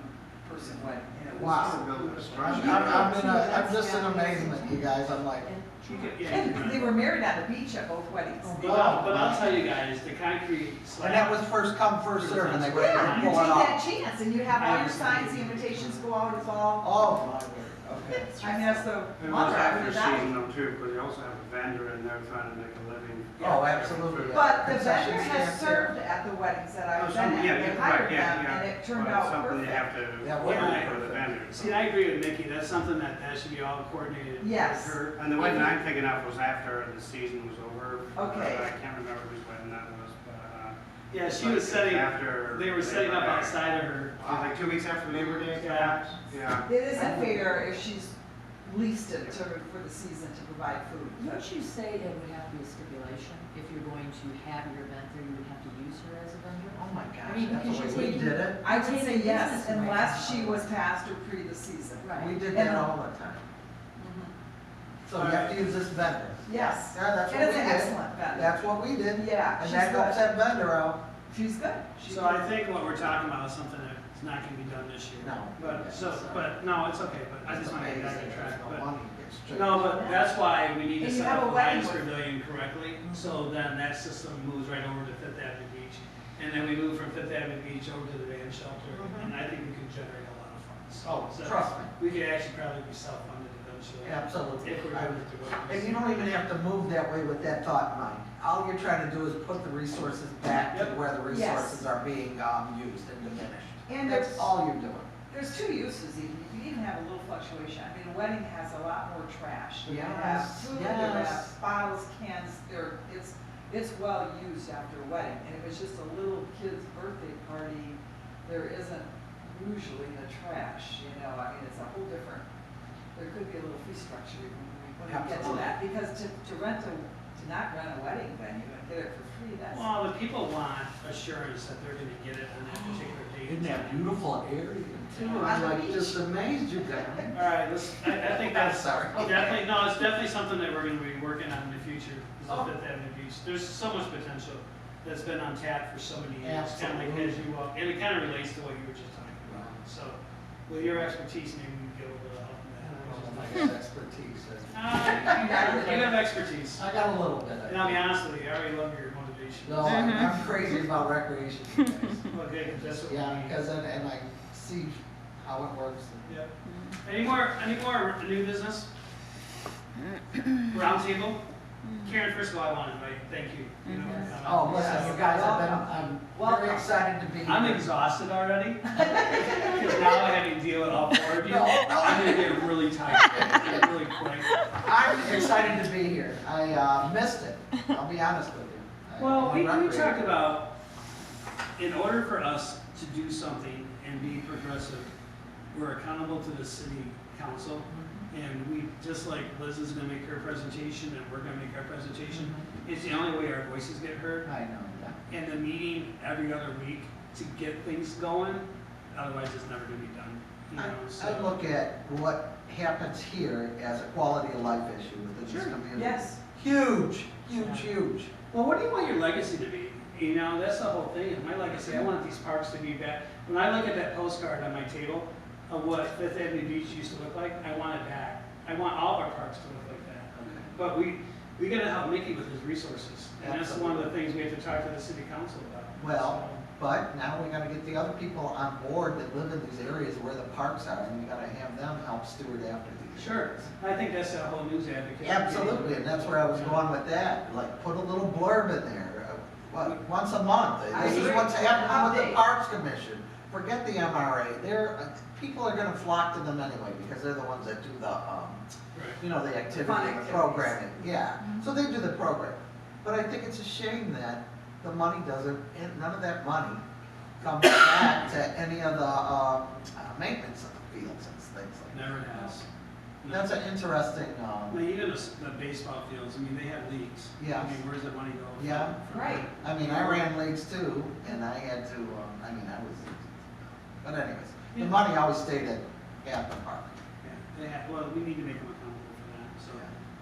Speaker 4: person wedding. And it was
Speaker 7: Wow.
Speaker 4: just-
Speaker 7: I'm just in amazement, you guys. I'm like,
Speaker 3: And
Speaker 1: you could, yeah, you
Speaker 4: And
Speaker 1: could
Speaker 4: they
Speaker 1: rent
Speaker 4: were married on the beach at both weddings.
Speaker 3: Oh,
Speaker 1: But I'll tell you guys, the concrete slab.
Speaker 7: and that was first come, first served, and they were able
Speaker 4: Yeah,
Speaker 7: to
Speaker 4: you
Speaker 7: pull it
Speaker 4: take that
Speaker 7: off.
Speaker 4: chance, and you have all your signs, the invitations go out, it's all,
Speaker 7: Oh, my word, okay.
Speaker 4: I mean, that's the
Speaker 5: And it was
Speaker 4: mother
Speaker 5: after
Speaker 4: after
Speaker 5: the
Speaker 4: that.
Speaker 5: season though too, because they also have a vendor in there trying to make a living.
Speaker 7: Oh, absolutely.
Speaker 4: But the
Speaker 7: Concession
Speaker 4: vendor has
Speaker 7: stands
Speaker 4: served at the weddings that I've been at,
Speaker 5: Yeah,
Speaker 4: they
Speaker 5: you're
Speaker 4: hired
Speaker 5: right, yeah,
Speaker 4: them,
Speaker 5: yeah.
Speaker 4: and it turned
Speaker 5: But
Speaker 4: out
Speaker 5: it's something you have
Speaker 4: perfect.
Speaker 5: to
Speaker 7: That would be
Speaker 5: coordinate with the
Speaker 7: perfect.
Speaker 5: vendor.
Speaker 1: See, I agree with Mickey, that's something that should be all coordinated with
Speaker 4: Yes.
Speaker 1: her.
Speaker 5: And the wedding I'm thinking of was after the season was over.
Speaker 4: Okay.
Speaker 5: I can't remember whose wedding that was, but,
Speaker 1: Yeah, she was setting,
Speaker 5: after.
Speaker 1: they were setting up
Speaker 5: Labor Day.
Speaker 1: outside of her.
Speaker 5: It was like 2 weeks after Labor Day,
Speaker 1: Yeah.
Speaker 5: perhaps? Yeah.
Speaker 4: It isn't fair if she's leased it for the season to provide food.
Speaker 3: wouldn't you say it would have to be a stipulation, if you're going to have your event there, you would have to use her as a vendor?
Speaker 7: Oh, my
Speaker 3: I
Speaker 7: gosh,
Speaker 3: mean,
Speaker 7: that's
Speaker 3: because
Speaker 7: the way
Speaker 3: you're
Speaker 7: we did it.
Speaker 4: I would
Speaker 3: Take
Speaker 4: say
Speaker 3: the
Speaker 4: yes,
Speaker 3: business right
Speaker 4: unless
Speaker 3: now.
Speaker 4: she was past or pre the season.
Speaker 3: Right.
Speaker 7: We did
Speaker 4: And-
Speaker 7: that all the time. So you have to use this vendor.
Speaker 4: Yes,
Speaker 7: Yeah, that's
Speaker 4: and
Speaker 7: what
Speaker 4: it's
Speaker 7: we
Speaker 4: an
Speaker 7: did.
Speaker 4: excellent vendor.
Speaker 7: That's what we did.
Speaker 4: Yeah,
Speaker 7: And
Speaker 4: she's
Speaker 7: that helps
Speaker 4: good.
Speaker 7: that vendor out.
Speaker 4: She's good. She's
Speaker 1: So I think what we're talking about is something that's not gonna be done this year.
Speaker 7: No.
Speaker 1: But, no, it's okay, but I just wanna get back on track,
Speaker 7: There's no
Speaker 1: but.
Speaker 7: money, it's straight.
Speaker 1: No, but that's why we need to
Speaker 4: And you
Speaker 1: set
Speaker 4: have
Speaker 1: up
Speaker 4: a
Speaker 1: the
Speaker 4: wedding
Speaker 1: Lions
Speaker 4: with-
Speaker 1: Pavilion correctly, so then that system moves right over to Fifth Avenue Beach. And then we move from Fifth Avenue Beach over to the van shelter, and I think we could generate a lot of funds.
Speaker 7: Oh,
Speaker 1: So
Speaker 7: trust me.
Speaker 1: We could actually probably be self-funded eventually.
Speaker 7: Absolutely.
Speaker 1: If we're going to do
Speaker 7: And
Speaker 1: it.
Speaker 7: you don't even have to move that way with that thought in mind. All you're trying to do is put the resources back to
Speaker 1: Yep.
Speaker 7: where the
Speaker 4: Yes.
Speaker 7: resources are being used and diminished.
Speaker 4: And
Speaker 7: That's
Speaker 4: there's-
Speaker 7: all you're doing.
Speaker 4: There's two uses even. You can even have a little fluctuation. I mean, a wedding has a lot more trash. They're gonna
Speaker 7: Yes,
Speaker 4: have food, they're gonna
Speaker 7: yes.
Speaker 4: have bottles, cans, it's well used after a wedding. And if it's just a little kid's birthday party, there isn't usually the trash, you know, I mean, it's a whole different, there could be a little fee structure when we get to that. Because to not rent a wedding venue and get it for free, that's.
Speaker 1: Well, the people want assurance that they're gonna get it on that particular date.
Speaker 7: Isn't that beautiful area too?
Speaker 4: Yeah.
Speaker 7: I'm like just amazed you guys.
Speaker 1: All right, I think that's
Speaker 7: Sorry.
Speaker 1: definitely, no, it's definitely something that we're gonna be working on in the future, is
Speaker 7: Oh.
Speaker 1: the Fifth Avenue Beach. There's so much potential that's been untapped for so many years, kind of like as you walk, and it kind of relates to what you were just talking about. So, with your expertise, maybe we can get a little help in that.
Speaker 7: My expertise.
Speaker 1: You have expertise.
Speaker 7: I got a little bit.
Speaker 1: And I'll be honest with you, I already love your motivation.
Speaker 7: No, I'm crazy about recreation. you guys.
Speaker 1: Okay, 'cause that's what we
Speaker 7: Yeah,
Speaker 1: need.
Speaker 7: because and I see how it works.
Speaker 1: Yep. Any more new business? Roundtable? Karen, first of all, I want to invite, thank you. You know,
Speaker 3: Yes.
Speaker 7: Oh, listen, you guys have been, I'm
Speaker 3: Welcome.
Speaker 7: very excited to be here.
Speaker 1: I'm exhausted already, because now I have to deal with all four of you.
Speaker 7: No, no.
Speaker 1: I'm gonna get really tired, really quick.
Speaker 7: I'm excited to be here. I missed it. I'll be honest with you.
Speaker 1: Well, we
Speaker 7: recreation.
Speaker 1: talked about, in order for us to do something and be progressive, we're accountable to the city council. And we, just like Liz is gonna make her presentation and we're gonna make our presentation, it's the only way our voices get heard.
Speaker 7: I know, yeah.
Speaker 1: And the meeting every other week to get things going, otherwise it's never gonna be done, you know, so.
Speaker 7: I look at what happens here as a quality of life issue within this
Speaker 1: Sure.
Speaker 7: community.
Speaker 4: Yes.
Speaker 7: Huge, huge, huge.
Speaker 1: Well, what do you want your legacy to be? You know, that's the whole thing, my legacy, I want these parks to be back. When I look at that postcard on my table of what Fifth Avenue Beach used to look like, I want it back. I want all of our parks to look like that. But we gotta help Mickey with his resources, and that's one of the things we have to talk to the city council about.
Speaker 7: Well, but now we gotta get the other people on board that live in these areas where the parks are, and we gotta have them help steward after these.
Speaker 1: Sure,
Speaker 7: areas.
Speaker 1: I think that's a whole news advocate.
Speaker 7: Absolutely, and that's where I was going with that, like, put a little blurb in there, once a month.
Speaker 4: I
Speaker 7: This is
Speaker 4: agree.
Speaker 7: what's happening with the
Speaker 4: Update.
Speaker 7: Parks Commission. Forget the MRA, people are gonna flock to them anyway, because they're the ones that do the,
Speaker 1: Right.
Speaker 7: you know, the activity
Speaker 4: Fun
Speaker 7: and the
Speaker 4: activities.
Speaker 7: programming, yeah. So they do the program. But I think it's a shame that the money doesn't, and none of that money comes back to any of the maintenance of the fields and things like that.
Speaker 1: Never has.
Speaker 7: That's an interesting,
Speaker 1: I mean, even the baseball fields, I mean, they have leagues.
Speaker 7: Yeah.
Speaker 1: I mean, where's the money go?
Speaker 7: Yeah.
Speaker 4: Right.
Speaker 7: I mean, I ran leagues too, and I had to, but anyways, the money always stayed at the park.
Speaker 1: Yeah, they have, well, we need to make them accountable for that, so.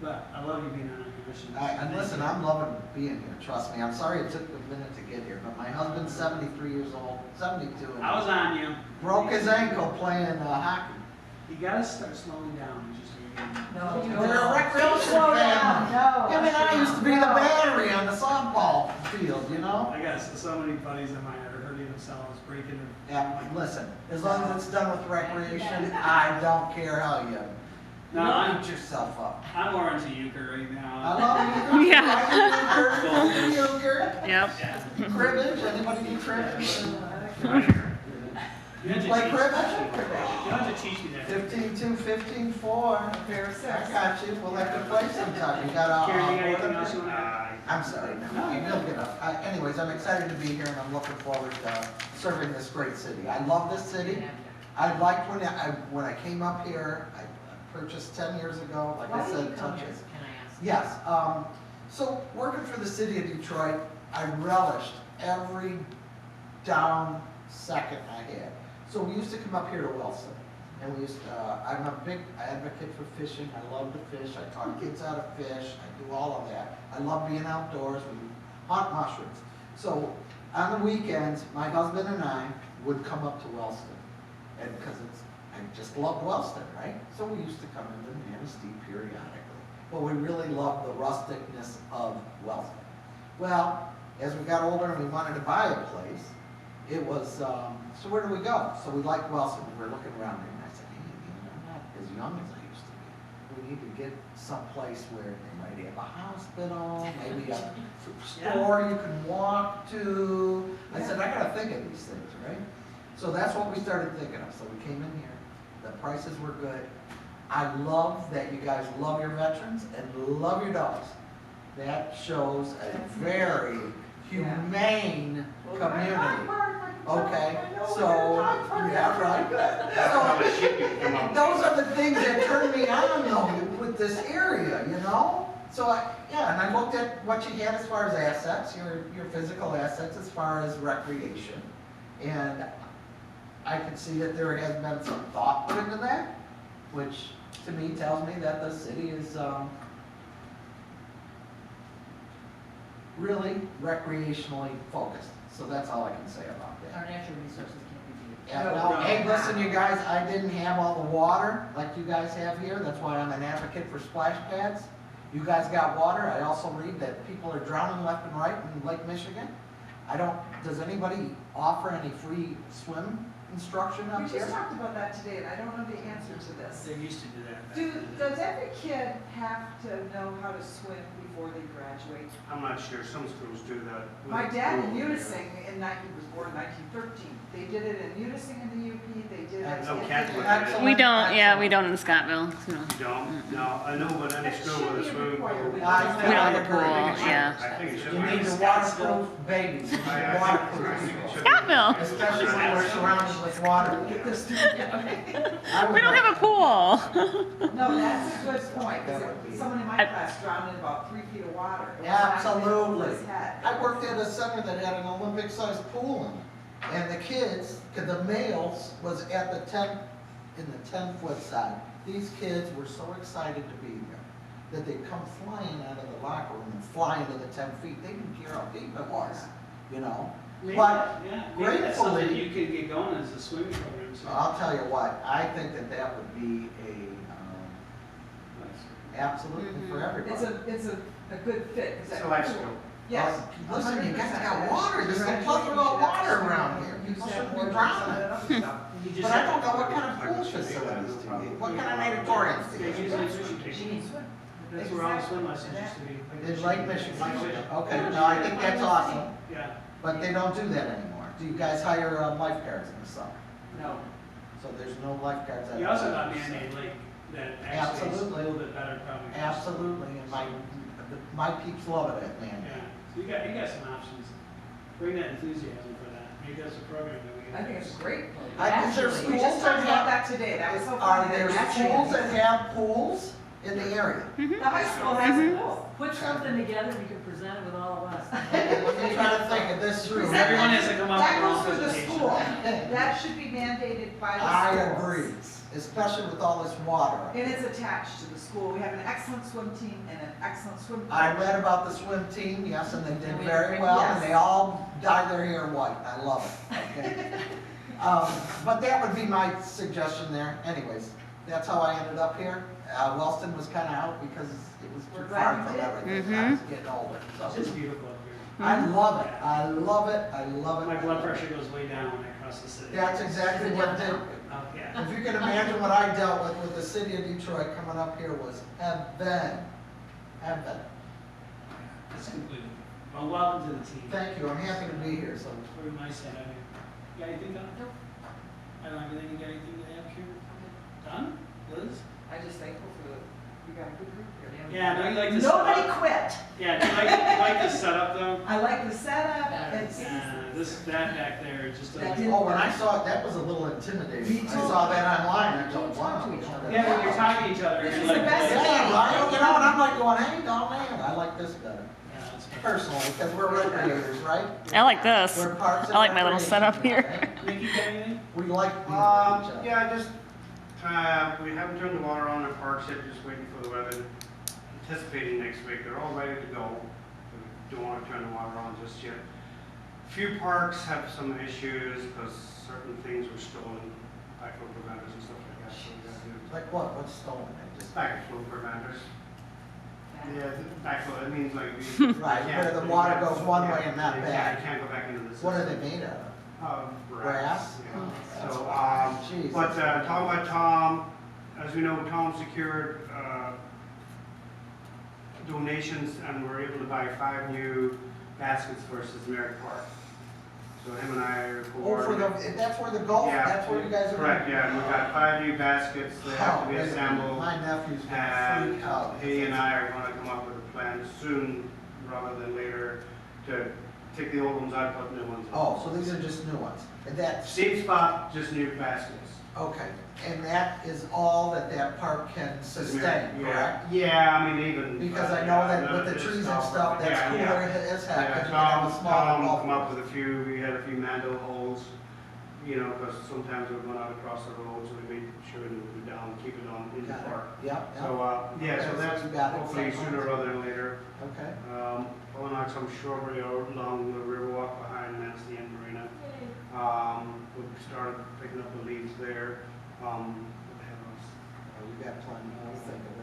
Speaker 1: But I love you being on our commission.
Speaker 7: And listen, I'm loving being here, trust me. I'm sorry it took a minute to get here, but my husband's 73 years old, 72. and
Speaker 1: I was on you.
Speaker 7: broke his ankle playing hockey.
Speaker 1: You gotta start slowing down, just.
Speaker 4: No,
Speaker 7: We're a recreation
Speaker 4: slow down,
Speaker 7: family.
Speaker 4: no.
Speaker 7: I mean, I used to be the
Speaker 4: No.
Speaker 7: battery on the softball field, you know?
Speaker 1: I got so many buddies of mine that are hurting themselves, breaking their.
Speaker 7: Yeah, listen, as long as it's done with recreation, I don't care how you
Speaker 1: No, I'm,
Speaker 7: beat yourself up.
Speaker 1: I'm more into euchre right
Speaker 7: I
Speaker 1: now.
Speaker 7: love you.
Speaker 2: Yeah.
Speaker 7: Euchre.
Speaker 2: Yep.
Speaker 1: Yeah.
Speaker 7: Cribbage, anybody do cribbage?
Speaker 1: You have to
Speaker 7: Play
Speaker 1: teach-
Speaker 7: cribbage?
Speaker 1: You have to teach me that.
Speaker 7: 15-2, 15-4.
Speaker 4: Pair of
Speaker 7: I
Speaker 4: six.
Speaker 7: got you, we'll have to play sometime. You got a.
Speaker 1: Karen, you got anything else you want to add?
Speaker 7: I'm sorry, no, you'll get up. Anyways, I'm excited to be here and I'm looking forward to serving this great city. I love this city. I liked when I came up here, I purchased 10 years ago, like
Speaker 3: Why
Speaker 7: I
Speaker 3: did
Speaker 7: said,
Speaker 3: you come here,
Speaker 7: touches.
Speaker 3: can I ask?
Speaker 7: Yes, so working for the city of Detroit, I relished every down second I had. So we used to come up here to Wilson, and we used to, I'm a big advocate for fishing, I love to fish, I taught kids how to fish, I do all of that. I love being outdoors, we hunt mushrooms. So on the weekends, my husband and I would come up to Wellston, and because I just loved Wellston, right? So we used to come into Manistee periodically, but we really loved the rusticness of Wellston. Well, as we got older and we wanted to buy a place, it was, so where do we go? So we liked Wellston, we were looking around there, and I said, hey, you know, I'm not as young as I used to be. We need to get someplace where they might have a hospital, maybe a store you can walk to. I said, I gotta think of these things, right? So that's what we started thinking of. So we came in here, The prices were good. I love that you guys love your veterans and love your dogs. That shows a very humane community. Okay, so, yeah, right. So, those are the things that turn me on though with this area, you know? So, yeah, and I looked at what you had as far as assets, your physical assets as far as recreation. And I could see that there has been some thought put into that, which to me tells me that the city is, really recreationally focused. So that's all I can say about that.
Speaker 3: Our natural resources can't be beat.
Speaker 7: Yeah, well, hey, listen, you guys, I didn't have all the water like you guys have here. That's why I'm an advocate for splash pads. You guys got water. I also read that people are drowning left and right in Lake Michigan. Does anybody offer any free swim instruction up
Speaker 4: We
Speaker 7: here?
Speaker 4: just talked about that today, and I don't know the answer to this.
Speaker 1: They used to do that. back then.
Speaker 4: Does every kid have to know how to swim before they graduate?
Speaker 5: I'm not sure, some schools do that.
Speaker 4: My dad in Unising, he was born in 1913. They did it in Unising in the UP, they did it.
Speaker 5: No,
Speaker 4: in-
Speaker 5: Catholic.
Speaker 7: Excellent,
Speaker 2: We don't, yeah, we
Speaker 7: excellent.
Speaker 2: don't in Scottville, so.
Speaker 5: You don't? No, I know about any
Speaker 4: That
Speaker 5: school with a
Speaker 4: should be
Speaker 5: swimming pool.
Speaker 4: required.
Speaker 7: I
Speaker 2: We don't have a
Speaker 7: agree.
Speaker 2: pool, yeah.
Speaker 5: I think it should
Speaker 7: You
Speaker 5: be.
Speaker 7: need the waterproof babies. You need
Speaker 5: I
Speaker 7: waterproof.
Speaker 5: think it should be.
Speaker 2: Scottville,
Speaker 7: Especially when we're surrounded with water.
Speaker 4: Get this to-
Speaker 2: we don't have a pool.
Speaker 4: No, that's a good point,
Speaker 7: That
Speaker 4: because
Speaker 7: would be-
Speaker 4: someone in my class drowned in about 3 feet of water. It was
Speaker 7: Absolutely.
Speaker 4: not in his head.
Speaker 7: I worked at a center that had an Olympic-sized pool in it, and the kids, the males, was at the 10-foot side. These kids were so excited to be there that they'd come flying out of the locker room and fly into the 10 feet. They didn't care how deep it was, you know?
Speaker 1: Maybe,
Speaker 7: But
Speaker 1: yeah, maybe that's something
Speaker 7: gratefully-
Speaker 1: you could get going as a swimming program. So.
Speaker 7: I'll tell you what, I think that would be absolutely for everybody.
Speaker 4: It's a good fit, because that.
Speaker 5: It's a life skill.
Speaker 4: Yes.
Speaker 7: Listen, you guys
Speaker 4: 100%.
Speaker 7: got water, there's a plethora of water around here, people shouldn't be drowning.
Speaker 1: You just
Speaker 7: But I
Speaker 1: have-
Speaker 7: don't know what kind of pool facilities do you need, what kind of natatoriums do
Speaker 1: They
Speaker 7: you
Speaker 1: usually
Speaker 7: need?
Speaker 1: swim team.
Speaker 3: She needs swim.
Speaker 1: That's where all the swim lessons used to be.
Speaker 7: In Lake Michigan, okay, no, I think that's awesome,
Speaker 1: Yeah.
Speaker 7: but they don't do that anymore. Do you guys hire lifeguards in the summer?
Speaker 4: No.
Speaker 7: So there's no lifeguards at all?
Speaker 1: You also got Man-Made Lake that actually is a
Speaker 7: Absolutely.
Speaker 1: little bit better probably.
Speaker 7: Absolutely, and my peeps love it, man.
Speaker 1: Yeah, so you got some options. Bring that enthusiasm for that. Maybe that's a program that we can.
Speaker 4: I think it's a great.
Speaker 7: Is there
Speaker 3: Actually,
Speaker 4: We
Speaker 7: schools
Speaker 4: just
Speaker 7: that
Speaker 4: talked about
Speaker 7: have,
Speaker 4: that today, that was so
Speaker 7: are
Speaker 4: funny.
Speaker 7: there
Speaker 4: Actually,
Speaker 7: schools that have pools in the area?
Speaker 4: The high school has a pool.
Speaker 3: Put something together, you can present it with all of us.
Speaker 7: Let me try to think of this through.
Speaker 4: Present
Speaker 1: Everyone has to come up with
Speaker 4: That
Speaker 1: their own
Speaker 4: goes for the
Speaker 1: presentation.
Speaker 4: school. That should be mandated by the
Speaker 7: I
Speaker 4: schools.
Speaker 7: agree, especially with all this water.
Speaker 4: And it's attached to the school. We have an excellent swim team and an excellent swim coach.
Speaker 7: I read about the swim team, yes, and they did
Speaker 3: And we
Speaker 7: very
Speaker 3: agree,
Speaker 7: well,
Speaker 4: yes.
Speaker 7: and they all dyed their hair white. I love it, okay? But that would be my suggestion there. Anyways, that's how I ended up here. Wellston was kind of out because it was
Speaker 4: We're
Speaker 7: too
Speaker 4: glad
Speaker 7: far
Speaker 4: you
Speaker 7: from
Speaker 4: did.
Speaker 7: everything. I was getting older,
Speaker 1: It's
Speaker 7: so.
Speaker 1: just beautiful up here.
Speaker 7: I love it, I love it, I love it.
Speaker 1: My blood pressure goes way down when I cross the city.
Speaker 7: That's exactly what did.
Speaker 1: Oh, yeah.
Speaker 7: If you can imagine what I dealt with the city of Detroit coming up here was heaven. Heaven.
Speaker 1: It's completely. Well, welcome to the team.
Speaker 7: Thank you, I'm happy to be here, so.
Speaker 1: Very nice to have you. You got anything done?
Speaker 3: Nope.
Speaker 1: I don't have anything, you got anything to add, Karen? Done? Liz?
Speaker 4: I'm just thankful for you got a good group here.
Speaker 1: Yeah, don't you like this?
Speaker 4: Nobody quit.
Speaker 1: Yeah, do you like this setup though?
Speaker 4: I like the setup. It's,
Speaker 1: That back there just
Speaker 4: That
Speaker 1: doesn't.
Speaker 4: didn't-
Speaker 7: Oh, when I saw it, that was a little intimidating.
Speaker 4: Me
Speaker 7: I
Speaker 4: too.
Speaker 7: saw that online, I
Speaker 3: We
Speaker 7: thought,
Speaker 3: can't talk
Speaker 7: wow.
Speaker 3: to each other.
Speaker 1: Yeah, when you're talking to each other.
Speaker 4: This
Speaker 1: you're
Speaker 4: is the
Speaker 1: like,
Speaker 4: best
Speaker 1: yeah,
Speaker 7: Yeah, right, you know, and I'm like going, hey, no, man, I like this better.
Speaker 1: that's fine.
Speaker 7: Personally, because we're recreators, right?
Speaker 2: I like this.
Speaker 7: We're parks and
Speaker 2: I like my little
Speaker 7: recreation,
Speaker 2: setup here.
Speaker 7: right?
Speaker 1: Nikki, got anything?
Speaker 7: We like being with each other.
Speaker 5: Yeah, just, we haven't turned the water on in the parks yet, just waiting for the weather. Anticipating next week, they're all ready to go. We don't want to turn the water on just yet. Few parks have some issues because certain things were stolen, backflow preventers and stuff like that, so we got to do.
Speaker 7: Like what, what's stolen? It just-
Speaker 5: Backflow preventers. Yeah, backflow, it means like. you
Speaker 7: Right,
Speaker 5: can't-
Speaker 7: where the water goes one way and not
Speaker 5: you
Speaker 7: back.
Speaker 5: can't go back into the system.
Speaker 7: What are they made out of? Brass?
Speaker 5: Yeah.
Speaker 7: Oh,
Speaker 5: So,
Speaker 7: Jesus.
Speaker 5: but talking about Tom, as we know, Tom secured donations and we're able to buy 5 new baskets for Systematic Park. So him and I are
Speaker 7: Oh, for the, that's where the golf,
Speaker 5: Yeah,
Speaker 7: that's where you guys are.
Speaker 5: correct, yeah, and we've got 5 new baskets that have to be
Speaker 7: Oh,
Speaker 5: assembled.
Speaker 7: my nephew's gonna
Speaker 5: And
Speaker 7: freak out.
Speaker 5: he and I are gonna come up with a plan soon, rather than later, to take the old ones out, put new ones in.
Speaker 7: Oh, so these are just new ones, and that's,
Speaker 5: Same spot, just new baskets.
Speaker 7: okay, and that is all that that park can sustain,
Speaker 5: Yeah.
Speaker 7: correct?
Speaker 5: Yeah, I mean, even.
Speaker 7: Because I know that with the
Speaker 5: it's
Speaker 7: trees and
Speaker 5: not
Speaker 7: stuff,
Speaker 5: perfect.
Speaker 7: that's
Speaker 5: Yeah,
Speaker 7: cooler
Speaker 5: yeah.
Speaker 7: as heck,
Speaker 5: Yeah,
Speaker 7: because you can have a smaller
Speaker 5: Tom
Speaker 7: golf
Speaker 5: come up
Speaker 7: course.
Speaker 5: with a few, we had a few mandel holes, you know, because sometimes we run out across the road, so we made sure that we go down, keep it on in the
Speaker 7: Got it.
Speaker 5: park.
Speaker 7: Yep,
Speaker 5: So,
Speaker 7: yep,
Speaker 5: yeah, so
Speaker 7: Okay, so
Speaker 5: that's
Speaker 7: you got it.
Speaker 5: hopefully sooner rather than later.
Speaker 7: okay.
Speaker 5: Pulling out some shrubbery out along the Riverwalk behind Manistee and Marina.
Speaker 6: Yay.
Speaker 5: We started picking up the leaves there. What the hell else?
Speaker 7: We got plenty, I'll think of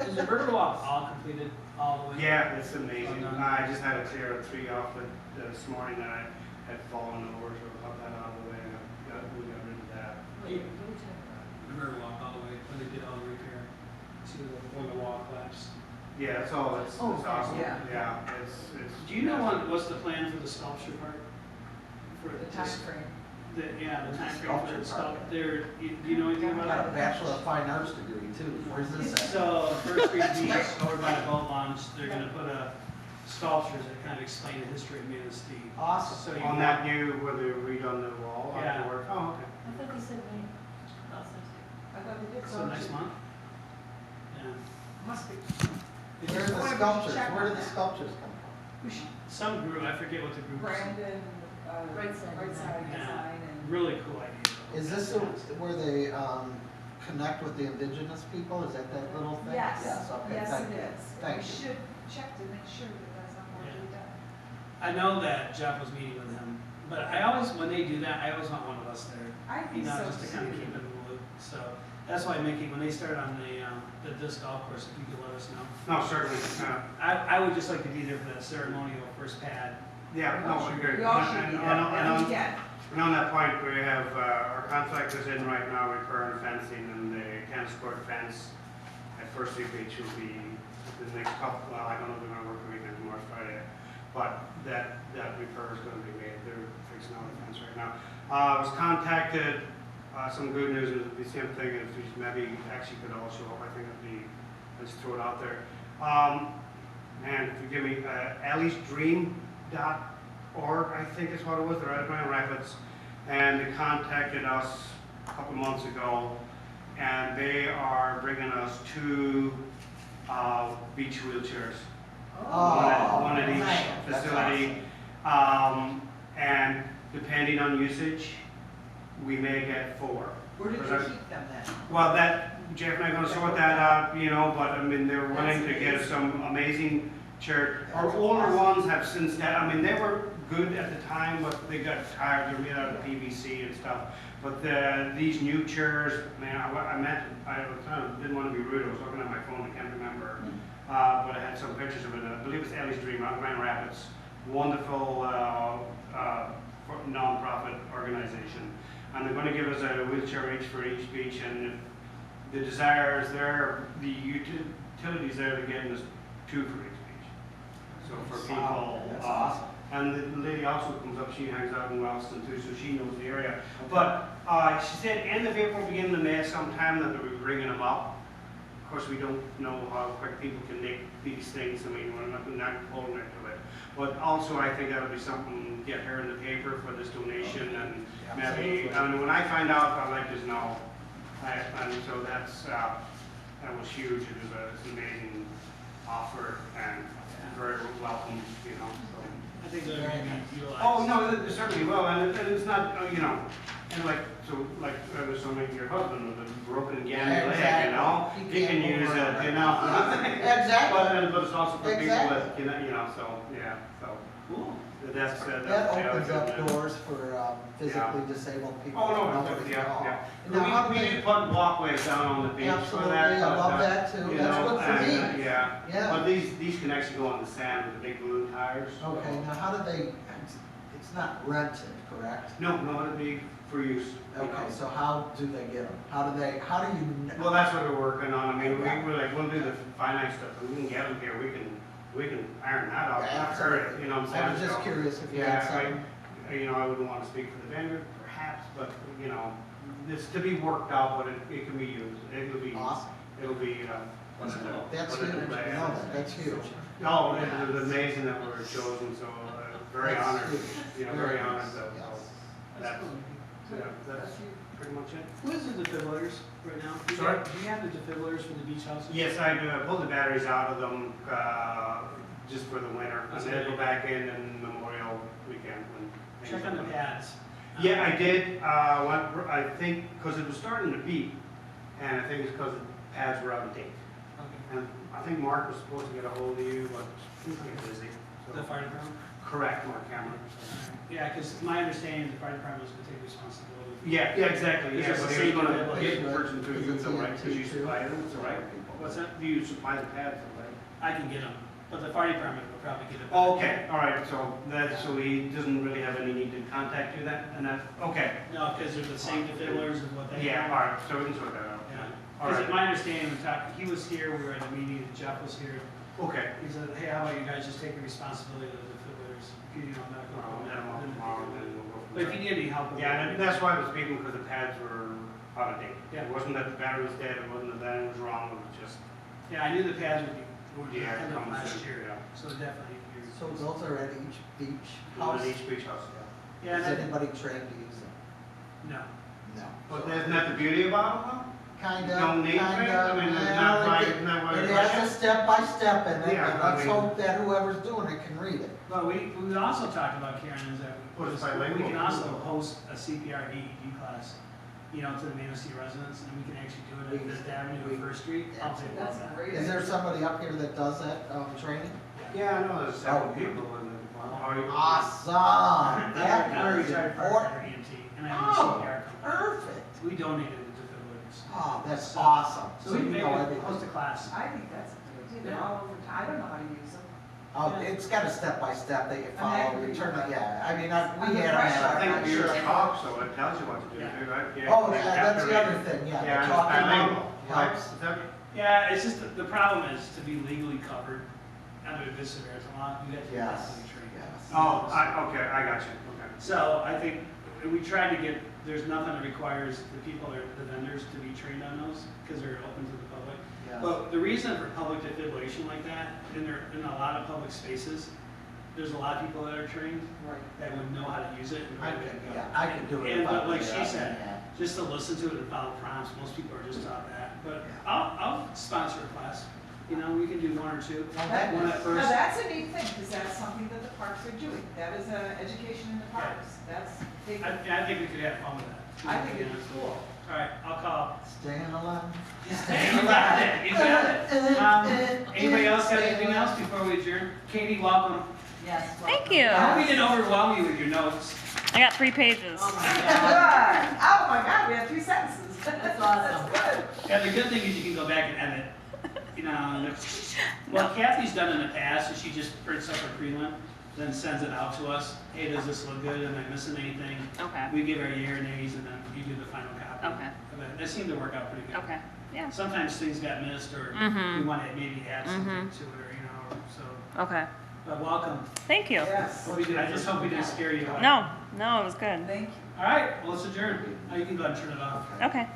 Speaker 7: it.
Speaker 1: Is the Riverwalk all completed, all the way?
Speaker 5: Yeah, it's amazing.
Speaker 1: Oh, no.
Speaker 5: I just had to clear a tree off it this morning that I had fallen over, so I cut that out of the way. We got rid of that.
Speaker 6: Wait, go check.
Speaker 1: The Riverwalk all the way, when they did all the repair, when the wall collapsed.
Speaker 5: Yeah, it's all, it's
Speaker 4: Oh,
Speaker 5: awesome.
Speaker 4: yeah.
Speaker 5: Yeah, it's.
Speaker 1: Do you know what's the plan for the sculpture park? For
Speaker 4: The time
Speaker 1: just
Speaker 4: frame.
Speaker 1: yeah, the time frame
Speaker 7: Sculpture
Speaker 1: for the
Speaker 7: park.
Speaker 1: sculpture, there, do you know anything
Speaker 7: I
Speaker 1: about
Speaker 7: got a
Speaker 1: it?
Speaker 7: Bachelor of Fine Arts degree too, where's this at?
Speaker 1: So, First Street Beach, over by the boat launch, they're gonna put a sculptures that kind of explain the history of Manistee.
Speaker 7: Awesome.
Speaker 1: So you
Speaker 5: On that new, where they redone the wall
Speaker 1: Yeah.
Speaker 5: afterward? Oh, okay.
Speaker 6: I thought they said May. Last time.
Speaker 4: I thought they did.
Speaker 1: So next month? Yeah.
Speaker 4: Must be.
Speaker 1: It's
Speaker 7: Where are
Speaker 1: just
Speaker 7: the
Speaker 4: Why don't we
Speaker 7: sculptures,
Speaker 4: check
Speaker 7: where
Speaker 4: on
Speaker 7: do the
Speaker 4: that?
Speaker 7: sculptures come from?
Speaker 4: We should,
Speaker 1: some group, I forget what the group is.
Speaker 4: Brandon,
Speaker 3: Right side
Speaker 4: right side
Speaker 1: Yeah.
Speaker 4: design and.
Speaker 1: Really cool idea.
Speaker 7: Is this where they connect with the indigenous people? Is that little thing?
Speaker 4: Yes,
Speaker 7: Yes, okay,
Speaker 4: yes
Speaker 7: thank
Speaker 4: it
Speaker 7: you.
Speaker 4: is.
Speaker 7: Thank
Speaker 4: We
Speaker 7: you.
Speaker 4: should check to make sure that that's not already done.
Speaker 1: I know that Jeff was meeting with him, but I always, when they do that, I always want one of us there.
Speaker 4: I
Speaker 1: You
Speaker 4: think
Speaker 1: know,
Speaker 4: so
Speaker 1: just to kind of
Speaker 4: too.
Speaker 1: keep it in the loop. So that's why Mickey, when they start on the disc golf course, if you could let us know.
Speaker 5: No, certainly.
Speaker 1: I would just like to be there for that ceremonial first pad.
Speaker 5: Yeah, no, we're good.
Speaker 4: We all should be there, and we can.
Speaker 5: And on that point, we have, our contractors in right now repairing fencing, and the tennis court fence at First Street Beach will be the next couple, well, I don't know if they're gonna work the weekend, tomorrow's Friday, but that repair is gonna be made, they're fixing out the fence right now. I was contacted, some good news, is the same thing, if these maybe actually could all show up, I think it'd be, let's throw it out there. Man, forgive me, ElliesDream.org, I think is what it was, they're out of Grand Rapids, and they contacted us a couple months ago, and they are bringing us 2 beach wheelchairs. One at each
Speaker 7: nice. That's
Speaker 5: facility, and depending on usage, we may get 4.
Speaker 4: Where did you
Speaker 5: Because
Speaker 4: keep them then?
Speaker 5: Well, Jeff and I are gonna sort that out, you know, but I mean, they're willing to get us some amazing chair. Our older ones have since then, I mean, they were good at the time, but they got tired, they're made out of PVC and stuff. But these new chairs, man, I didn't want to be rude, I was looking at my phone, I can't remember. But I had some pictures of it, I believe it's Ellie's Dream out of Grand Rapids. Wonderful non-profit organization. And they're gonna give us a wheelchair each for each beach, and if the desire is there, the utilities there to get us 2 for each beach. So for people.
Speaker 7: Wow, that's awesome.
Speaker 5: And the lady also comes up, she hangs out in Wellston too, so she knows the area. But she said end of April, beginning of May sometime that they'll be bringing them up. Of course, we don't know how quick people can make these things, I mean, we're not holding it to it. But also, I think that'll be something, get her in the paper for this donation, and maybe, I mean, when I find out, I'll let you know. And so that was huge, it's an amazing offer, and very welcome, you know, so.
Speaker 1: I think they're going to be utilized.
Speaker 5: Oh, no, it certainly will, and it's not, you know, and like your husband with a broken gammy leg, you know?
Speaker 7: Exactly.
Speaker 5: He can use it, you know?
Speaker 7: Exactly.
Speaker 5: But it's also for people
Speaker 7: Exactly.
Speaker 5: that, you know, so, yeah, so.
Speaker 1: Cool.
Speaker 5: That's
Speaker 7: That
Speaker 5: the
Speaker 7: opens
Speaker 5: other
Speaker 7: up
Speaker 5: thing.
Speaker 7: doors for physically disabled people.
Speaker 5: Oh,
Speaker 7: to
Speaker 5: no,
Speaker 7: know what they
Speaker 5: yeah,
Speaker 7: call.
Speaker 5: yeah.
Speaker 7: Now, how do
Speaker 5: We
Speaker 7: they-
Speaker 5: did put walkways down on the beach for
Speaker 7: Absolutely,
Speaker 5: that.
Speaker 7: I
Speaker 5: but,
Speaker 7: love that too.
Speaker 5: you
Speaker 7: That's
Speaker 5: know,
Speaker 7: good for me.
Speaker 5: and, Yeah,
Speaker 7: Yeah.
Speaker 5: but these can actually go on the sand with the big balloon tires. so-
Speaker 7: Okay, now how do they, it's not rented, correct?
Speaker 5: No, it'd be for use. you know.
Speaker 7: Okay, so how do they get them? How do you?
Speaker 5: Well, that's what we're working on. I mean, we're like, we'll do the finance stuff, and we can get them here, we can iron that out.
Speaker 7: Absolutely.
Speaker 5: You know what I'm saying?
Speaker 7: I was just
Speaker 5: So,
Speaker 7: curious if you
Speaker 5: Yeah,
Speaker 7: had some.
Speaker 5: you know, I wouldn't want to speak for the vendor, perhaps, but, you know, it's to be worked out, but it can be used. It'll be,
Speaker 7: Awesome.
Speaker 5: it'll be,
Speaker 7: That's huge.
Speaker 5: yeah.
Speaker 7: No, that's huge.
Speaker 5: No, it was amazing that we were chosen, so very
Speaker 7: That's
Speaker 5: honored,
Speaker 7: huge.
Speaker 5: you know, very honored, so,
Speaker 7: Yes.
Speaker 5: that's,
Speaker 1: cool.
Speaker 5: yeah, that's pretty much it.
Speaker 1: Who is the defibrillators right now?
Speaker 5: Sorry?
Speaker 1: Do you have the defibrillators for the beach houses?
Speaker 5: Yes, I do. I pulled the batteries out of them, just for the winter, and then go back in Memorial Weekend when.
Speaker 1: Check on the pads.
Speaker 5: Yeah, I did, I think, because it was starting to beep, and I think it's because the pads were out of date.
Speaker 1: Okay.
Speaker 5: And I think Mark was supposed to get a hold of you, but he's getting busy. so-
Speaker 1: The fire department?
Speaker 5: Correct, Mark Cameron.
Speaker 1: Yeah, because my understanding is the fire department was gonna take responsibility.
Speaker 5: Yeah, exactly,
Speaker 1: Is
Speaker 5: yeah,
Speaker 1: this
Speaker 5: but
Speaker 1: the
Speaker 5: he was
Speaker 1: same
Speaker 5: gonna
Speaker 1: level?
Speaker 5: get the person to
Speaker 7: Is
Speaker 5: you,
Speaker 7: it
Speaker 5: though, right, because you
Speaker 7: TNT too?
Speaker 5: supply them, so right?
Speaker 1: What's that?
Speaker 5: Do you supply the pads, though, right?
Speaker 1: I can get them, but the fire department will probably get it.
Speaker 5: Oh, okay, all right, so so he doesn't really have any need to contact you then, and that's, okay.
Speaker 1: No, because they're the same defibrilars as what they
Speaker 5: Yeah,
Speaker 1: have.
Speaker 5: all right, so we can sort that out.
Speaker 1: Yeah,
Speaker 5: All
Speaker 1: because
Speaker 5: right,
Speaker 1: my understanding, he was here, we were at a meeting, and Jeff was here.
Speaker 5: okay.
Speaker 1: He said, hey, how about you guys just take the responsibility of the defibrillators, you know, medical.
Speaker 5: I'll let him off
Speaker 1: then
Speaker 5: tomorrow,
Speaker 1: they
Speaker 5: and
Speaker 1: can
Speaker 5: then
Speaker 1: do it.
Speaker 5: we'll go from
Speaker 1: But if
Speaker 5: there.
Speaker 1: you need any help with
Speaker 5: Yeah, and
Speaker 1: it.
Speaker 5: that's why I was speaking, because the pads were out of date.
Speaker 1: Yeah.
Speaker 5: It wasn't that the battery was dead, it wasn't that it was wrong, it was just,
Speaker 1: Yeah, I knew the pads would be
Speaker 5: yeah,
Speaker 1: end
Speaker 5: it
Speaker 1: of
Speaker 5: comes
Speaker 1: last
Speaker 5: in,
Speaker 1: year,
Speaker 5: yeah.
Speaker 1: so definitely. you're-
Speaker 7: So those are at each beach
Speaker 5: One
Speaker 7: house?
Speaker 5: in each beach house, yeah.
Speaker 1: Yeah,
Speaker 7: Is
Speaker 1: and
Speaker 7: anybody trained to use them?
Speaker 1: no.
Speaker 7: No.
Speaker 5: But isn't that the beauty about them,
Speaker 7: Kinda,
Speaker 5: Don't need to, I mean, it's not
Speaker 7: well,
Speaker 5: right,
Speaker 7: it-
Speaker 5: isn't that why
Speaker 7: It
Speaker 5: we
Speaker 7: has
Speaker 5: rush
Speaker 7: a
Speaker 5: it?
Speaker 7: step by step in it,
Speaker 5: Yeah,
Speaker 7: and
Speaker 5: I
Speaker 7: let's
Speaker 5: mean-
Speaker 7: hope that whoever's doing it can read it.
Speaker 1: But we also talked about, Karen, is that
Speaker 5: Well, it's
Speaker 1: we
Speaker 5: bilingual.
Speaker 1: can also host a CPR AED class, you know, to the Manistee residents, and we can actually do it at Fifth Avenue or First Street. I'll take
Speaker 3: That's
Speaker 1: that.
Speaker 3: great.
Speaker 7: Is there somebody up here that does that, training?
Speaker 5: Yeah, I know, there's several people in the,
Speaker 7: Awesome!
Speaker 1: I'm a
Speaker 7: That is
Speaker 1: retired
Speaker 7: important.
Speaker 1: firefighter EMT, and I own a
Speaker 7: Oh,
Speaker 1: CPR company.
Speaker 7: perfect.
Speaker 1: We donated it to defibrillators.
Speaker 7: Oh, that's awesome.
Speaker 1: So we
Speaker 7: you
Speaker 1: maybe
Speaker 7: know
Speaker 1: host
Speaker 7: everything.
Speaker 1: a class.
Speaker 4: I think that's a good idea, they're all over, I don't know how to use them.
Speaker 7: Oh, it's got a step by step that you
Speaker 4: I
Speaker 7: follow,
Speaker 4: mean,
Speaker 7: you turn it,
Speaker 4: I-
Speaker 7: yeah, I mean, we
Speaker 4: Under
Speaker 7: had
Speaker 4: pressure,
Speaker 7: them
Speaker 5: I think
Speaker 7: at.
Speaker 5: you're
Speaker 7: sure.
Speaker 5: a talk, so it tells you what to do,
Speaker 1: Yeah.
Speaker 5: too, right? Yeah,
Speaker 7: Oh,
Speaker 5: you
Speaker 7: that's
Speaker 5: have to
Speaker 7: the
Speaker 5: read
Speaker 7: other
Speaker 5: it.
Speaker 7: thing, yeah,
Speaker 5: Yeah,
Speaker 7: the
Speaker 5: it's
Speaker 7: talking
Speaker 5: bilingual.
Speaker 7: helps.
Speaker 5: Is that-
Speaker 1: Yeah, it's just, the problem is to be legally covered under the Samaritan law, you have to be
Speaker 7: Yes,
Speaker 1: legally trained.
Speaker 7: yes.
Speaker 5: Oh, okay, I got you, okay.
Speaker 1: So I think we tried to get, there's nothing that requires the people or the vendors to be trained on those, because they're open to the public.
Speaker 7: Yes.
Speaker 1: But the reason for public defibrillation like that, in a lot of public spaces, there's a lot of people that are trained
Speaker 4: Right.
Speaker 1: that would know how to use it. And
Speaker 7: I
Speaker 1: know where
Speaker 7: could,
Speaker 1: to go.
Speaker 7: yeah, I could do it.
Speaker 1: And
Speaker 7: if I
Speaker 1: but like
Speaker 7: was
Speaker 1: she
Speaker 7: there,
Speaker 1: said,
Speaker 7: yeah.
Speaker 1: just to listen to it and follow prompts, most people are just taught that. But
Speaker 7: Yeah.
Speaker 1: I'll sponsor a class. You know, we can do one or two.
Speaker 7: Oh, that
Speaker 1: One
Speaker 7: is-
Speaker 1: at
Speaker 4: Now,
Speaker 1: first.
Speaker 4: that's a neat thing, because that's something that the parks are doing, that is education in the parks, that's big.
Speaker 1: I think we could have fun with that.
Speaker 4: I think it'd be cool.
Speaker 1: All right, I'll call.
Speaker 7: Staying alive.
Speaker 1: You got it, you got it. Anybody else got anything else before we adjourn? Katie, welcome.
Speaker 3: Yes.
Speaker 2: Thank
Speaker 3: welcome.
Speaker 2: you.
Speaker 1: I hope we didn't overwhelm you with your notes.
Speaker 2: I got 3 pages.
Speaker 3: Oh my
Speaker 4: Good.
Speaker 3: God.
Speaker 4: Oh my God, we have 3 sentences.
Speaker 3: That's awesome.
Speaker 4: good.
Speaker 1: Yeah, the good thing is you can go back and edit. You know, well, Kathy's done in the past, so she just prints up her prelim, then sends it out to us. Hey, does this look good? Am I missing anything?
Speaker 2: Okay.
Speaker 1: We give her year and A's, and then you do the final copy.
Speaker 2: Okay.
Speaker 1: But that seemed to work out pretty good.
Speaker 2: Okay. Yeah.
Speaker 1: Sometimes things got missed, or
Speaker 2: Mhm.
Speaker 1: we want to maybe add something
Speaker 2: Mhm.
Speaker 1: to it, or, you know, so.
Speaker 2: Okay.
Speaker 1: But welcome.
Speaker 2: Thank you.
Speaker 4: Yes,
Speaker 1: I just hope we didn't scare you away.
Speaker 2: No, it was good.
Speaker 4: thank you.
Speaker 1: All right, well, let's adjourn. Now you can go ahead and turn it off.
Speaker 2: Okay.